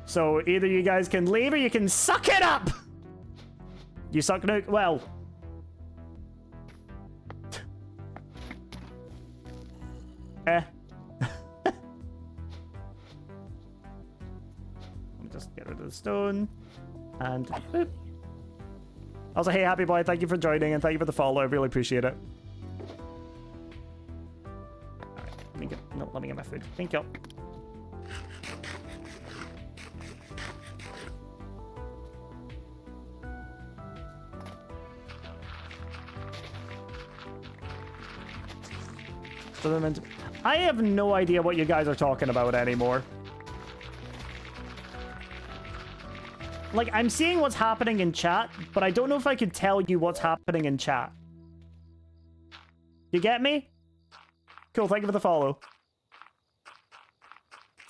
So, either you guys can leave or you can suck it up! You suck, Nuke? Well... Let me just get rid of the stone. And... boop. Also, hey, Happy Boy, thank you for joining and thank you for the follow. I really appreciate it. Alright, let me get my food. Thank you. I have no idea what you guys are talking about anymore. Like, I'm seeing what's happening in chat, but I don't know if I could tell you what's happening in chat. You get me? Cool, thank you for the follow.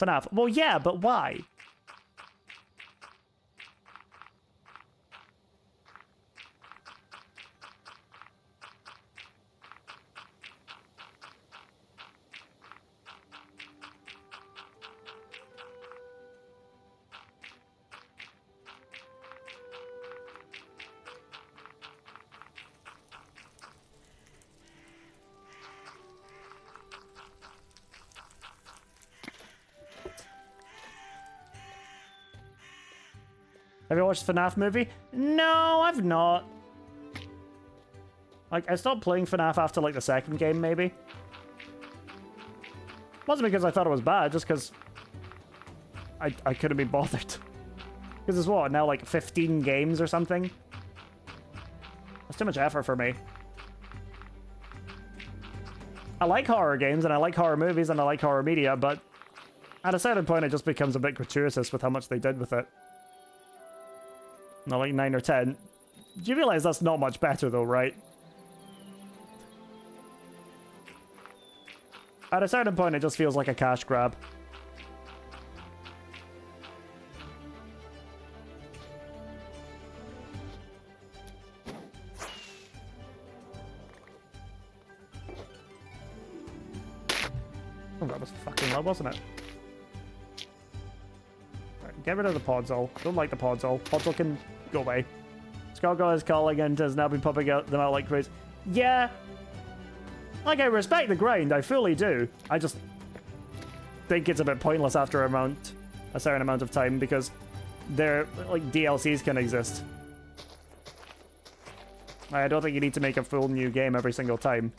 FNAF. Well, yeah, but why? Have you watched the FNAF movie? No, I've not. Like, I stopped playing FNAF after, like, the second game, maybe. Wasn't because I thought it was bad, just because I couldn't be bothered. Because it's what, now, like, 15 games or something? That's too much effort for me. I like horror games, and I like horror movies, and I like horror media, but at a certain point, it just becomes a bit gratuitous with how much they did with it. Not like 9 or 10. You realize that's not much better though, right? At a certain point, it just feels like a cash grab. Oh, that was fucking low, wasn't it? Right, get rid of the Podzol. Don't like the Podzol. Podzol can go away. Skargo is calling and has now been popping them out like crazy. Yeah. Like, I respect the grind, I fully do. I just think it's a bit pointless after a certain amount of time because like, DLCs can exist. I don't think you need to make a full new game every single time.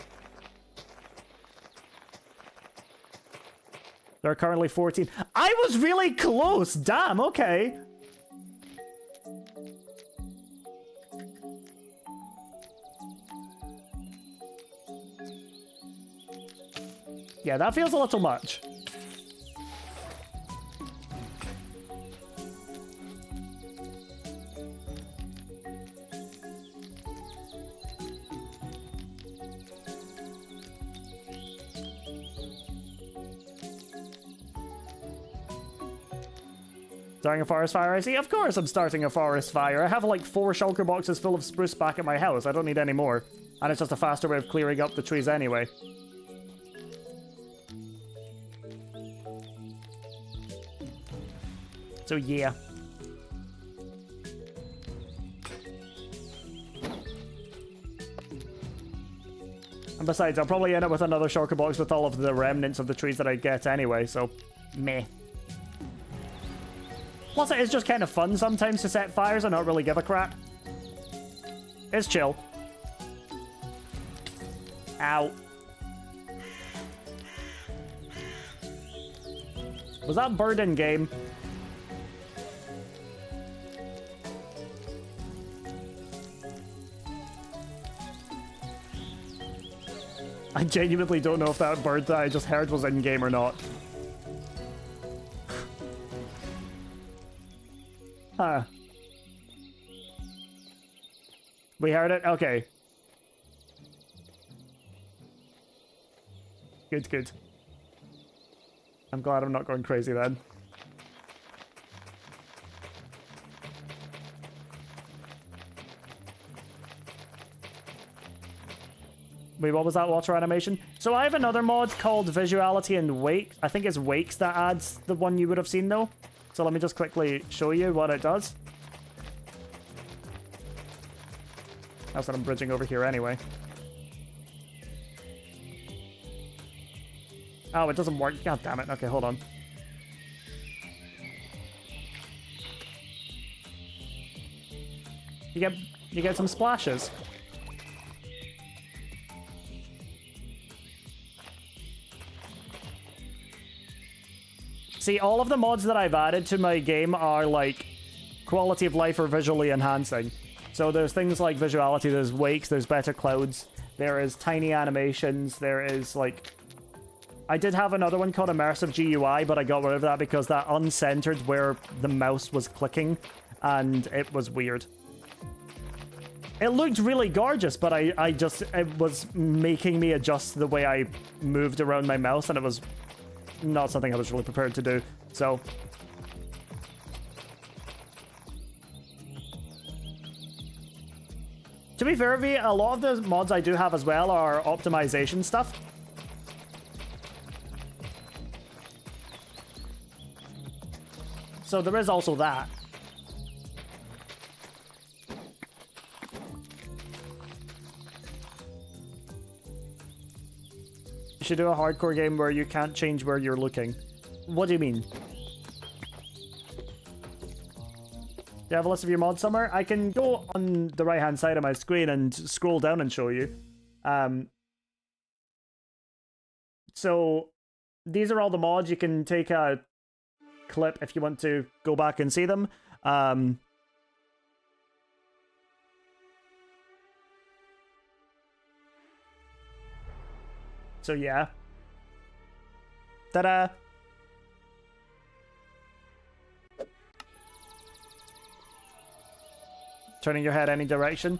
There are currently 14. I was really close! Damn, okay. Yeah, that feels a little much. Starting a forest fire, I see. Of course I'm starting a forest fire. I have like 4 shulker boxes full of spruce back at my house. I don't need any more. And it's just a faster way of clearing up the trees anyway. So yeah. And besides, I'll probably end up with another shulker box with all of the remnants of the trees that I get anyway, so meh. Plus, it is just kind of fun sometimes to set fires and not really give a crap. It's chill. Ow. Was that bird in game? I genuinely don't know if that bird that I just heard was in game or not. Huh. We heard it? Okay. Good, good. I'm glad I'm not going crazy then. Wait, what was that water animation? So I have another mod called Visuality and Wake. I think it's Wakes that adds the one you would have seen though. So let me just quickly show you what it does. That's what I'm bridging over here anyway. Oh, it doesn't work. God damn it. Okay, hold on. You get some splashes. See, all of the mods that I've added to my game are like quality of life or visually enhancing. So there's things like visuality, there's wakes, there's better clouds, there is tiny animations, there is like... I did have another one called Immersive GUI, but I got rid of that because that uncentered where the mouse was clicking, and it was weird. It looked really gorgeous, but it was making me adjust the way I moved around my mouse, and it was not something I was really prepared to do, so... To be fair, V, a lot of the mods I do have as well are optimization stuff. So there is also that. You should do a hardcore game where you can't change where you're looking. What do you mean? Do you have a list of your mods somewhere? I can go on the right-hand side of my screen and scroll down and show you. So these are all the mods. You can take a clip if you want to go back and see them. So yeah. Ta-da! Turning your head any direction.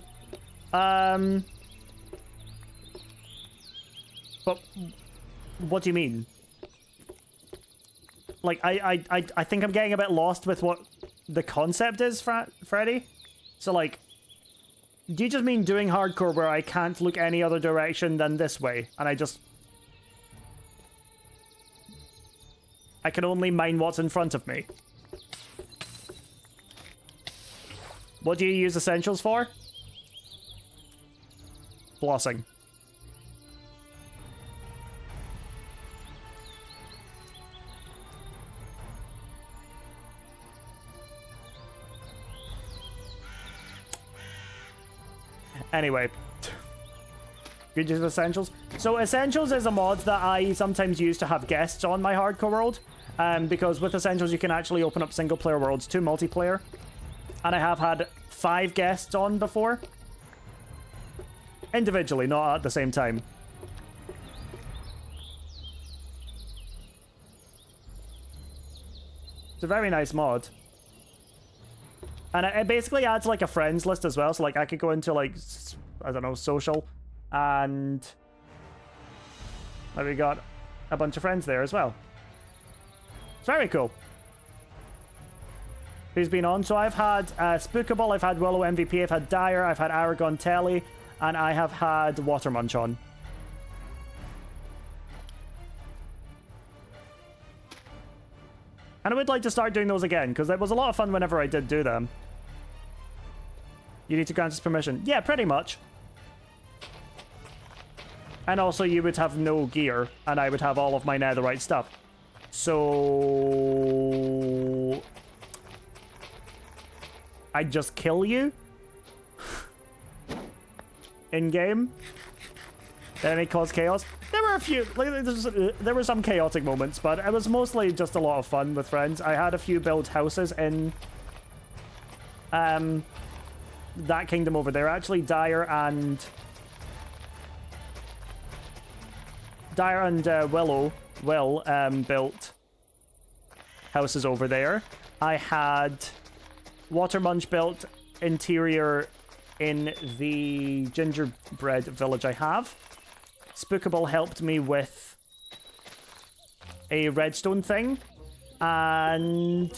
But what do you mean? Like, I think I'm getting a bit lost with what the concept is, Freddy. So, like, do you just mean doing hardcore where I can't look any other direction than this way? And I can only mind what's in front of me. What do you use essentials for? Flossing. Anyway. Good use of essentials. So essentials is a mod that I sometimes use to have guests on my hardcore world. Because with essentials you can actually open up single player worlds to multiplayer. And I have had 5 guests on before. Individually, not at the same time. It's a very nice mod. And it basically adds like a friends list as well. So like I could go into like, I don't know, social. And we got a bunch of friends there as well. It's very cool. Who's been on? So I've had Spookable, I've had Willow MVP, I've had Dyer, I've had Aragon Telly, and I have had Water Munch on. And I would like to start doing those again, because it was a lot of fun whenever I did do them. You need to grant us permission. Yeah, pretty much. And also, you would have no gear, and I would have all of my netherite stuff. So... I'd just kill you? In-game? Then it caused chaos? There were a few, like, there were some chaotic moments, but it was mostly just a lot of fun with friends. I had a few build houses in that kingdom over there. Actually, Dire and Will built houses over there. I had Water Munch built interior in the gingerbread village I have. Spookable helped me with a redstone thing, and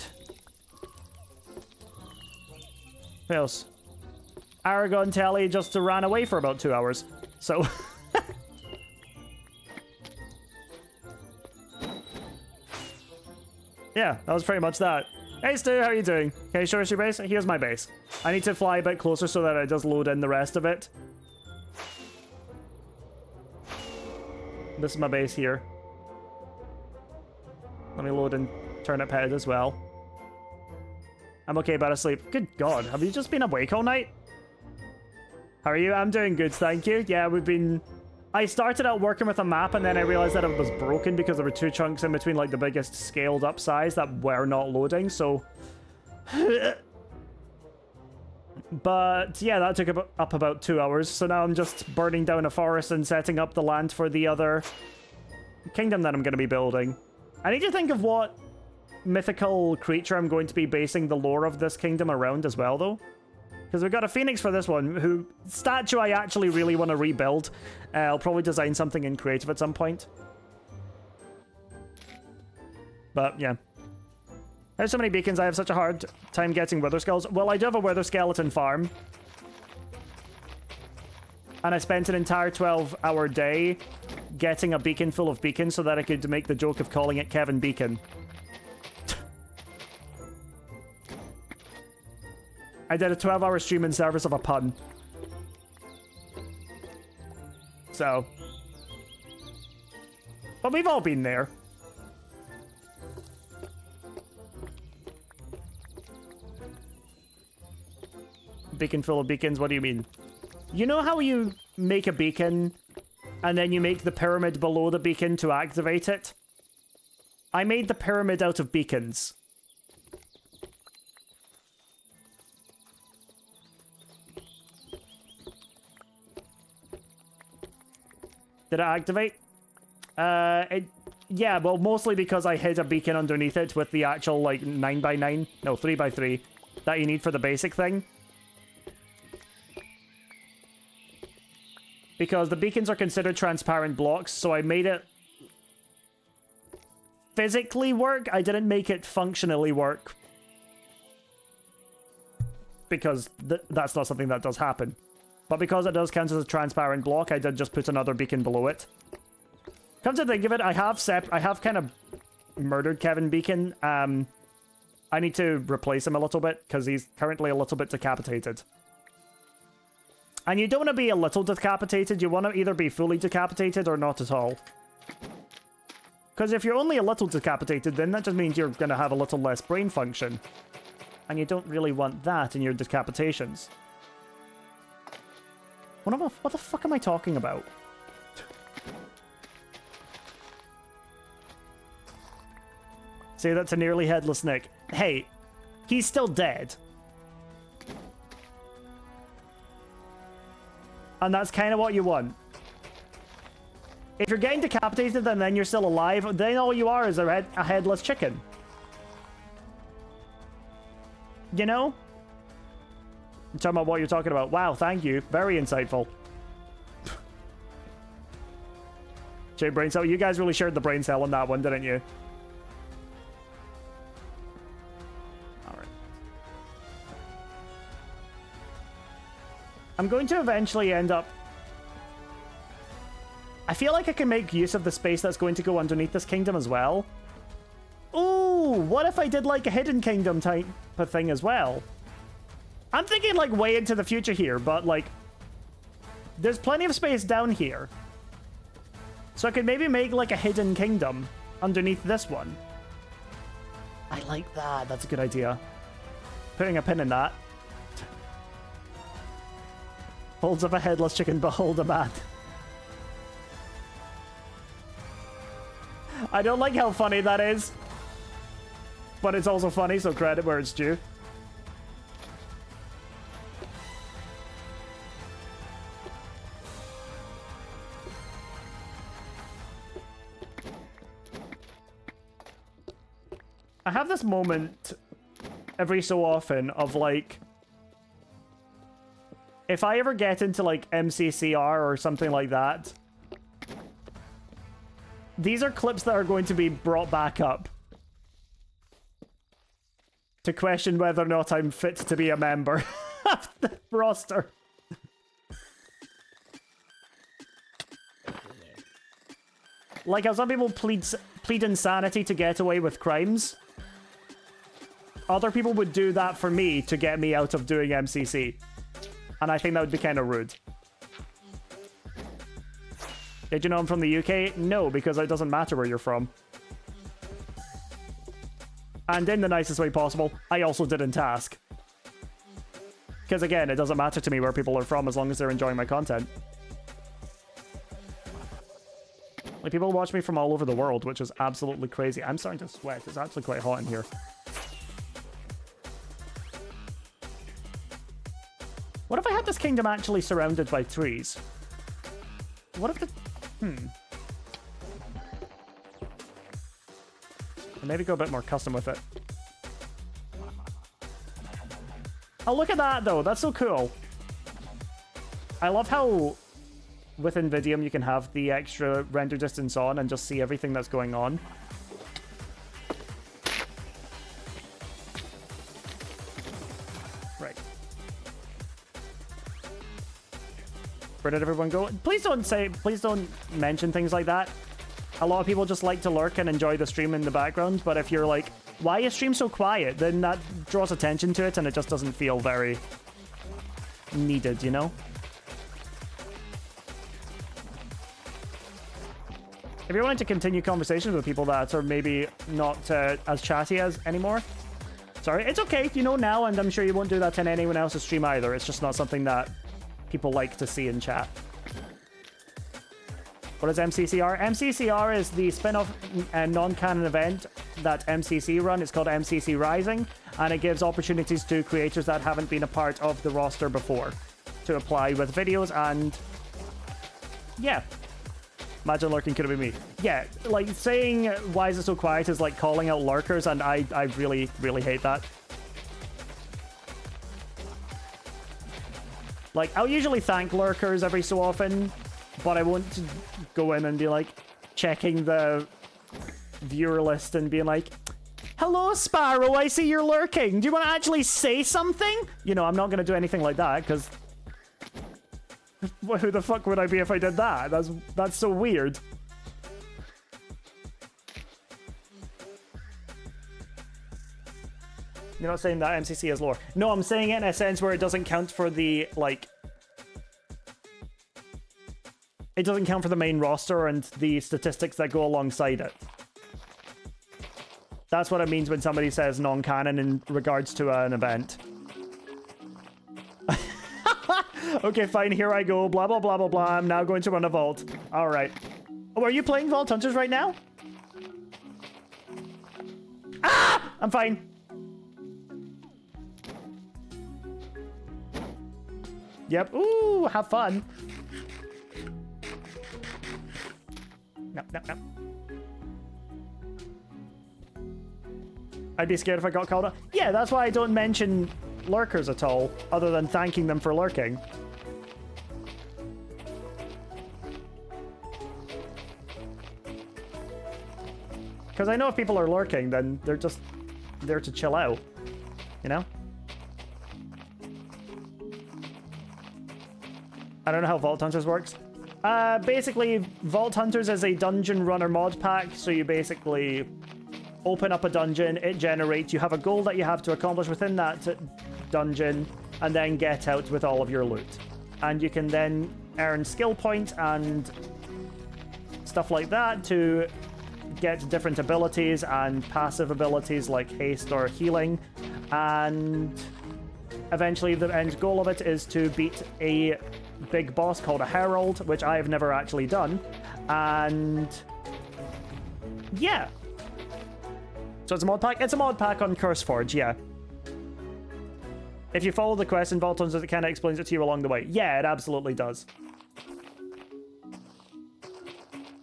who else? Aragon Telly just ran away for about 2 hours, so yeah, that was pretty much that. Hey Stu, how are you doing? Can you show us your base? Here's my base. I need to fly a bit closer so that it does load in the rest of it. This is my base here. Let me load in Turnip Head as well. I'm okay, but asleep. Good God, have you just been awake all night? How are you? I'm doing good, thank you. Yeah, we've been... I started out working with a map and then I realized that it was broken because there were 2 chunks in between, like the biggest scaled up size that were not loading, so... But yeah, that took up about 2 hours, so now I'm just burning down a forest and setting up the land for the other kingdom that I'm going to be building. I need to think of what mythical creature I'm going to be basing the lore of this kingdom around as well, though. Because we've got a phoenix for this one, who statue I actually really want to rebuild. I'll probably design something in creative at some point. But yeah. There's so many beacons, I have such a hard time getting wither skulls. Well, I do have a wither skeleton farm. And I spent an entire 12-hour day getting a beacon full of beacons so that I could make the joke of calling it Kevin Beacon. I did a 12-hour stream in service of a pun. So. But we've all been there. Beacon full of beacons, what do you mean? You know how you make a beacon and then you make the pyramid below the beacon to activate it? I made the pyramid out of beacons. Did it activate? Yeah, well, mostly because I hid a beacon underneath it with the actual, like, 9x9, no, 3x3 that you need for the basic thing. Because the beacons are considered transparent blocks, so I made it physically work. I didn't make it functionally work. Because that's not something that does happen. But because it does count as a transparent block, I did just put another beacon below it. Come to think of it, I have kind of murdered Kevin Beacon. I need to replace him a little bit, because he's currently a little bit decapitated. And you don't want to be a little decapitated, you want to either be fully decapitated or not at all. Because if you're only a little decapitated, then that just means you're going to have a little less brain function. And you don't really want that in your decapitations. What the fuck am I talking about? Say that to nearly headless Nick. Hey, he's still dead. And that's kind of what you want. If you're getting decapitated and then you're still alive, then all you are is a headless chicken. You know? I'm talking about what you're talking about. Wow, thank you. Very insightful. Jay brain cell. You guys really shared the brain cell on that one, didn't you? I'm going to eventually end up... I feel like I can make use of the space that's going to go underneath this kingdom as well. Ooh, what if I did like a hidden kingdom type of thing as well? I'm thinking like way into the future here, but like there's plenty of space down here. So I could maybe make like a hidden kingdom underneath this one. I like that. That's a good idea. Putting a pin in that. Holds up a headless chicken, behold a man. I don't like how funny that is. But it's also funny, so credit where it's due. I have this moment every so often of like, if I ever get into like MCCR or something like that, these are clips that are going to be brought back up to question whether or not I'm fit to be a member of the roster. Like how some people plead insanity to get away with crimes. Other people would do that for me to get me out of doing MCC. And I think that would be kind of rude. Did you know I'm from the UK? No, because it doesn't matter where you're from. And in the nicest way possible, I also didn't ask. Because again, it doesn't matter to me where people are from as long as they're enjoying my content. Like, people watch me from all over the world, which is absolutely crazy. I'm starting to sweat. It's actually quite hot in here. What if I had this kingdom actually surrounded by trees? What if the... I'll maybe go a bit more custom with it. Oh, look at that, though. That's so cool. I love how with NVIDIA you can have the extra render distance on and just see everything that's going on. Right. Where did everyone go? Please don't mention things like that. A lot of people just like to lurk and enjoy the stream in the background, but if you're like, why is stream so quiet? Then that draws attention to it and it just doesn't feel very needed, you know? If you're wanting to continue conversations with people that are maybe not as chatty as anymore, sorry, it's okay, you know now, and I'm sure you won't do that to anyone else's stream either. It's just not something that people like to see in chat. What is MCCR? MCCR is the spin-off and non-canon event that MCC run. It's called MCC Rising, and it gives opportunities to creators that haven't been a part of the roster before to apply with videos, and yeah. Imagine lurking could have been me. Yeah, like saying why is it so quiet is like calling out lurkers, and I really, really hate that. Like, I'll usually thank lurkers every so often, but I won't go in and be like checking the viewer list and being like, hello Sparrow, I see you're lurking. Do you want to actually say something? You know, I'm not going to do anything like that, because who the fuck would I be if I did that? That's so weird. You're not saying that MCC is lore. No, I'm saying it in a sense where it doesn't count for the, like... It doesn't count for the main roster and the statistics that go alongside it. That's what it means when somebody says non-canon in regards to an event. Okay, fine, here I go. Blah, blah, blah, blah, blah. I'm now going to run a vault. Alright. Oh, are you playing Vault Hunters right now? Ah! I'm fine. Yep. Ooh, have fun. No, no, no. I'd be scared if I got called out. Yeah, that's why I don't mention lurkers at all, other than thanking them for lurking. Because I know if people are lurking, then they're just there to chill out, you know? I don't know how Vault Hunters works. Basically, Vault Hunters is a dungeon runner mod pack, so you basically open up a dungeon, it generates, you have a goal that you have to accomplish within that dungeon, and then get out with all of your loot. And you can then earn skill points and stuff like that to get different abilities and passive abilities like haste or healing. And eventually the end goal of it is to beat a big boss called a Herald, which I've never actually done. And yeah. So it's a mod pack? It's a mod pack on CurseForge, yeah. If you follow the quest in Vault Hunters, it kind of explains it to you along the way. Yeah, it absolutely does.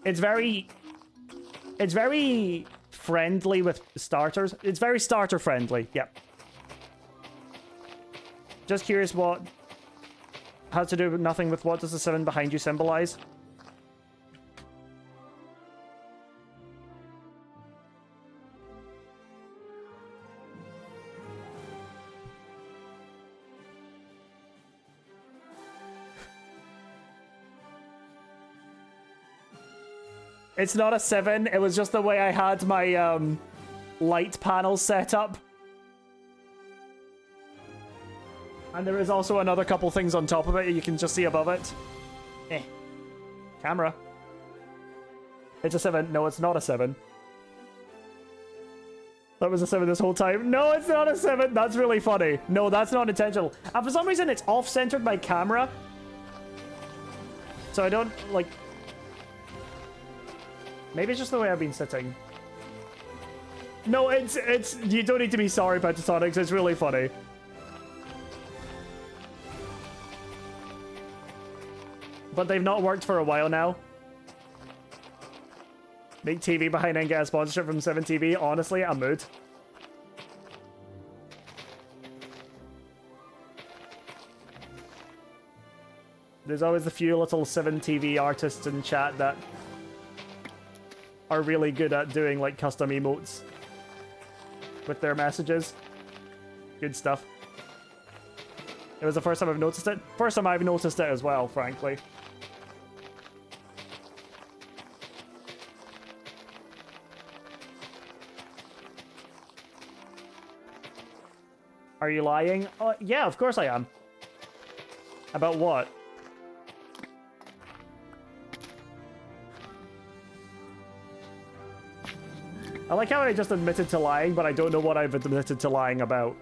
It's very friendly with starters. It's very starter friendly, yep. Just curious what has to do with nothing with what does the 7 behind you symbolize? It's not a 7, it was just the way I had my light panel set up. And there is also another couple things on top of it you can just see above it. Camera. It's a 7. No, it's not a 7. That was a 7 this whole time. No, it's not a 7. That's really funny. No, that's not intentional. And for some reason, it's off-centered my camera. So I don't, like... Maybe it's just the way I've been sitting. No, it's... You don't need to be sorry, Pentatonics. It's really funny. But they've not worked for a while now. Make TV behind and get a sponsorship from 7TV. Honestly, a mood. There's always a few little 7TV artists in chat that are really good at doing like custom emotes with their messages. Good stuff. It was the first time I've noticed it. First time I've noticed it as well, frankly. Are you lying? Yeah, of course I am. About what? I like how I just admitted to lying, but I don't know what I've admitted to lying about.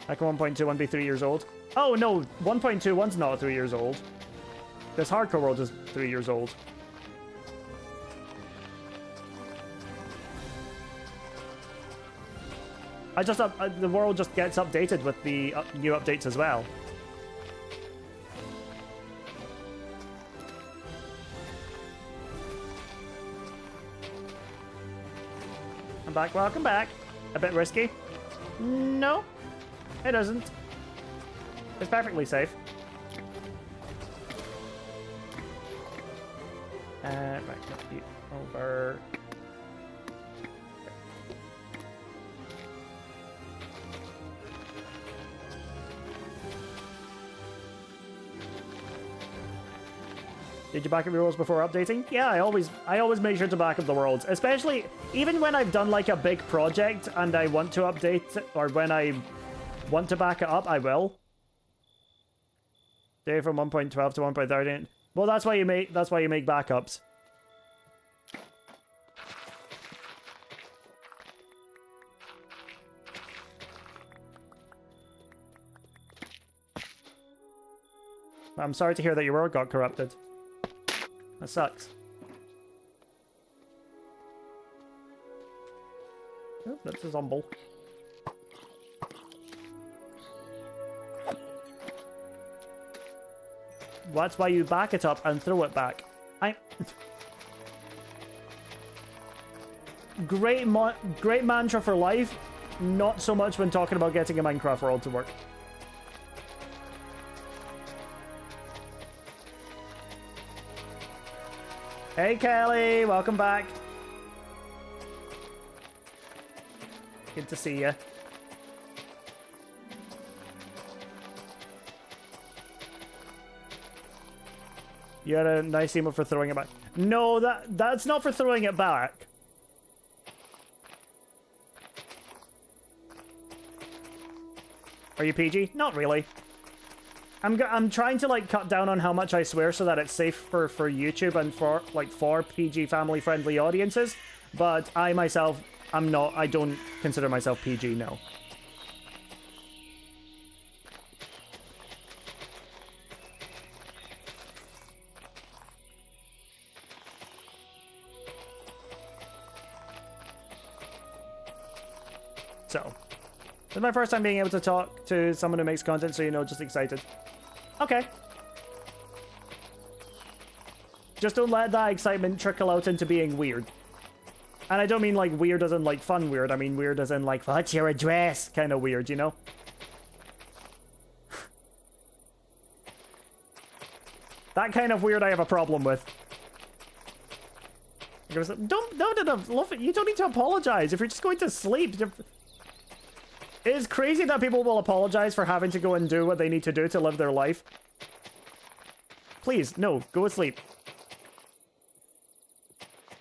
Like 1.21 be 3 years old? Oh no, 1.21's not 3 years old. This hardcore world is 3 years old. I just the world just gets updated with the new updates as well. I'm back. Welcome back. A bit risky. No, it isn't. It's perfectly safe. Right, over. Did you back up your worlds before updating? Yeah, I always make sure to back up the worlds, especially even when I've done like a big project and I want to update it, or when I want to back it up, I will. Day from 1.12 to 1.13. Well, that's why you make backups. I'm sorry to hear that your world got corrupted. That sucks. Oh, that's a zomble. That's why you back it up and throw it back. Great mantra for life. Not so much when talking about getting a Minecraft world to work. Hey Kelly, welcome back. Good to see you. You had a nice emote for throwing it back. No, that's not for throwing it back. Are you PG? Not really. I'm trying to like cut down on how much I swear so that it's safe for YouTube and for PG family friendly audiences. But I myself, I don't consider myself PG, no. So, this is my first time being able to talk to someone who makes content, so you know, just excited. Okay. Just don't let that excitement trickle out into being weird. And I don't mean like weird as in like fun weird, I mean weird as in like, what's your address kind of weird, you know? That kind of weird I have a problem with. Don't, love it. You don't need to apologize if you're just going to sleep. It is crazy that people will apologize for having to go and do what they need to do to live their life. Please, no, go to sleep.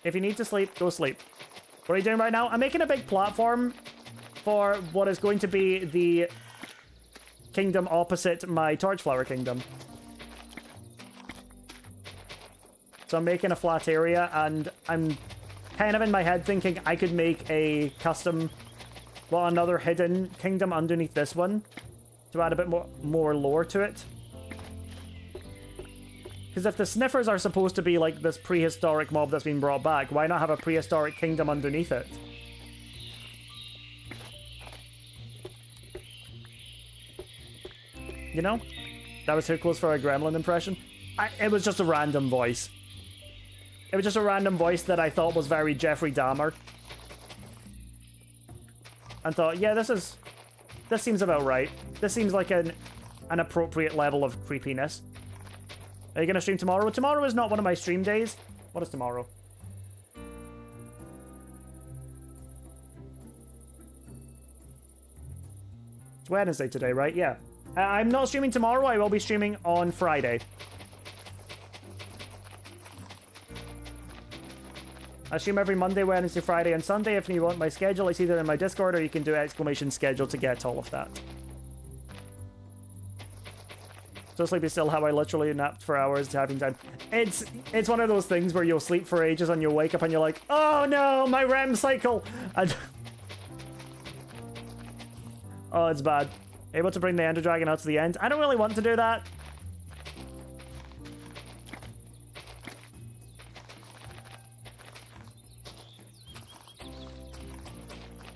If you need to sleep, go sleep. What are you doing right now? I'm making a big platform for what is going to be the kingdom opposite my Torchflower kingdom. So I'm making a flat area, and I'm kind of in my head thinking I could make a custom, well, another hidden kingdom underneath this one to add a bit more lore to it. Because if the Sniffers are supposed to be like this prehistoric mob that's been brought back, why not have a prehistoric kingdom underneath it? You know? That was too close for a gremlin impression. It was just a random voice. It was just a random voice that I thought was very Jeffrey Dahmer. And thought, yeah, this seems about right. This seems like an appropriate level of creepiness. Are you going to stream tomorrow? Tomorrow is not one of my stream days. What is tomorrow? It's Wednesday today, right? Yeah. I'm not streaming tomorrow. I will be streaming on Friday. I stream every Monday, Wednesday, Friday, and Sunday. If you want my schedule, it's either in my Discord or you can do !schedule to get all of that. So sleep is still how I literally napped for hours having time. It's one of those things where you'll sleep for ages and you'll wake up and you're like, oh no, my REM cycle! And oh, it's bad. Able to bring the Ender Dragon out to the end. I don't really want to do that.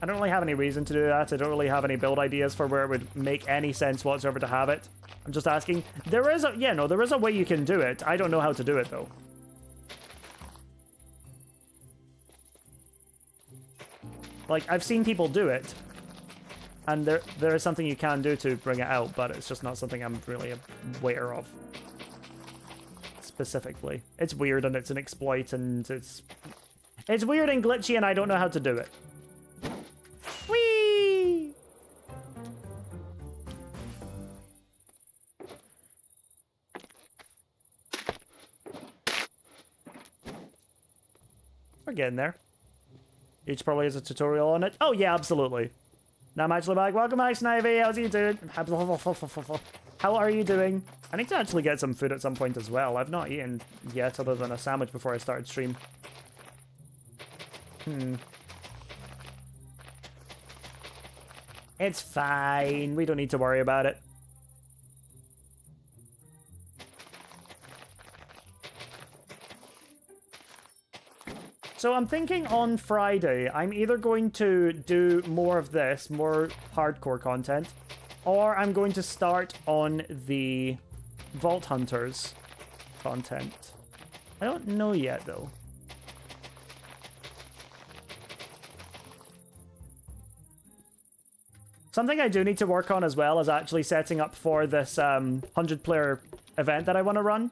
I don't really have any reason to do that. I don't really have any build ideas for where it would make any sense whatsoever to have it. I'm just asking. There is a way you can do it. I don't know how to do it though. Like, I've seen people do it, and there is something you can do to bring it out, but it's just not something I'm really aware of. Specifically. It's weird and it's an exploit and it's weird and glitchy and I don't know how to do it. Whee! We're getting there. Each probably has a tutorial on it. Oh yeah, absolutely. Now I'm actually back. Welcome back, Snivy. How's you doing? How are you doing? I need to actually get some food at some point as well. I've not eaten yet other than a sandwich before I started stream. It's fine. We don't need to worry about it. So I'm thinking on Friday, I'm either going to do more of this, more hardcore content, or I'm going to start on the Vault Hunters content. I don't know yet, though. Something I do need to work on as well is actually setting up for this 100-player event that I want to run.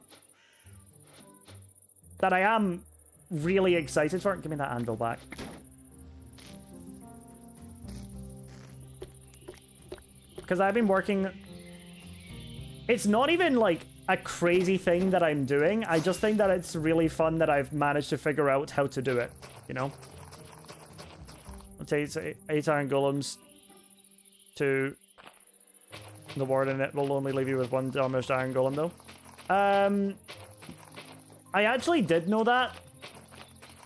That I am really excited for. Give me that anvil back. Because I've been working... It's not even like a crazy thing that I'm doing. I just think that it's really fun that I've managed to figure out how to do it, you know? I'll take 8 iron golems to the warden. It will only leave you with 1 damaged iron golem, though. I actually did know that.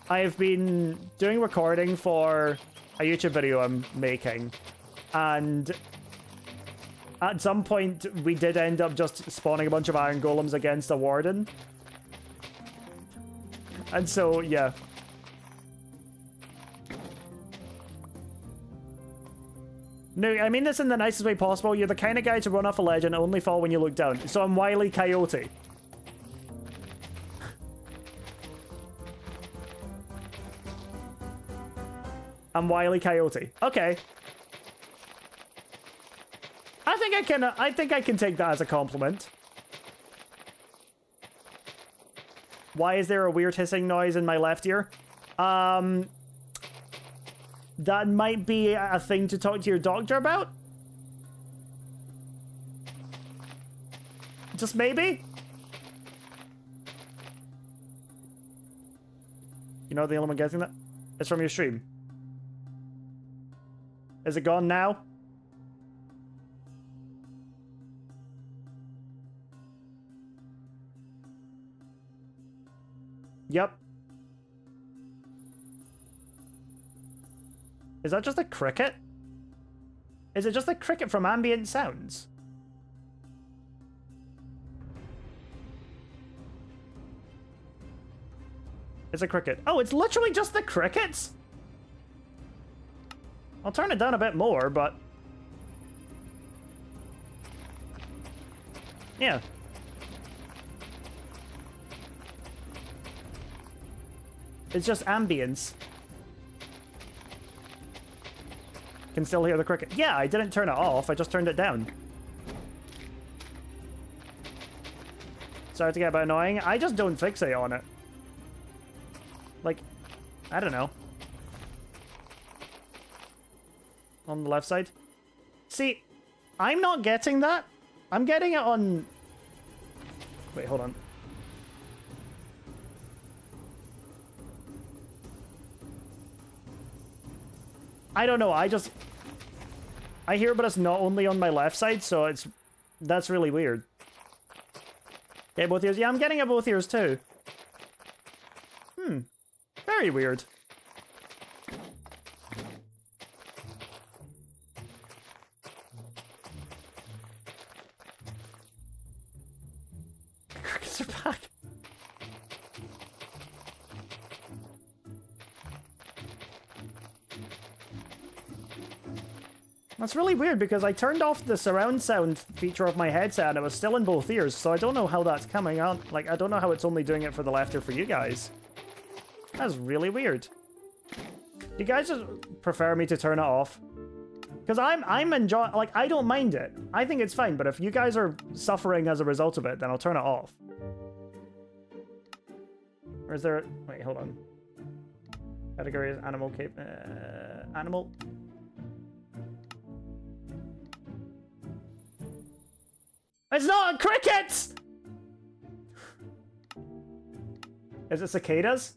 I've been doing recording for a YouTube video I'm making, and at some point we did end up just spawning a bunch of iron golems against a warden. And so, yeah. No, I mean this in the nicest way possible. You're the kind of guy to run off a ledge and only fall when you look down. So I'm Wile E. Coyote. I'm Wile E. Coyote. Okay. I think I can take that as a compliment. Why is there a weird hissing noise in my left ear? That might be a thing to talk to your doctor about? Just maybe? You know the only one getting that? It's from your stream. Is it gone now? Yep. Is that just a cricket? Is it just a cricket from ambient sounds? It's a cricket. Oh, it's literally just the crickets? I'll turn it down a bit more, but... yeah. It's just ambience. Can still hear the cricket. Yeah, I didn't turn it off, I just turned it down. Sorry to get a bit annoying. I just don't fixate on it. Like, I don't know. On the left side. See, I'm not getting that. I'm getting it on... wait, hold on. I don't know, I hear it, but it's not only on my left side, so that's really weird. Okay, both ears. Yeah, I'm getting it both ears too. Very weird. Crickets are back. That's really weird because I turned off the surround sound feature of my headset and it was still in both ears, so I don't know how that's coming out. Like, I don't know how it's only doing it for the left ear for you guys. That's really weird. You guys just prefer me to turn it off? Because I'm enjoying, like, I don't mind it. I think it's fine, but if you guys are suffering as a result of it, then I'll turn it off. Or is there... wait, hold on. Category is animal cape... animal... It's not crickets! Is it cicadas?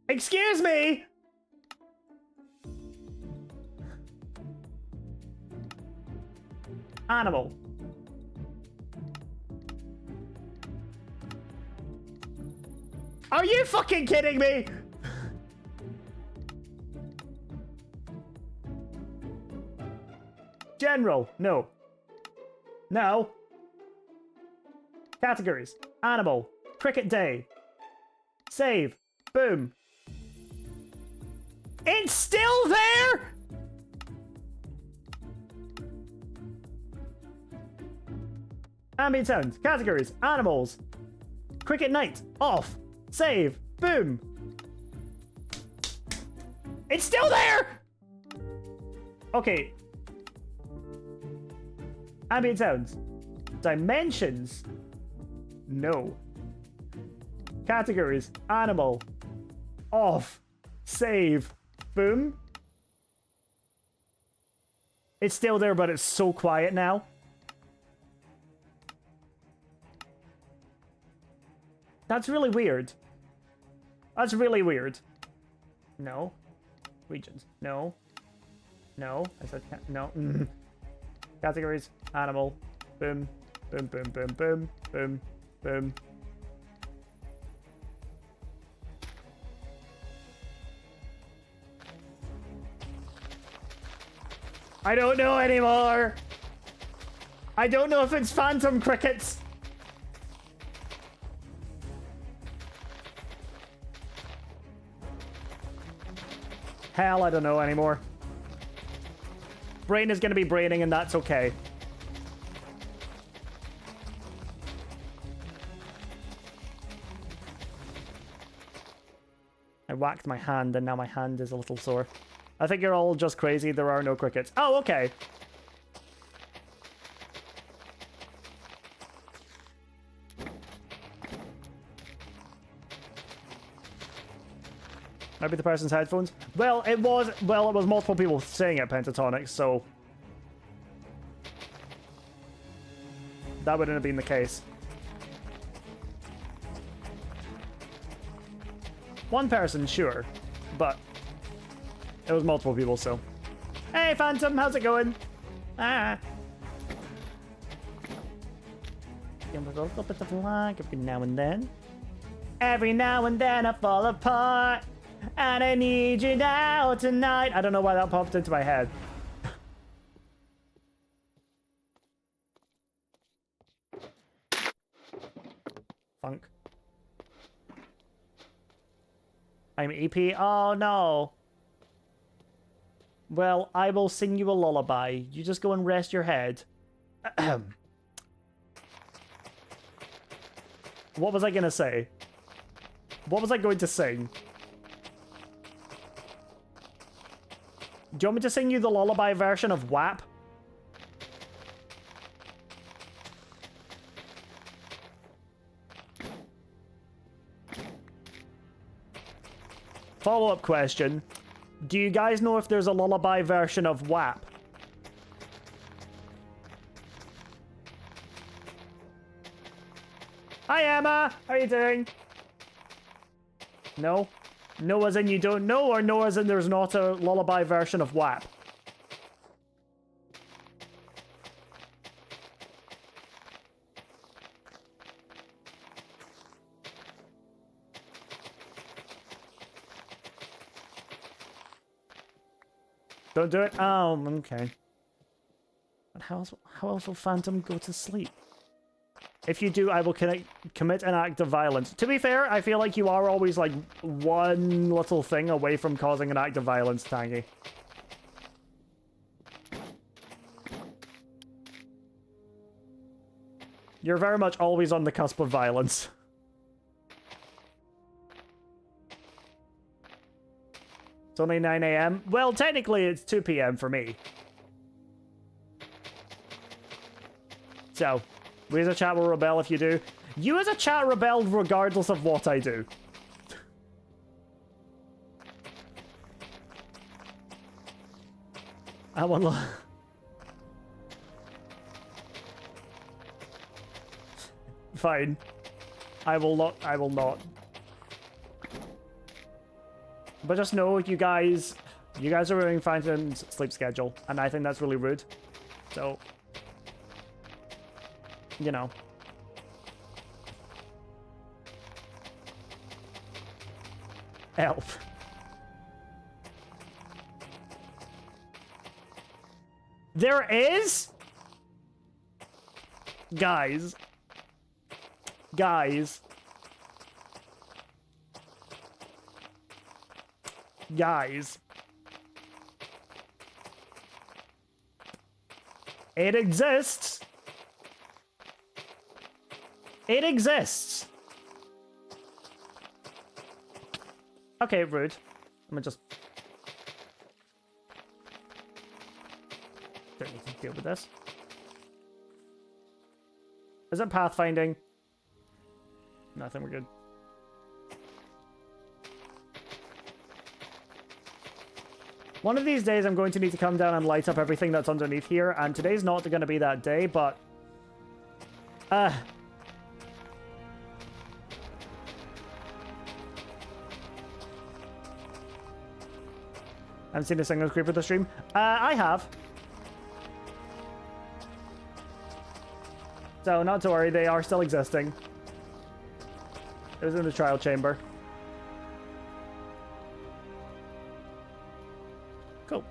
Excuse me! Animal. Are you fucking kidding me? General, no. No. Categories. Animal. Cricket day. Save. Boom. It's still there? Ambient sounds. Categories. Animals. Cricket night. Off. Save. Boom. It's still there! Okay. Ambient sounds. Dimensions. No. Categories. Animal. Off. Save. Boom. It's still there, but it's so quiet now. That's really weird. That's really weird. No. Regions. No. No. I said no. Categories. Animal. Boom. Boom, boom, boom, boom. Boom. Boom. I don't know anymore. I don't know if it's phantom crickets. Hell, I don't know anymore. Brain is going to be braining, and that's okay. I whacked my hand, and now my hand is a little sore. I think you're all just crazy. There are no crickets. Oh, okay. Maybe the person's headphones. Well, it was multiple people saying it, Pentatonic, so that wouldn't have been the case. One person, sure, but it was multiple people, so. Hey, Phantom, how's it going? Ah. Give a little bit of lag every now and then. Every now and then I fall apart. And I need you now tonight. I don't know why that popped into my head. Funk. I'm EP. Oh no. Well, I will sing you a lullaby. You just go and rest your head. What was I gonna say? What was I going to sing? Do you want me to sing you the lullaby version of WAP? Follow-up question. Do you guys know if there's a lullaby version of WAP? Hi, Emma! How are you doing? No? No as in you don't know, or no as in there's not a lullaby version of WAP? Don't do it? Oh, okay. But how else will Phantom go to sleep? If you do, I will commit an act of violence. To be fair, I feel like you are always, like, one little thing away from causing an act of violence, Tangy. You're very much always on the cusp of violence. It's only 9 AM. Well, technically, it's 2 PM for me. So, we as a chat will rebel if you do. You as a chat rebelled regardless of what I do. I want. Fine. I will not. I will not. But just know, you guys are ruining Phantom's sleep schedule, and I think that's really rude. So, you know. Help. There is? Guys. Guys. Guys. It exists. It exists. Okay, rude. I'm gonna just... Don't need to deal with this. Is it pathfinding? No, I think we're good. One of these days, I'm going to need to come down and light up everything that's underneath here, and today's not going to be that day, but... I haven't seen a single creeper this stream. I have. So, not to worry, they are still existing. It was in the trial chamber. Cool.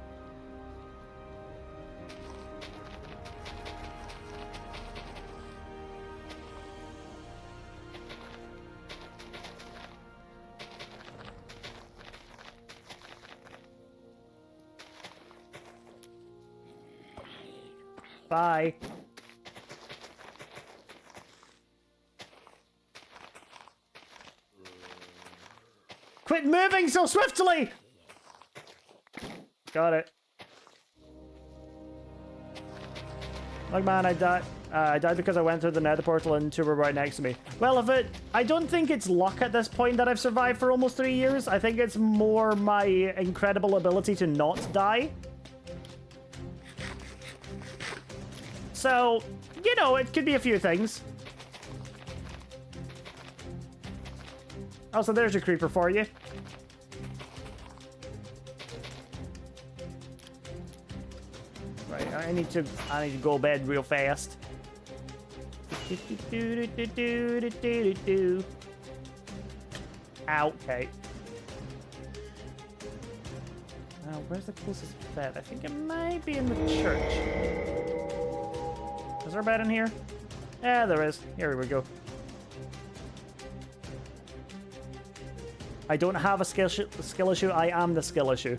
Bye. Quit moving so swiftly! Got it. Look, man, I died. I died because I went through the nether portal and two were right next to me. Well, I don't think it's luck at this point that I've survived for almost 3 years. I think it's more my incredible ability to not die. So, you know, it could be a few things. Also, there's your creeper for you. Right, I need to go to bed real fast. Ow, okay. Where's the closest bed? I think it might be in the church. Is there a bed in here? Yeah, there is. Here we go. I don't have a skill issue. I am the skill issue.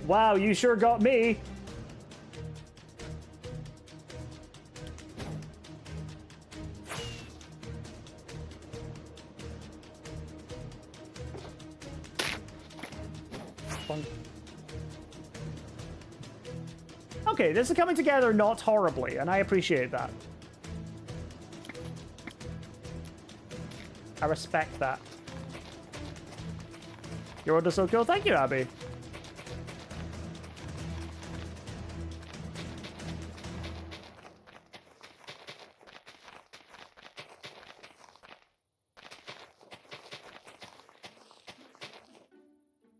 Wow, you sure got me. Okay, this is coming together not horribly, and I appreciate that. I respect that. Your order's so cool. Thank you, Abby.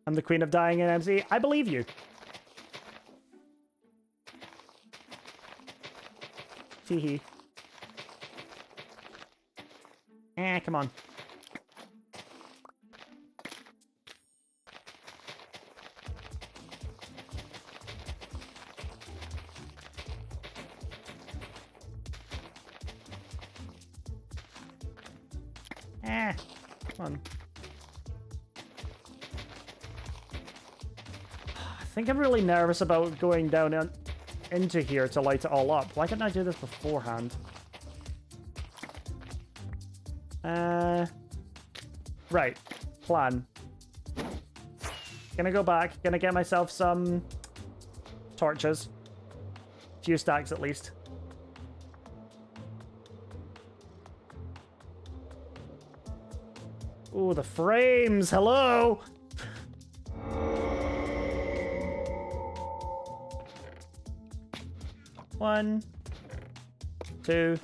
I'm the queen of dying in MC. I believe you. Teehee. Come on. Come on. I think I'm really nervous about going down into here to light it all up. Why couldn't I do this beforehand? Right. Plan. Gonna go back. Gonna get myself some torches. A few stacks at least. Ooh, the frames. Hello. One, two.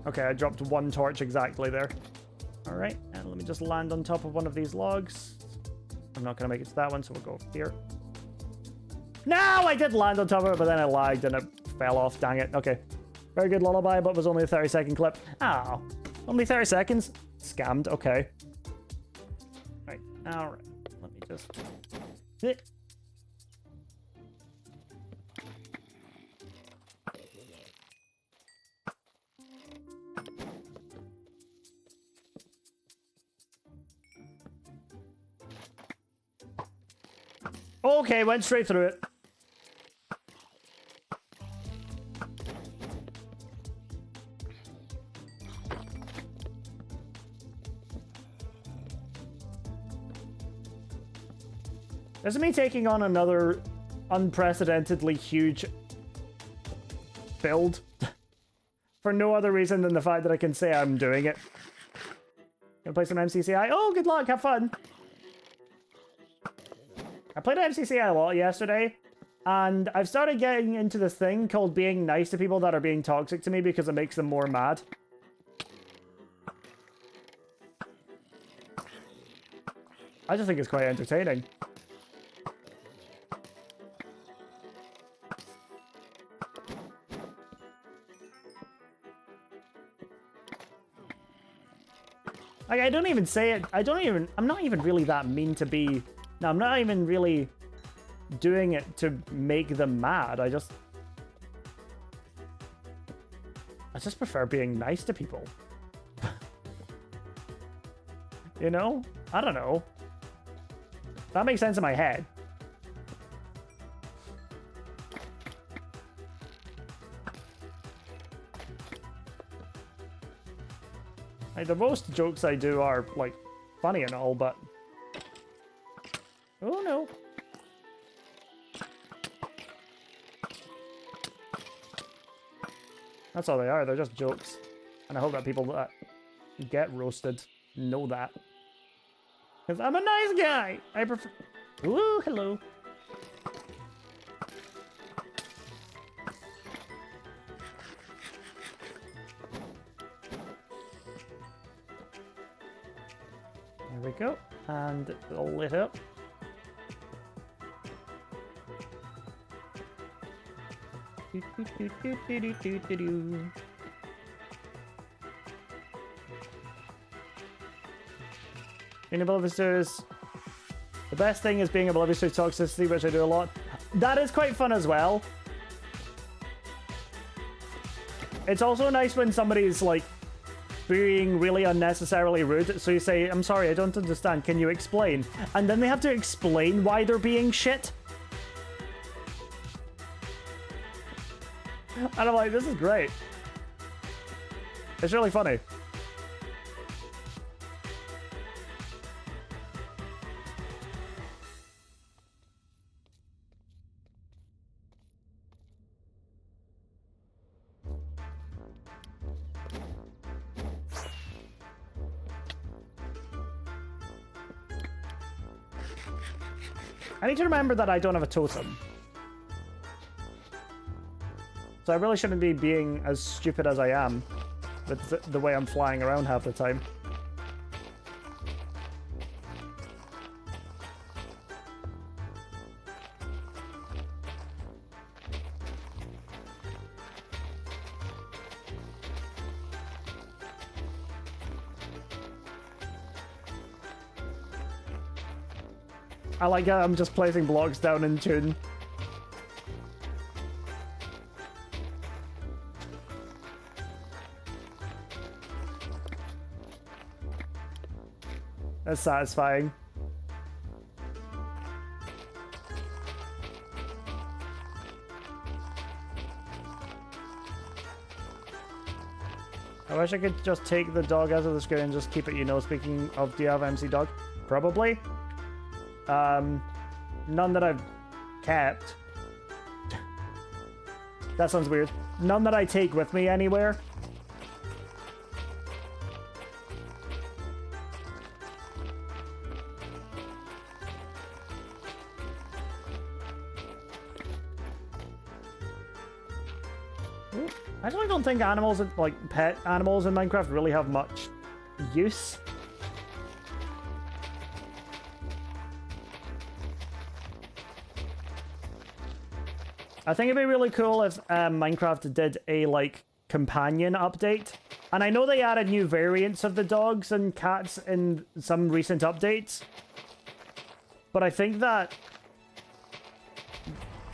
Okay, I dropped one torch exactly there. All right, and let me just land on top of one of these logs. I'm not gonna make it to that one, so we'll go here. No, I did land on top of it, but then I lagged and it fell off. Dang it. Okay. Very good lullaby, but was only a 30-second clip. Oh, only 30 seconds? Scammed. Okay. Right. All right. Let me just... Okay, went straight through it. This is me taking on another unprecedentedly huge build for no other reason than the fact that I can say I'm doing it. Gonna play some MCCI. Oh, good luck. Have fun. I played MCCI a lot yesterday, and I've started getting into this thing called being nice to people that are being toxic to me because it makes them more mad. I just think it's quite entertaining. Like, I don't even say it. I'm not even really that mean to be. No, I'm not even really doing it to make them mad. I just prefer being nice to people. You know? I don't know. That makes sense in my head. Like, the most jokes I do are, like, funny and all, but... Oh, no. That's all they are. They're just jokes. And I hope that people that get roasted know that. Because I'm a nice guy. I prefer... Ooh, hello. There we go. And it'll lit up. Being oblivious to the best thing is being oblivious to toxicity, which I do a lot. That is quite fun as well. It's also nice when somebody's like being really unnecessarily rude. So you say, "I'm sorry, I don't understand. Can you explain?" And then they have to explain why they're being shit. And I'm like, this is great. It's really funny. I need to remember that I don't have a totem. So I really shouldn't be being as stupid as I am with the way I'm flying around half the time. I like how I'm just placing blocks down in tune. That's satisfying. I wish I could just take the dog out of the screen and just keep it, you know, speaking of, do you have MC dog? Probably. None that I've kept. That sounds weird. None that I take with me anywhere. I actually don't think animals, like pet animals in Minecraft, really have much use. I think it'd be really cool if Minecraft did a, like, companion update. And I know they added new variants of the dogs and cats in some recent updates. But I think that,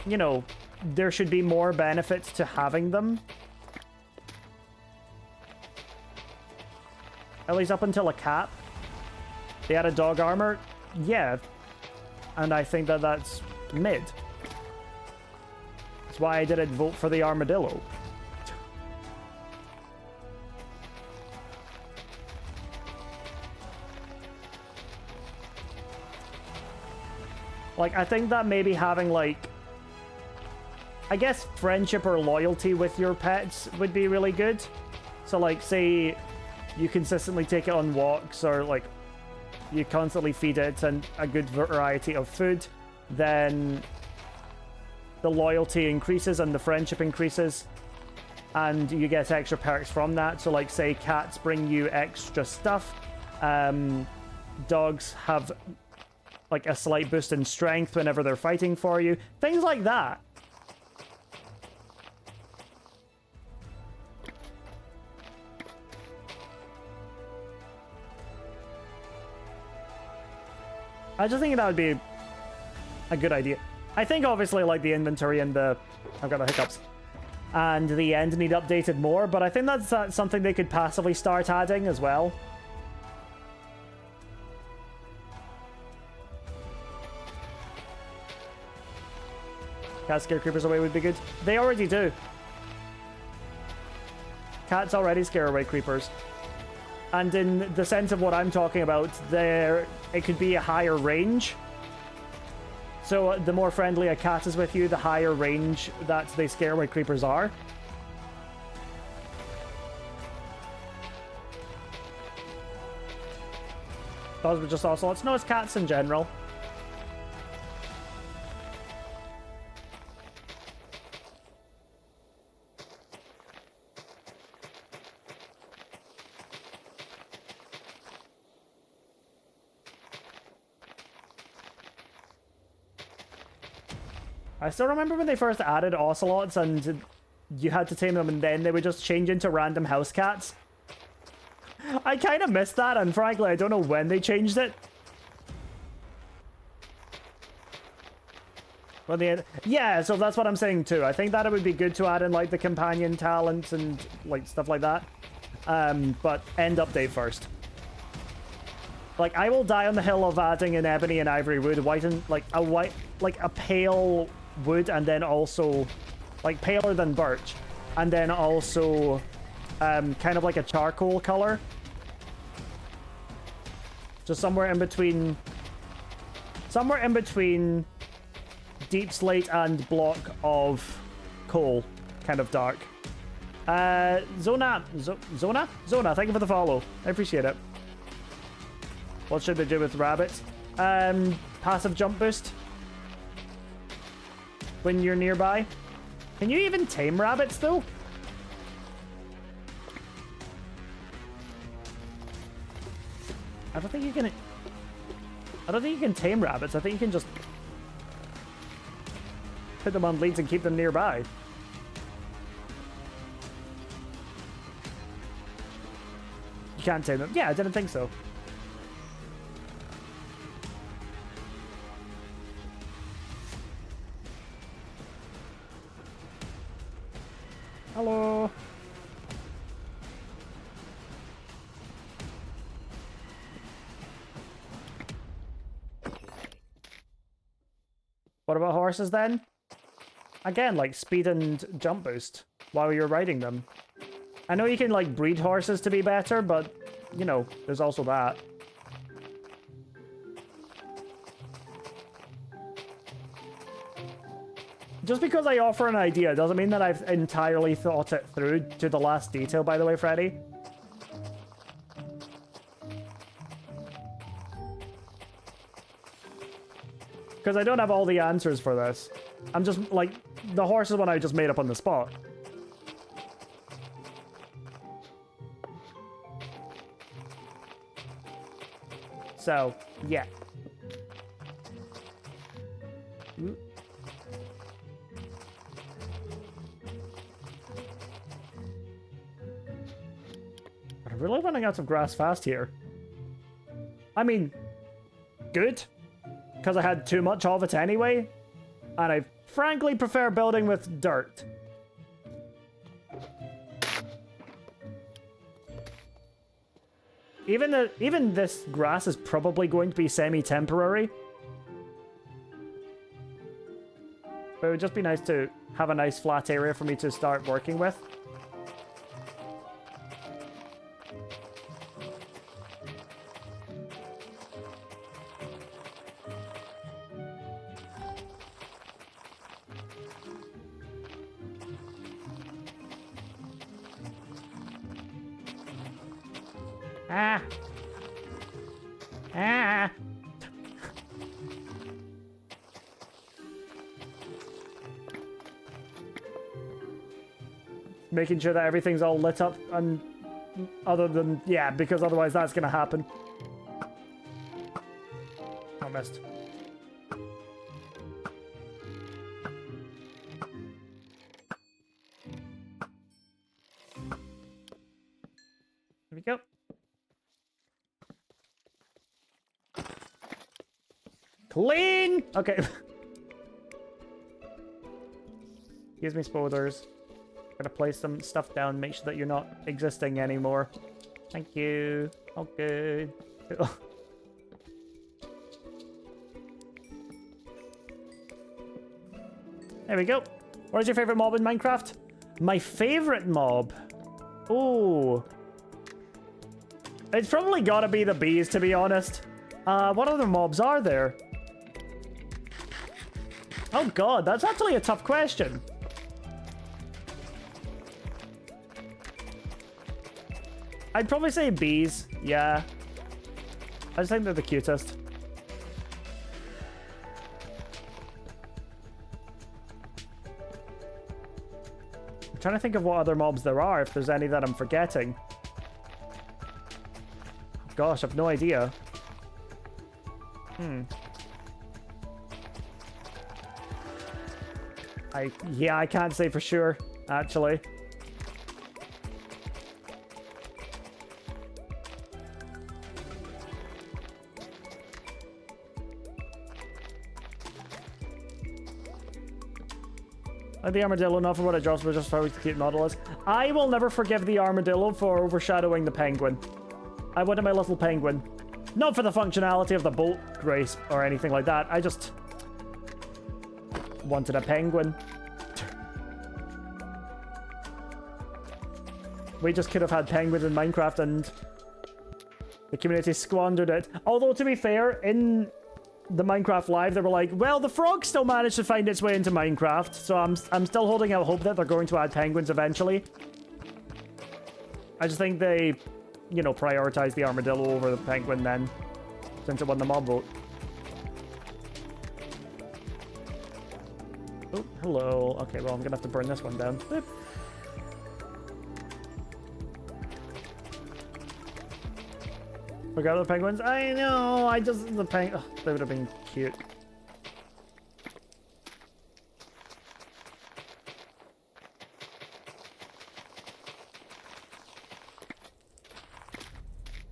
you know, there should be more benefits to having them. At least up until a cap. They added dog armor. Yeah. And I think that that's mid. That's why I didn't vote for the armadillo. Like, I think that maybe having, like, I guess friendship or loyalty with your pets would be really good. So like, say you consistently take it on walks, or like you constantly feed it and a good variety of food, then the loyalty increases and the friendship increases, and you get extra perks from that. So like, say cats bring you extra stuff, dogs have like a slight boost in strength whenever they're fighting for you, things like that. I just think that would be a good idea. I think obviously like the inventory and the... I've got the hiccups. And the end need updated more, but I think that's something they could passively start adding as well. Cat scare creepers away would be good. They already do. Cats already scare away creepers. And in the sense of what I'm talking about, it could be a higher range. So the more friendly a cat is with you, the higher range that they scare away creepers are. Those were just ocelots. No, it's cats in general. I still remember when they first added ocelots and you had to tame them and then they would just change into random house cats. I kind of missed that, and frankly, I don't know when they changed it. Well, yeah, so that's what I'm saying too. I think that it would be good to add in like the companion talents and like stuff like that. But end update first. Like, I will die on the hill of adding in ebony and ivory wood, like a pale wood, and then also like paler than birch, and then also kind of like a charcoal color, just somewhere in between deep slate and block of coal, kind of dark. Zona, thank you for the follow. I appreciate it. What should they do with rabbits? Passive jump boost when you're nearby. Can you even tame rabbits though? I don't think you can tame rabbits. I think you can just put them on leads and keep them nearby. You can't tame them. Yeah, I didn't think so. Hello. What about horses then? Again, like speed and jump boost while you're riding them. I know you can like breed horses to be better, but you know, there's also that. Just because I offer an idea doesn't mean that I've entirely thought it through to the last detail, by the way, Freddy. Because I don't have all the answers for this. I'm just, like, the horse is one I just made up on the spot. So, yeah. I'm really running out of grass fast here. I mean, good. Because I had too much of it anyway. And I frankly prefer building with dirt. Even this grass is probably going to be semi-temporary. But it would just be nice to have a nice flat area for me to start working with. Ah. Ah. Making sure that everything's all lit up and other than, yeah, because otherwise that's gonna happen. I missed. There we go. Clean! Okay. Excuse me, spoilers. Gotta place some stuff down, make sure that you're not existing anymore. Thank you. All good. There we go. What is your favorite mob in Minecraft? My favorite mob? Oh. It's probably gotta be the bees, to be honest. What other mobs are there? Oh god, that's actually a tough question. I'd probably say bees, yeah. I just think they're the cutest. I'm trying to think of what other mobs there are, if there's any that I'm forgetting. Gosh, I've no idea. Yeah, I can't say for sure, actually. Like the armadillo, not for what it drops, but just for how cute model is. I will never forgive the armadillo for overshadowing the penguin. I wanted my little penguin. Not for the functionality of the boat grace or anything like that. I just wanted a penguin. We just could have had penguins in Minecraft and the community squandered it. Although, to be fair, in the Minecraft Live, they were like, well, the frog still managed to find its way into Minecraft, so I'm still holding out hope that they're going to add penguins eventually. I just think they, you know, prioritize the armadillo over the penguin then, since it won the mob vote. Oh, hello. Okay, well, I'm gonna have to burn this one down. Boop. Forgot the penguins? I know, I just, they would have been cute.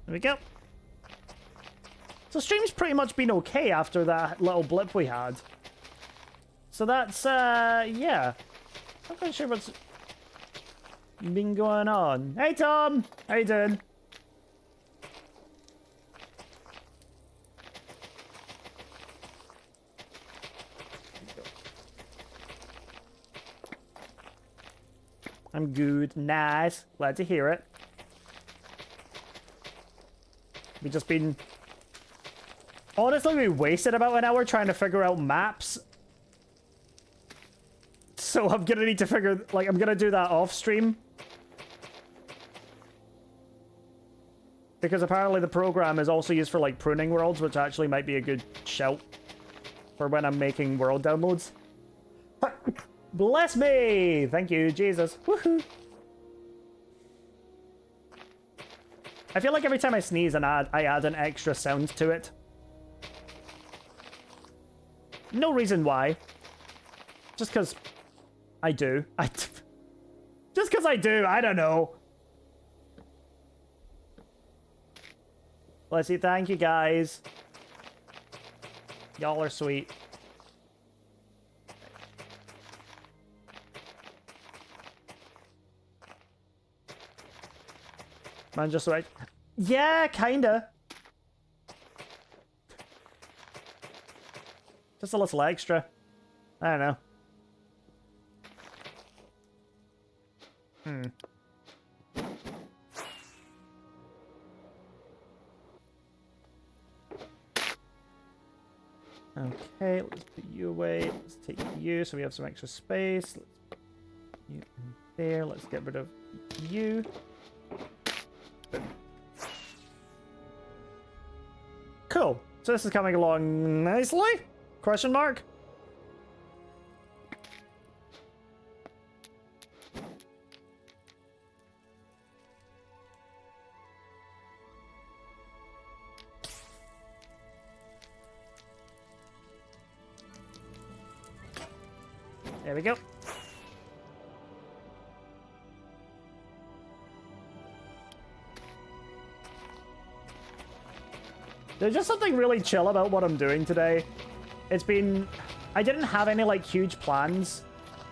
There we go. So stream's pretty much been okay after that little blip we had. So that's, yeah. I'm not sure what's been going on. Hey, Tom! How you doing? I'm good. Nice. Glad to hear it. We've just been... Honestly, we wasted about an hour trying to figure out maps. So I'm gonna need to figure... Like, I'm gonna do that off stream. Because apparently the program is also used for, like, pruning worlds, which actually might be a good shout for when I'm making world downloads. Bless me! Thank you, Jesus. Woohoo! I feel like every time I sneeze and I add an extra sound to it. No reason why. Just because I do. Just because I do, I don't know. Bless you, thank you guys. Y'all are sweet. Man, just right. Yeah, kinda. Just a little extra. I don't know. Okay, let's put you away. Let's take you so we have some extra space. Let's put you in there. Let's get rid of you. cool. So this is coming along nicely? Question mark? There we go. There's just something really chill about what I'm doing today. It's been... I didn't have any, like, huge plans.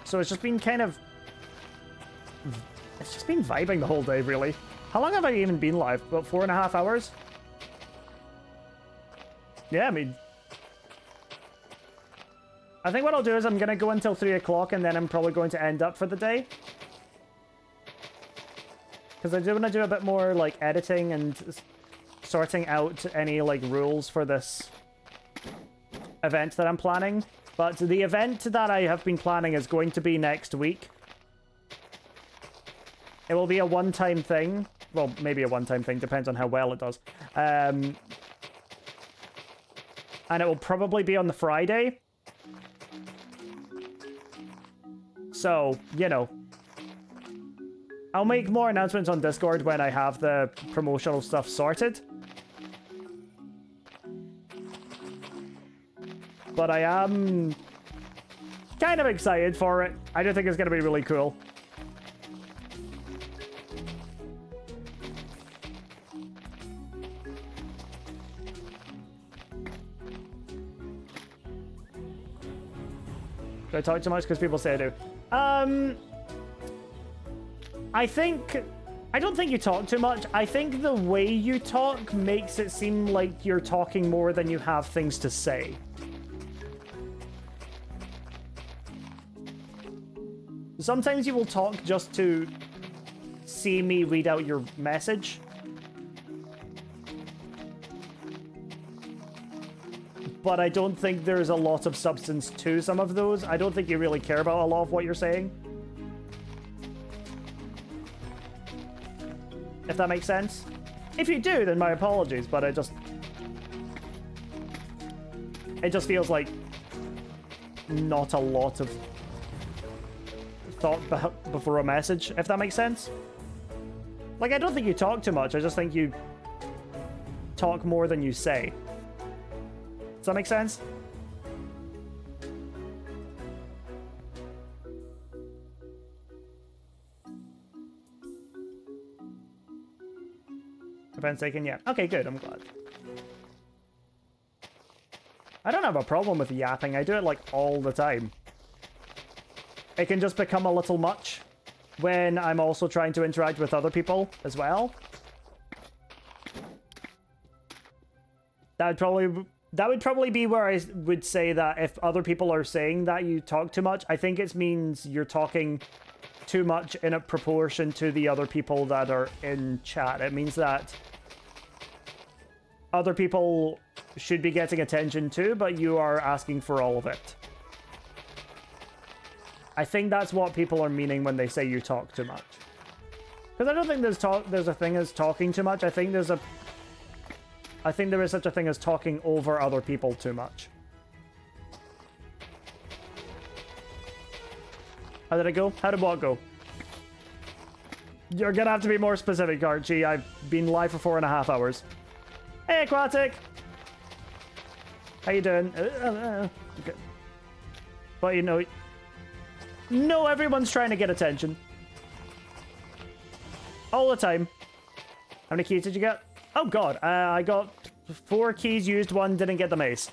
So it's just been kind of... It's just been vibing the whole day, really. How long have I even been live? About 4.5 hours? Yeah, I mean... I think what I'll do is I'm going to go until 3 o'clock and then I'm probably going to end up for the day. Because I do want to do a bit more, like, editing and sorting out any, like, rules for this event that I'm planning. But the event that I have been planning is going to be next week. It will be a one-time thing. Well, maybe a one-time thing, depends on how well it does. And it will probably be on the Friday. So, you know. I'll make more announcements on Discord when I have the promotional stuff sorted. But I am kind of excited for it. I do think it's going to be really cool. Do I talk too much? Because people say I do. I don't think you talk too much. I think the way you talk makes it seem like you're talking more than you have things to say. Sometimes you will talk just to see me read out your message. But I don't think there's a lot of substance to some of those. I don't think you really care about a lot of what you're saying. If that makes sense. If you do, then my apologies, but it just feels like not a lot of thought before a message, if that makes sense. Like, I don't think you talk too much, I just think you talk more than you say. Does that make sense? Event's taken, yeah. Okay, good, I'm glad. I don't have a problem with yapping, I do it like all the time. It can just become a little much when I'm also trying to interact with other people as well. That would probably be where I would say that if other people are saying that you talk too much, I think it means you're talking too much in a proportion to the other people that are in chat. It means that other people should be getting attention too, but you are asking for all of it. I think that's what people are meaning when they say you talk too much. Because I don't think there's a thing as talking too much. I think there is such a thing as talking over other people too much. How did it go? How did what go? You're gonna have to be more specific, Archie. I've been live for 4.5 hours. Hey, Aquatic! How you doing? Okay. But you know... No, everyone's trying to get attention. All the time. How many keys did you get? Oh god, I got 4 keys used, 1 didn't get the mace.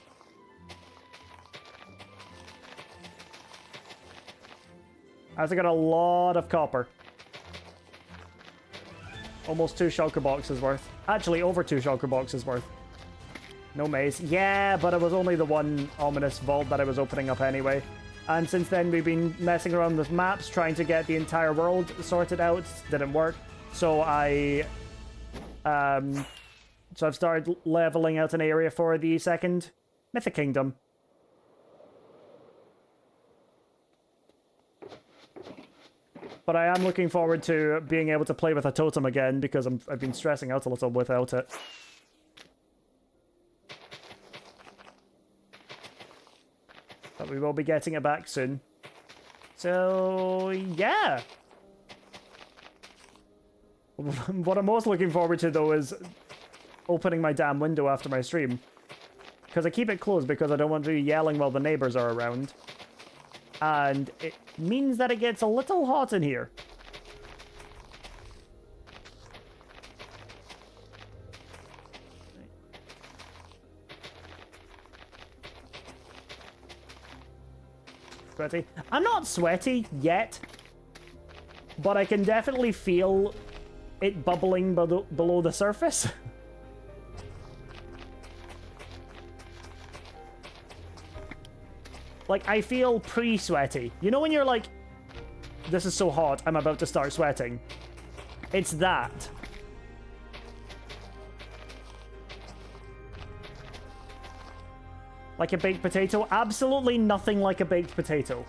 I also got a lot of copper. Almost 2 shulker boxes worth. Actually, over 2 shulker boxes worth. No mace. Yeah, but it was only the one ominous vault that I was opening up anyway. And since then, we've been messing around with maps, trying to get the entire world sorted out. Didn't work. So I've started leveling out an area for the second Mythic Kingdom. But I am looking forward to being able to play with a totem again, because I've been stressing out a little without it. But we will be getting it back soon. So, yeah. What I'm most looking forward to, though, is opening my damn window after my stream. Because I keep it closed because I don't want to be yelling while the neighbors are around. And it means that it gets a little hot in here. Sweaty. I'm not sweaty yet, but I can definitely feel it bubbling below the surface. Like, I feel pre-sweaty. You know when you're like, this is so hot, I'm about to start sweating? It's that. Like a baked potato? Absolutely nothing like a baked potato.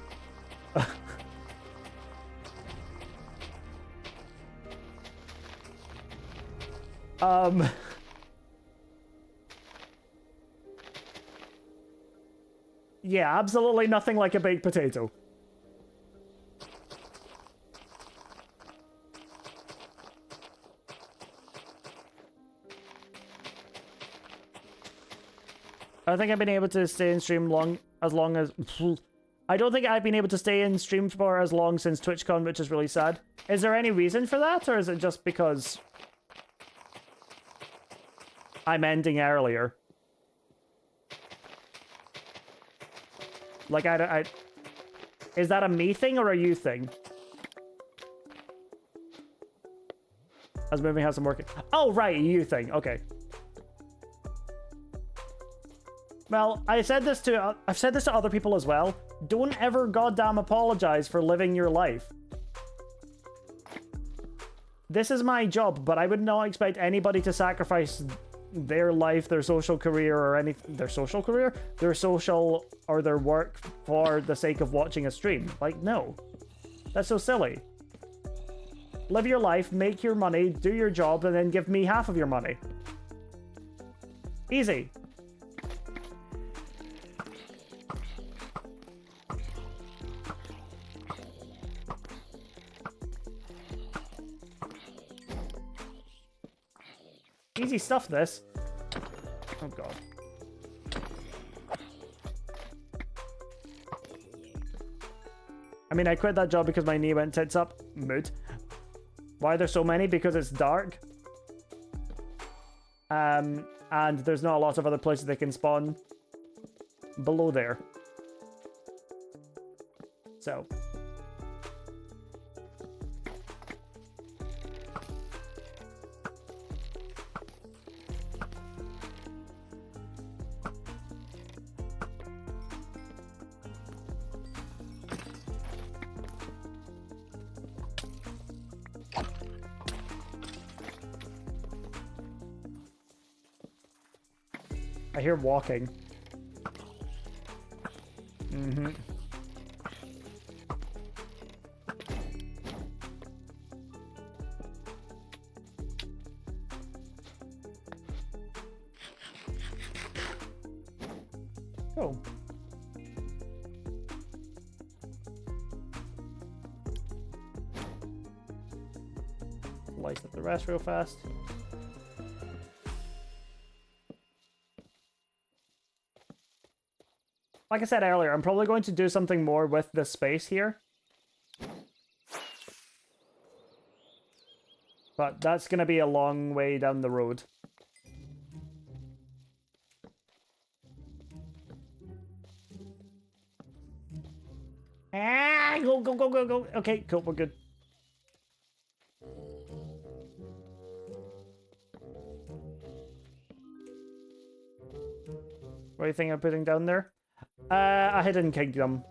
Yeah, absolutely nothing like a baked potato. I think I've been able to stay in stream as long as... I don't think I've been able to stay in stream for as long since TwitchCon, which is really sad. Is there any reason for that, or is it just because I'm ending earlier? Like, is that a me thing or a you thing? As moving house I'm working. Oh, right, you thing. Okay. Well, I've said this to other people as well. Don't ever goddamn apologize for living your life. This is my job, but I would not expect anybody to sacrifice their life, their social career, or anything. Their social career? Their social or their work for the sake of watching a stream. Like, no. That's so silly. Live your life, make your money, do your job, and then give me half of your money. Easy. Easy stuff, this. Oh, God. I mean, I quit that job because my knee went tits up. Mood. Why are there so many? Because it's dark. And there's not a lot of other places they can spawn below there. So... I hear walking. Mm-hmm. Oh. Light up the rest real fast. Like I said earlier, I'm probably going to do something more with this space here. But that's going to be a long way down the road. Ah, go, go, go, go, go. Okay, cool, we're good. What do you think I'm putting down there? A hidden kingdom.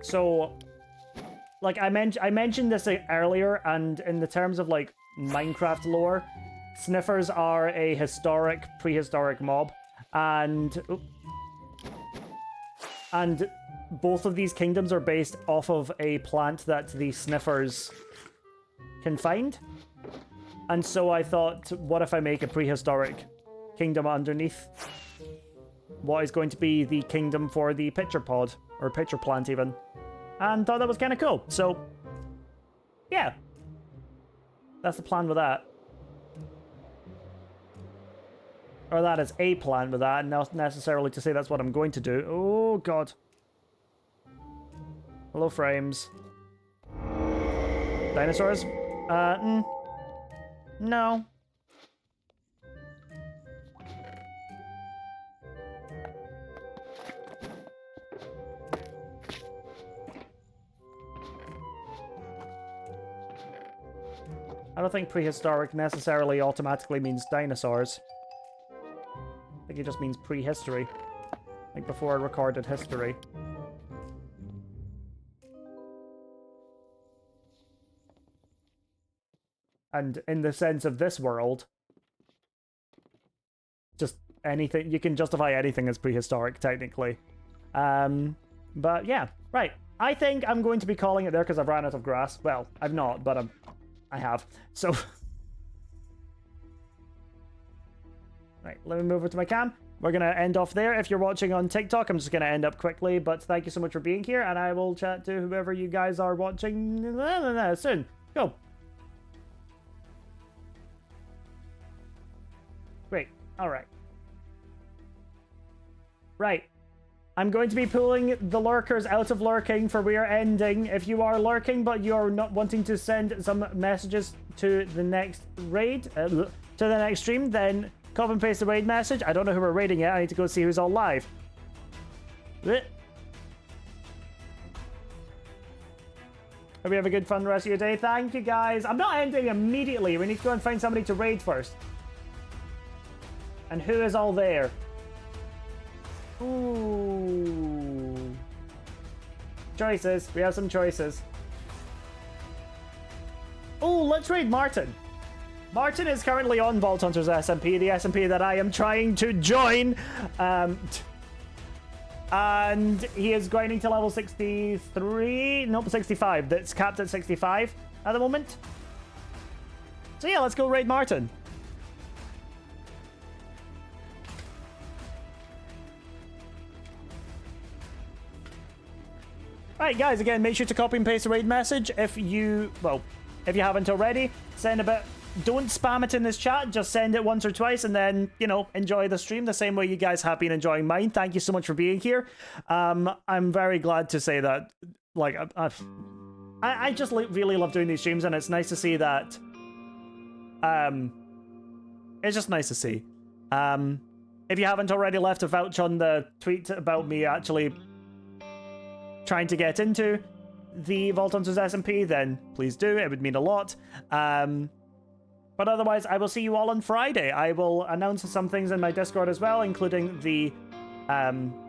So, like I mentioned this earlier, and in the terms of like Minecraft lore, sniffers are a prehistoric mob, and both of these kingdoms are based off of a plant that the sniffers can find. And so I thought, what if I make a prehistoric kingdom underneath? what is going to be the kingdom for the pitcher pod, or pitcher plant even, and thought that was kind of cool. So, yeah, that's the plan with that. Or that is a plan with that, and not necessarily to say that's what I'm going to do. Oh, God. Hello, frames. Dinosaurs? No. I don't think prehistoric necessarily automatically means dinosaurs. I think it just means prehistory. Like before recorded history. And in the sense of this world, just anything, you can justify anything as prehistoric, technically. But yeah, right. I think I'm going to be calling it there because I've ran out of grass. Well, I've not, but I have. So... Right, let me move over to my cam. We're going to end off there. If you're watching on TikTok, I'm just going to end up quickly, but thank you so much for being here, and I will chat to whoever you guys are watching soon. Go. Great. All right. Right. I'm going to be pulling the lurkers out of lurking for we are ending. If you are lurking, but you're not wanting to send some messages to the next raid, to the next stream, then... copy and paste the raid message. I don't know who we're raiding yet. I need to go see who's all live. Hope you have a good fun rest of your day. Thank you, guys. I'm not ending immediately. We need to go and find somebody to raid first. And who is all there? Ooh. Choices. We have some choices. Oh, let's raid Martin. Martin is currently on Vault Hunters SMP, the SMP that I am trying to join. And he is grinding to level 63. Nope, 65. That's capped at 65 at the moment. So yeah, let's go raid Martin. Right, guys, again, make sure to copy and paste the raid message if you haven't already. Send a bit... Don't spam it in this chat, just send it once or twice and then, you know, enjoy the stream the same way you guys have been enjoying mine. Thank you so much for being here. I'm very glad to say that, like, I just really love doing these streams, and it's nice to see that, it's just nice to see. If you haven't already left a vouch on the tweet about me actually trying to get into the Vault Hunters SMP, then please do, it would mean a lot. But otherwise, I will see you all on Friday. I will announce some things in my Discord as well, including the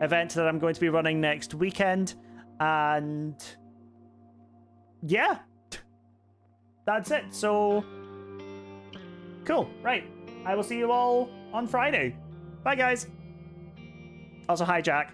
event that I'm going to be running next weekend. And yeah, that's it. So cool. Right. I will see you all on Friday. Bye, guys. Also, hi, Jack.